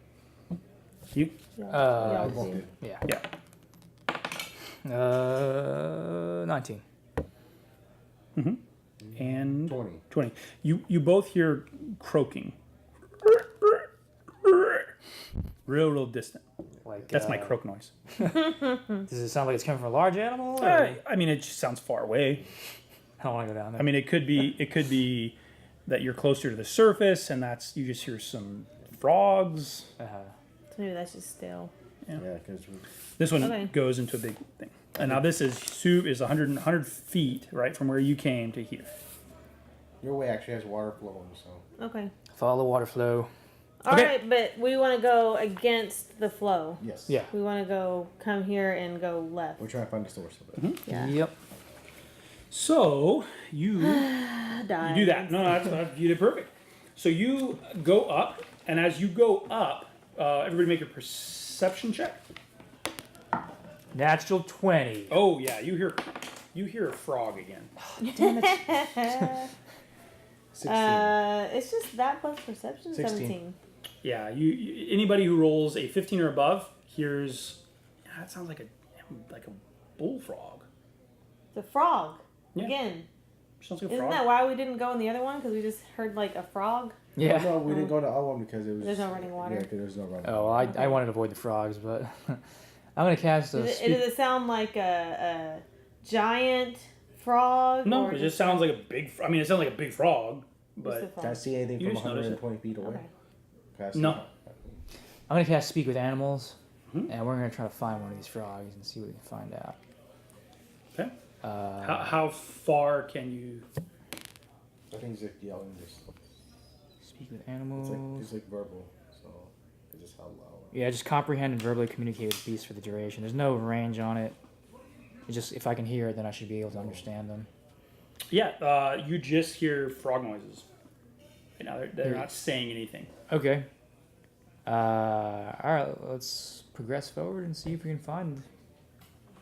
You? Yeah. 19. Mm-hmm. And 20. You both hear croaking. Real distant. Like that's my croak noise. Does it sound like it's coming from a large animal? Or? I mean, it just sounds far away. I don't want to go down there. I mean, it could be that you're closer to the surface, and you just hear some frogs. So maybe that's just stale. Yeah, because This one Okay. goes into a big thing. And now this is 100 feet, right, from where you came to here. your way actually has water flowing, so. Okay. Follow the water flow. All Okay. right, but we want to go against the flow. Yes. Yeah. We want to go come here and go left. We're trying to find the source of it. Mm-hmm. Yeah. Yep. So you Die. do that. No, you did perfect. So you go up, and as you go up, everybody make a perception check. Natural 20. Oh yeah, you hear a frog again. 16. It's just that plus perception. 16. 17. Yeah, anybody who rolls a 15 or above hears. That sounds like a bullfrog. It's a frog. Yeah. Again. Sounds like a Isn't frog. that why we didn't go in the other one? Because we just heard like a frog. Yeah. No, we didn't go to the other one because it was. There's no running water. Yeah, because there's no running Oh, water. I wanted to avoid the frogs, but I'm going to cast a Does it sound like a giant frog? No, or it just sounds like a big. I mean, it sounds like a big frog, just a but frog? Can I see anything You from just notice it. 120 feet away? Okay. Can I see No. it? I'm going to cast Speak with Animals, Mhm. and we're going to try to find one of these frogs and see what we can find out. okay. How far can you? I think he's like yelling this. Speak with It's Animals. like verbal, so it's just how loud. Yeah, just comprehend and verbally communicate with beasts for the duration. There's no range on it. It's just if I can hear it, then I should be able to understand them. Yeah, you just hear frog noises. Right now they're not saying anything. Okay. All right, let's progress forward and see if we can find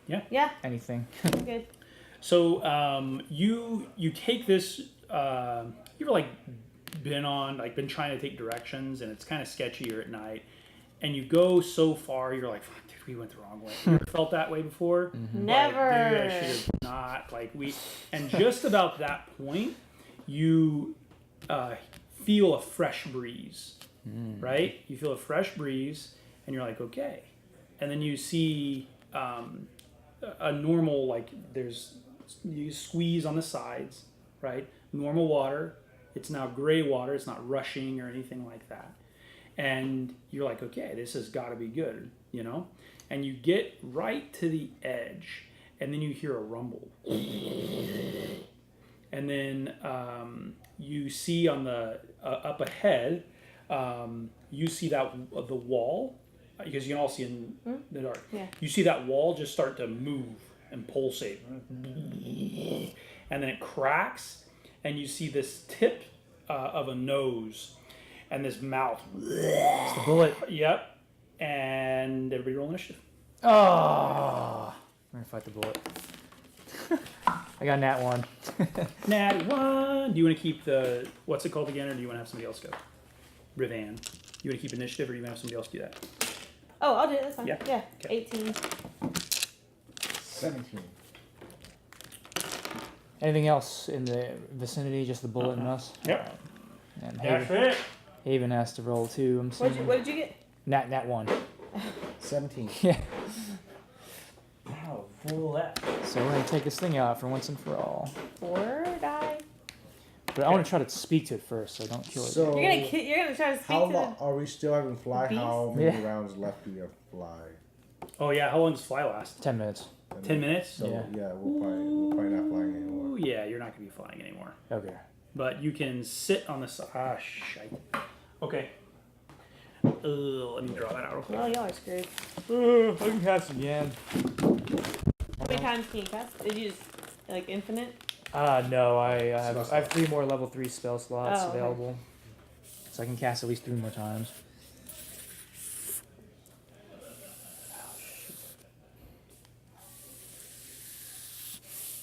Yeah, anything. good. So you take this. You've like been trying to take directions, and it's kind of sketchier at night. And you go so far, you're like, "Fuck, dude, we went the wrong way." You ever felt that way before? Never. Like, dude, I should have not. And just about that point, you feel a fresh breeze, right? You feel a fresh breeze, and you're like, okay. And then you see a normal, you squeeze on the sides, right? Normal water. It's now gray water. It's not rushing or anything like that. And you're like, okay, this has got to be good, you know? And you get right to the edge, and then you hear a rumble. And then you see on the up ahead, you see that the wall, because you can all see in the dark. Yeah. You see that wall just start to move and pulsate, and then it cracks, and you see this tip of a nose and this mouth. It's the bullet. Yep. And everybody roll initiative. Oh, I'm gonna fight the bullet. I got nat 1. Natty 1. Do you want to keep the, what's it called again, or do you want to have somebody else go? Rivan. You want to keep initiative, or do you want to have somebody else do that? Oh, I'll do it. That's fine. Yeah. Yeah. Okay. 18. 17. Anything else in the vicinity? Just the bullet and us. Yep. Alright. And That's Haven, it. Haven has to roll too. I'm assuming. What did you get? Nat 1. 17. Yeah. Wow, full that. So we're gonna take this thing out for once and for all. 4 die. But I want to try to speak to it first, so don't kill it. So, You're gonna try to speak how to long are we still having fly? beast? How many Yeah. rounds left do we have fly? Oh, yeah. How long does fly last? 10 minutes. 10 minutes? So Yeah. we'll probably not flying Ooh, anymore. yeah, you're not going to be flying anymore. Okay. But you can sit on the side. Ah, shite. Okay. Let me draw that out real quick. Well, y'all are screwed. I can cast again. How many times can you cast? Did you just like infinite? No, I Spell have 3 more level 3 spell slots Oh, okay. available. So I can cast at least 3 more times.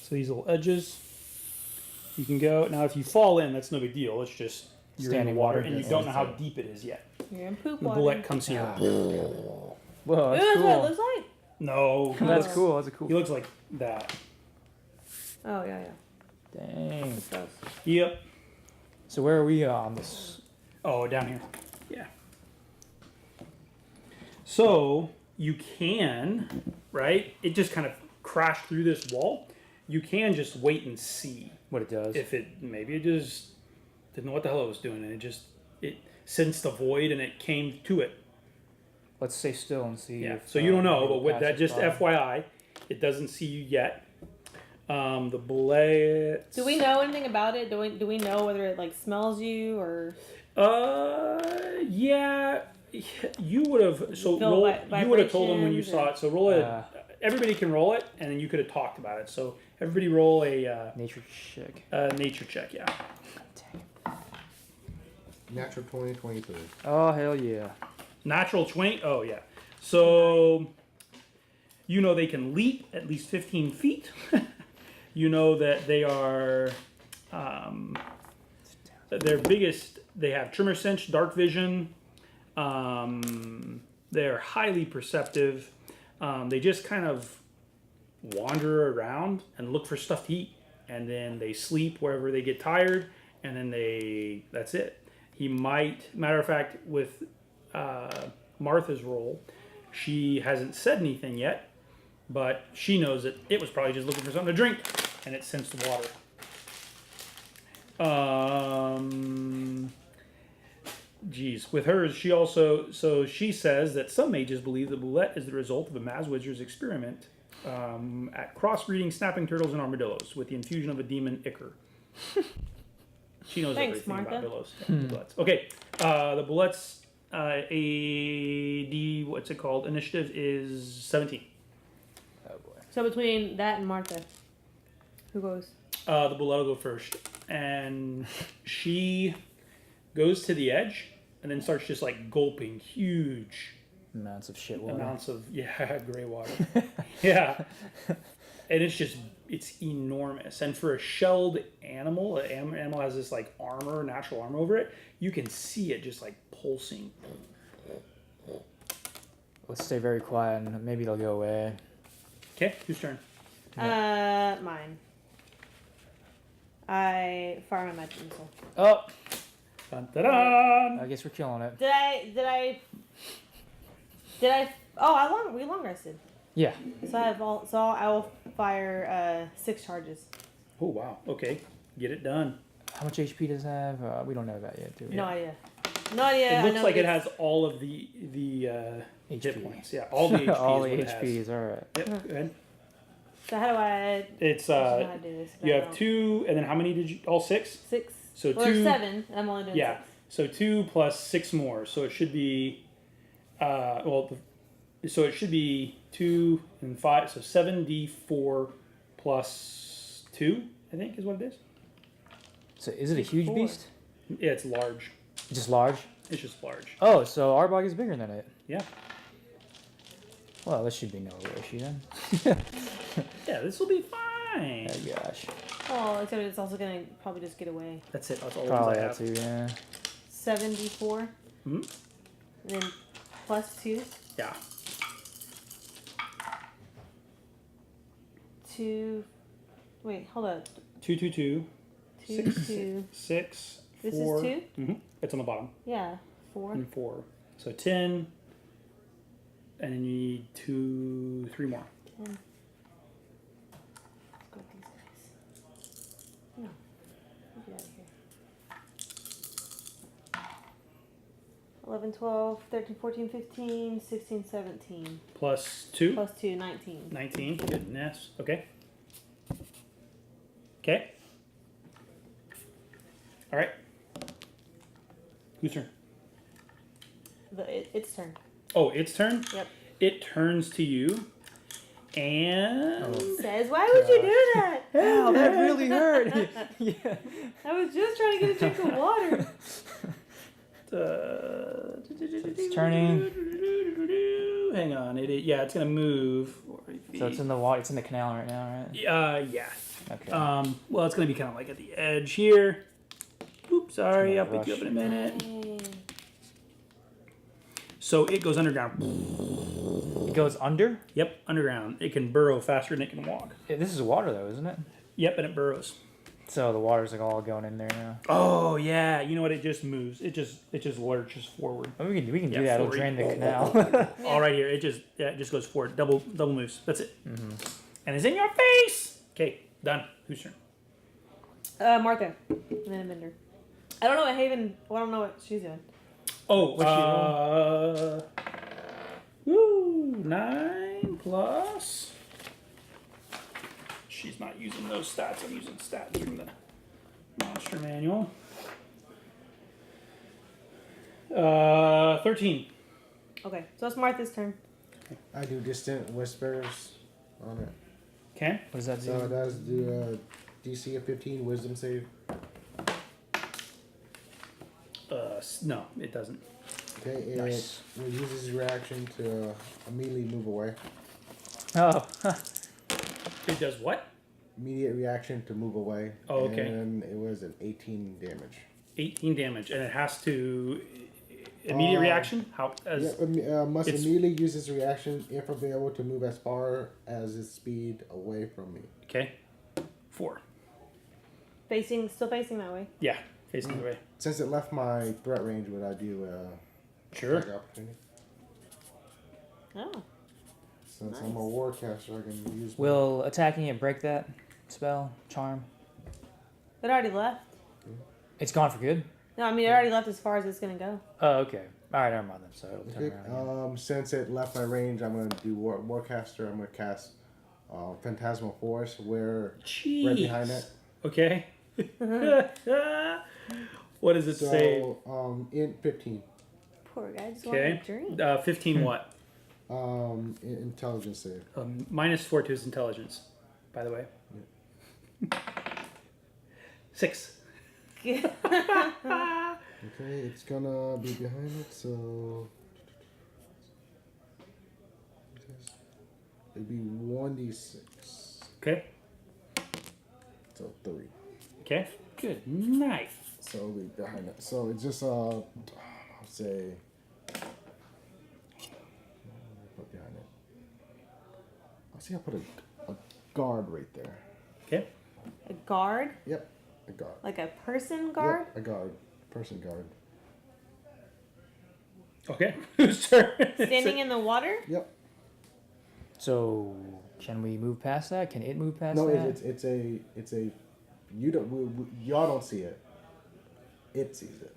So these little edges, you can go. Now, if you fall in, that's no big deal. It's just you're in Standing the water, water, and you yeah. don't know how deep it is yet. You're in poop The water. bullet comes here. Whoa, Ooh, that's that's what it cool. looks like. No, That's Oh. cool. That's a cool. he looks like that. Oh yeah, yeah. Dang. It's gross. Yep. So where are we on this? Oh, down here. Yeah. So you can, right? It just kind of crashed through this wall. You can just wait and see What it does? if it maybe it just didn't know what the hell it was doing, and it sensed the void and it came to it. Let's stay still and see. Yeah. If, So you don't know, maybe but with that, passes just by. FYI, it doesn't see you yet. The blitz. Do we know anything about it? Do we know whether it like smells you or? Yeah. You would have. So Feel roll. You would have told them when you vibrations saw or- it. So roll it. Everybody can roll it, and then you could have talked about it. So everybody roll a Nature check. nature check. Yeah. Dang. Natural 20, 23. Oh hell yeah! Natural 20. Oh yeah. So you know they can leap at least 15 feet. You know that they are. Their biggest. They have tremor sense, dark vision. They're highly perceptive. They just kind of wander around and look for stuff to eat, and then they sleep wherever they get tired, and then that's it. He might, matter of fact, with Martha's role, she hasn't said anything yet, but she knows that it was probably just looking for something to drink, and it sensed the water. Geez, with hers, she also, so she says that some mages believe the boulette is the result of a Mazwizard's experiment at crossbreeding snapping turtles and armadillos with the infusion of a demon ichor. She knows Thanks, everything Martha. about billows. Yeah, the bullets. Okay, the bullets, what's it called? Initiative is 17. Oh boy. So between that and Martha, who goes? The bullet will go first, and she goes to the edge and then starts just like gulping huge Amounts of shit water. amounts of gray water. Yeah, and it's enormous. And for a shelled animal, an animal has this like armor, natural armor over it. You can see it just like pulsing. Let's stay very quiet and maybe it'll go away. Okay, whose turn? Mine. I fire my magic missile. Oh, Dun, dun, dun. I guess we're killing it. Did I? Oh, we long rested. Yeah. So I will fire 6 charges. Oh wow. Okay, get it done. How much HP does it have? We don't know that yet, do we? No idea. No idea. It looks I know like it it's- has all of the HP. hit points. Yeah, all the HP. All is the what it has. HPs, alright. Yep. Go ahead. So how do I? It's I don't know how to do this. you I have don't. 2, and then how many did you? All 6. 6. So Well, 2. there's 7, and I'm only doing Yeah. 6. So 2 plus 6 more. So it should be, so it should be 2 and 5. So 7d4 plus 2, I think, is what it is. So is it a huge 4. beast? Yeah, it's large. Just large? It's just large. Oh, so Arbog is bigger than it. Yeah. Well, this should be no issue then. Yeah, this will be fine. Oh gosh. Oh, except it's also gonna probably just get away. That's it. That's all the Probably ones I that have. too, yeah. 74. Hmm? And then plus 2. Yeah. 2. Wait, hold up. 2, 2, 2, 2, 2. 6, This 4. is 2? Mm-hmm. It's on the bottom. Yeah. 4. And 4. So 10. And then you need 2, 3 more. 10. Let's go with these guys. No. Get out of here. 11, 12, 13, 14, 15, 16, 17. Plus 2. Plus 2, 19. 19. Goodness. Okay. Okay. All right. Whose turn? Its turn. Oh, its turn? Yep. It turns to you. And. Says, why would you do that? Ow, that really hurt. Yeah. I was just trying to get a drink of water. It's turning. Hang on. Yeah, it's going to move. So it's in the water. It's in the canal right now, right? Yeah. Okay. Well, it's going to be kind of like at the edge here. Oops, sorry. I'll pick you up in a minute. Dang. So it goes underground. It goes under. Yep, underground. It can burrow faster than it can walk. Yeah, this is water though, isn't it? Yep, and it burrows. So the water's like all going in there now. Oh yeah, you know what? It just moves. It just lurches forward. Oh, we can do Yeah, that. It'll forward. drain the canal. All right here, it just goes forward. Double moves. That's it. Mm-hmm. And it's in your face. Okay, done. Whose turn? Martha. And then Evendur. I don't know what she's doing. Oh, What'd she woo, 9 plus. She's not using those stats. I'm using stats from the monster manual. 13. Okay, so it's Martha's turn. I do distant whispers on it. Okay. What does that do? So it does do DC of 15 wisdom save. No, it doesn't. Okay, it Nice. will use his reaction to immediately move away. Oh, It does what? Immediate reaction to move away. Oh, okay. And it was an 18 damage. 18 damage, and it has to immediate reaction. How as Must it's- immediately use his reaction if available to move as far as his speed away from me. okay? 4. Still facing that way. Yeah, facing the way. Since it left my threat range, would I do Sure. attack opportunity? Oh. Since I'm a warcaster, I can use. will attacking it break that spell charm? It already left. It's gone for good. No, I mean it already left as far as it's gonna go. Oh, okay. All right, never mind then. So it'll turn Okay, around. since it left my range, I'm gonna do warcaster. I'm gonna cast phantasmal force where Jeez. right behind it. Okay. What does it say? So in 15, Poor guy just Okay. wanted a drink. 15 what? intelligence save. -4 to his intelligence, by the way. 6. Okay, it's gonna be behind it, so it'd be 1d6. Okay. So 3. Okay. Good. Nice. So it'll be behind it. So it's just I'll say put behind it. I'll see. I'll put a guard right there. Okay. A guard, Yep, a guard. like a person guard. Yep, a guard. Person guard. Okay. Whose turn? Standing in the water. Yep. So can we move past that? Can it move past No, that? it's a you don't y'all don't see it. It sees it.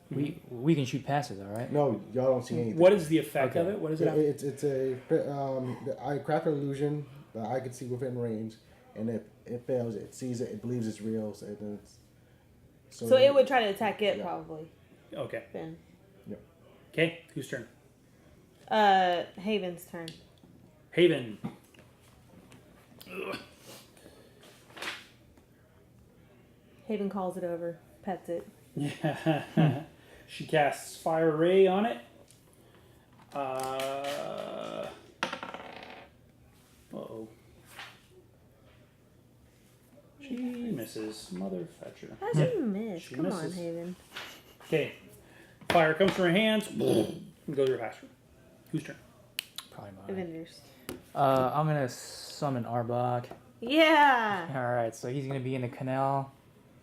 We can shoot past it, though, right? No, y'all don't see anything. What is the effect of Okay. it? What is it? It's I craft an illusion that I can see within range, and if it fails, it sees it, it believes it's real, so it's So it would try to attack it Yeah. probably. Okay. Then. Yep. Okay. Whose turn? Haven's turn. Haven. Ugh. Haven calls it over, pets it. Yeah. She casts Fire Ray on it. Uh-oh. She misses. Mother fetcher. How'd you miss? She Come on, misses. Haven. Okay. Fire comes from her hands. And goes her faster. Whose turn? Probably mine. Avengers. I'm gonna summon Arbok. Yeah. All right, so he's gonna be in the canal,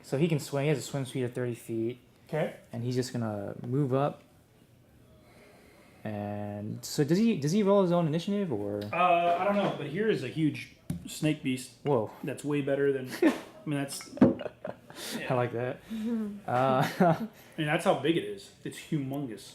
so he can swim. He has a swim speed of 30 feet, Okay. and he's just gonna move up. And so does he roll his own initiative or? I don't know, but here is a huge snake beast Whoa, that's way better than. I mean, that's. I like that. I mean, that's how big it is. It's humongous.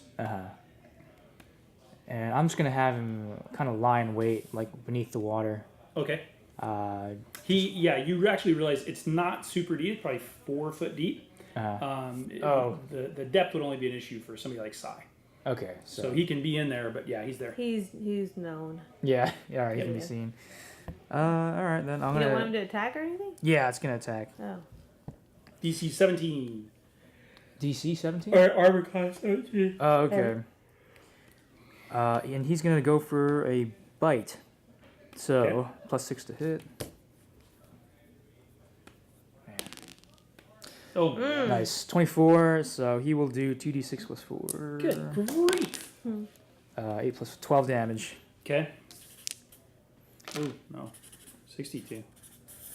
And I'm just gonna have him kind of lie in wait, like beneath the water. Okay. Uh, You actually realize it's not super deep. It's probably 4 foot deep. Oh. The depth would only be an issue for somebody like Sai. okay, So he can be in there, but yeah, he's there. He's known. yeah, all right, he can Yeah. be seen. All right, then I'm You don't want gonna. him to attack or anything? Yeah, it's gonna attack. Oh. DC 17. DC 17. Or armor class 17. Oh, okay. And he's gonna go for a bite. So Okay. +6 to hit. Man. Oh, Nice. 24. So he will do 2d6 plus 4. good grief. 8 plus 12 damage. Okay. Oh, no. 62.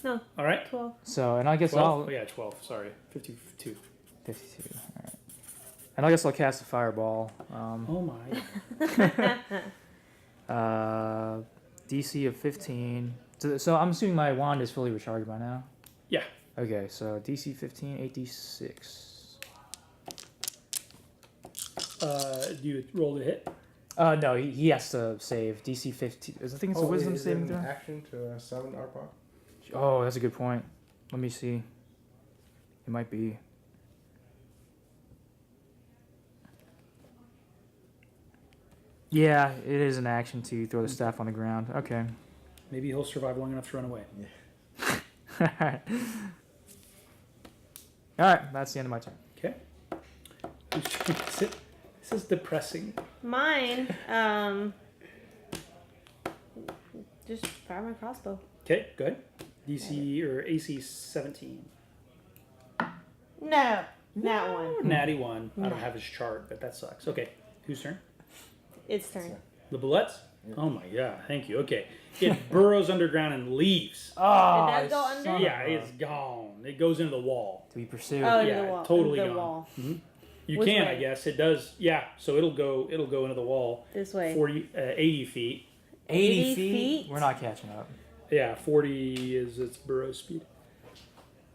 No, All right. 12. So, and I guess 12? I'll Oh, yeah, 12. Sorry. 52. 52. All right. And I guess I'll cast a fireball. Oh, my. DC of 15. So I'm assuming my wand is fully recharged by now. Yeah. Okay, so DC 15, 8d6. Do you roll to hit? No, he has to save DC 15. I think it's a wisdom is it saving an throw. action to summon Arpok? Oh, that's a good point. Let me see. It might be. Yeah, it is an action to throw the staff on the ground. Okay. Maybe he'll survive long enough to run away. Alright. Alright, that's the end of my turn. Okay. This is depressing. Mine, just fire my crossbow. Okay, good. DC or AC 17. No, that one. Natty 1. I don't have his chart, but that sucks. Okay, whose turn? It's turn. The bullets? Yeah. Oh my god, thank you. Okay. It burrows underground and leaves. Oh, It does go under? Yeah, it's gone. It goes into the wall. To be pursued. Oh, into Yeah, the wall. totally into the gone. wall. You Which can, way? I guess. It does. Yeah, so it'll go into the wall. This way. 80 feet. 80 feet? feet? We're not catching up. Yeah, 40 is its burrow speed.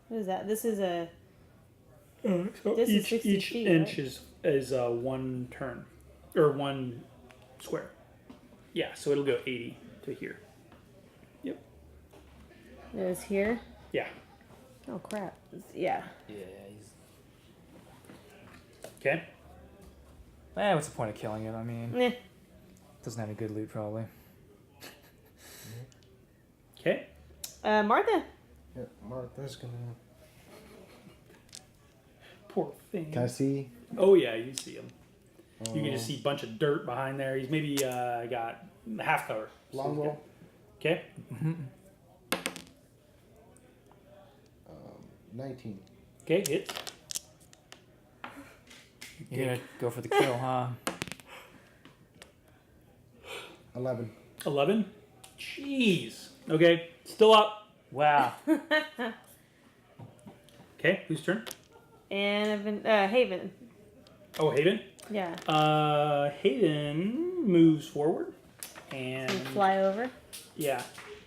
What is that? This is a. So This is each 60 feet, inch right? is one turn or one square. Yeah, so it'll go 80 to here. Yep. It is here. Yeah. Oh crap. Yeah. Yeah, he's... Okay. what's the point of killing it? I mean, Eh. doesn't have any good loot, probably. Okay. Martha. Yeah, Martha's gonna. Poor thing. Can I see? Oh yeah, you see him. You can just see a bunch of dirt behind there. He's maybe got half cover. Longbow. Okay. 19. Okay, hit. You're gonna go for the kill, huh? 11. 11. Jeez. Okay, still up. Wow. Okay, whose turn? And Haven. Oh, Hayden. Yeah. Hayden moves forward, and You fly over. yeah,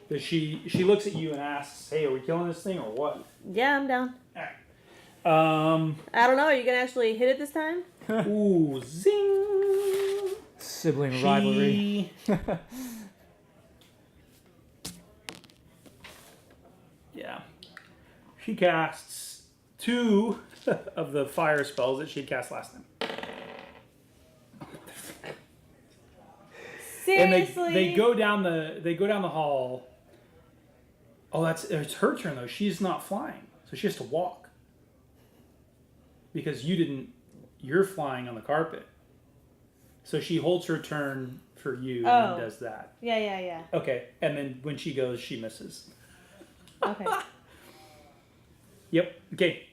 but she looks at you and asks, "Hey, are we killing this thing or what?" Yeah, I'm down. All right. I don't know. Are you gonna actually hit it this time? Ooh, zing. Sibling rivalry. Yeah. She casts 2 of the fire spells that she had cast last time. Seriously. And they go down the hall. Oh, it's her turn though. She's not flying, so she has to walk. Because you're flying on the carpet. So she holds her turn for you and then does that. Yeah. Okay, and then when she goes, she misses. Okay. Yep. Okay.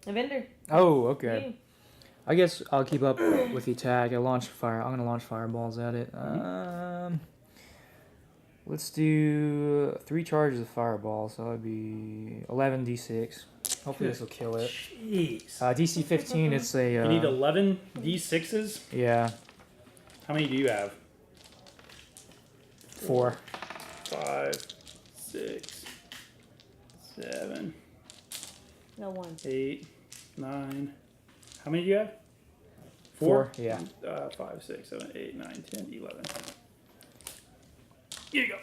Evendur. Oh, okay. You. I guess I'll keep up with the attack. I'm gonna launch fireballs at it. Let's do 3 charges of fireball, so that'd be 11d6. Hopefully this will kill it. Jeez. DC 15. It's a. You need 11 d6s. Yeah, How many do you have? 4. 5, 6, 7, No one. 8, 9. How many do you have? 4. Yeah. 5, 6, 7, 8, 9, 10, 11. Here you go.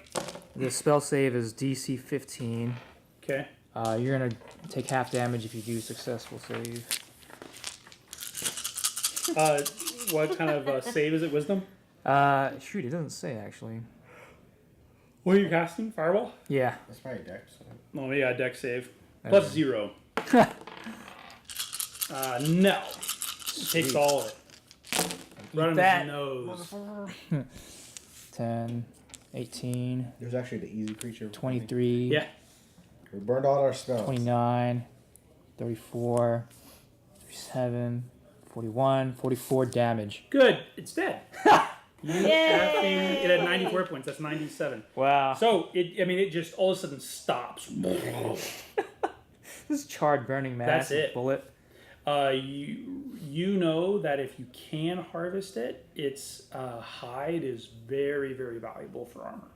The spell save is DC 15. Okay. You're gonna take half damage if you do successful save. What kind of save is it? Wisdom? Shoot, it doesn't say actually. What are you casting? Fireball? Yeah. That's probably Dex. No, maybe a deck save. Plus 0. No. It takes all of it. Right on that. his nose. 10, 18, There's actually the easy creature. 23, Yeah. We burned all our spells. 29, 34, 37, 41, 44 damage. Good. It's dead. You Yay! effing- it had 94 points. That's 97. Wow. So, it just all of a sudden stops. This charred burning mass That's it. bullet. You know that if you can harvest it, its hide is very, very valuable for armor.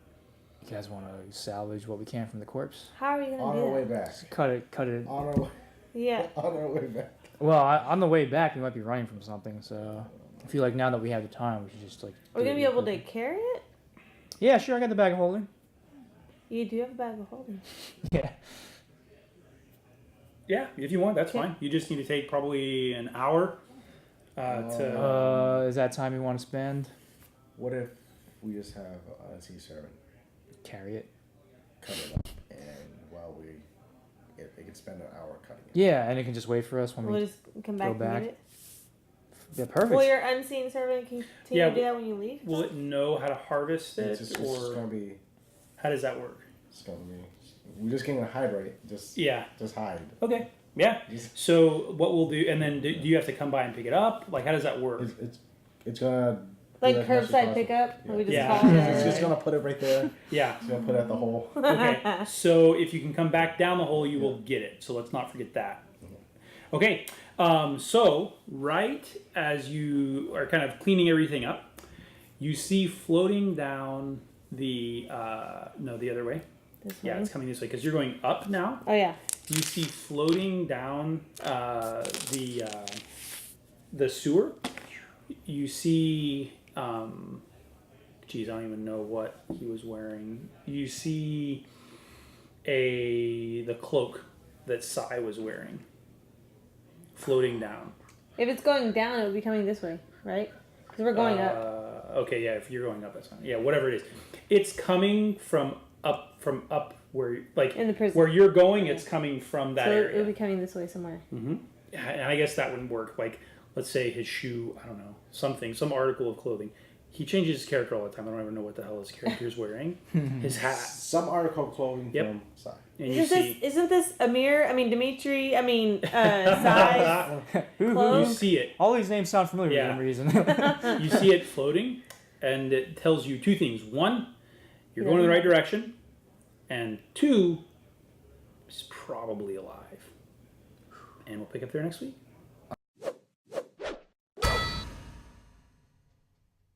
You guys want to salvage what we can from the corpse? How are you gonna On do our way that? back. Cut it. On our way, Yeah. on our way back. Well, on the way back, we might be running from something, so I feel like now that we have the time, we should just like. Are we do gonna it be real able to quick. carry it? Yeah, sure. I got the bag of holding. You do have a bag of holding. Yeah. Yeah, if you want, that's Okay. fine. You just need to take probably an hour to. Is that time you want to spend? What if we just have a sea servant Carry it. cut it up, and while they can spend an hour cutting it. Yeah, and it can just wait for us when We'll we. just come back and back. get it. Yeah, perfect. Will your unseen servant continue Yeah, to do that when you leave? Will it know how to harvest it, It's just or gonna be. how does that work? It's gonna be. We're just gonna hide, right? Just hide. Okay. Yeah. So what we'll do, and then do you have to come by and pick it up? Like, how does that work? It's gonna. Like do as much as curbside possible. pickup? Yeah. We just Yeah. call It's it. just gonna put it right there. Yeah. It's gonna put it at the hole. Okay. So if you can come back down the hole, you will get it. So let's not forget that. Okay. So right as you are kind of cleaning everything up, you see floating down the the other way. This Yeah, way. it's coming this way because you're going up now. Oh yeah. You see floating down the sewer. You see, geez, I don't even know what he was wearing. You see the cloak that Sai was wearing floating down. If it's going down, it would be coming this way, right? Because we're going up. Okay, yeah, if you're going up, that's fine. Yeah, whatever it is, it's coming from up where like In the prison. where you're going. It's coming from that So it area. would be coming this way somewhere. And I guess that wouldn't work. Like, let's say his shoe, I don't know, some article of clothing. He changes his character all the time. I don't ever know what the hell his character's wearing. His hat. Some article of clothing Yep. from side. And you see, Isn't this Amir? I mean Dimitri. I mean Sai. you Clothes. see it. All these names sound familiar Yeah. for some reason. You see it floating, and it tells you two things. One, you're going in the right direction. And two, it's probably alive. And we'll pick up there next week.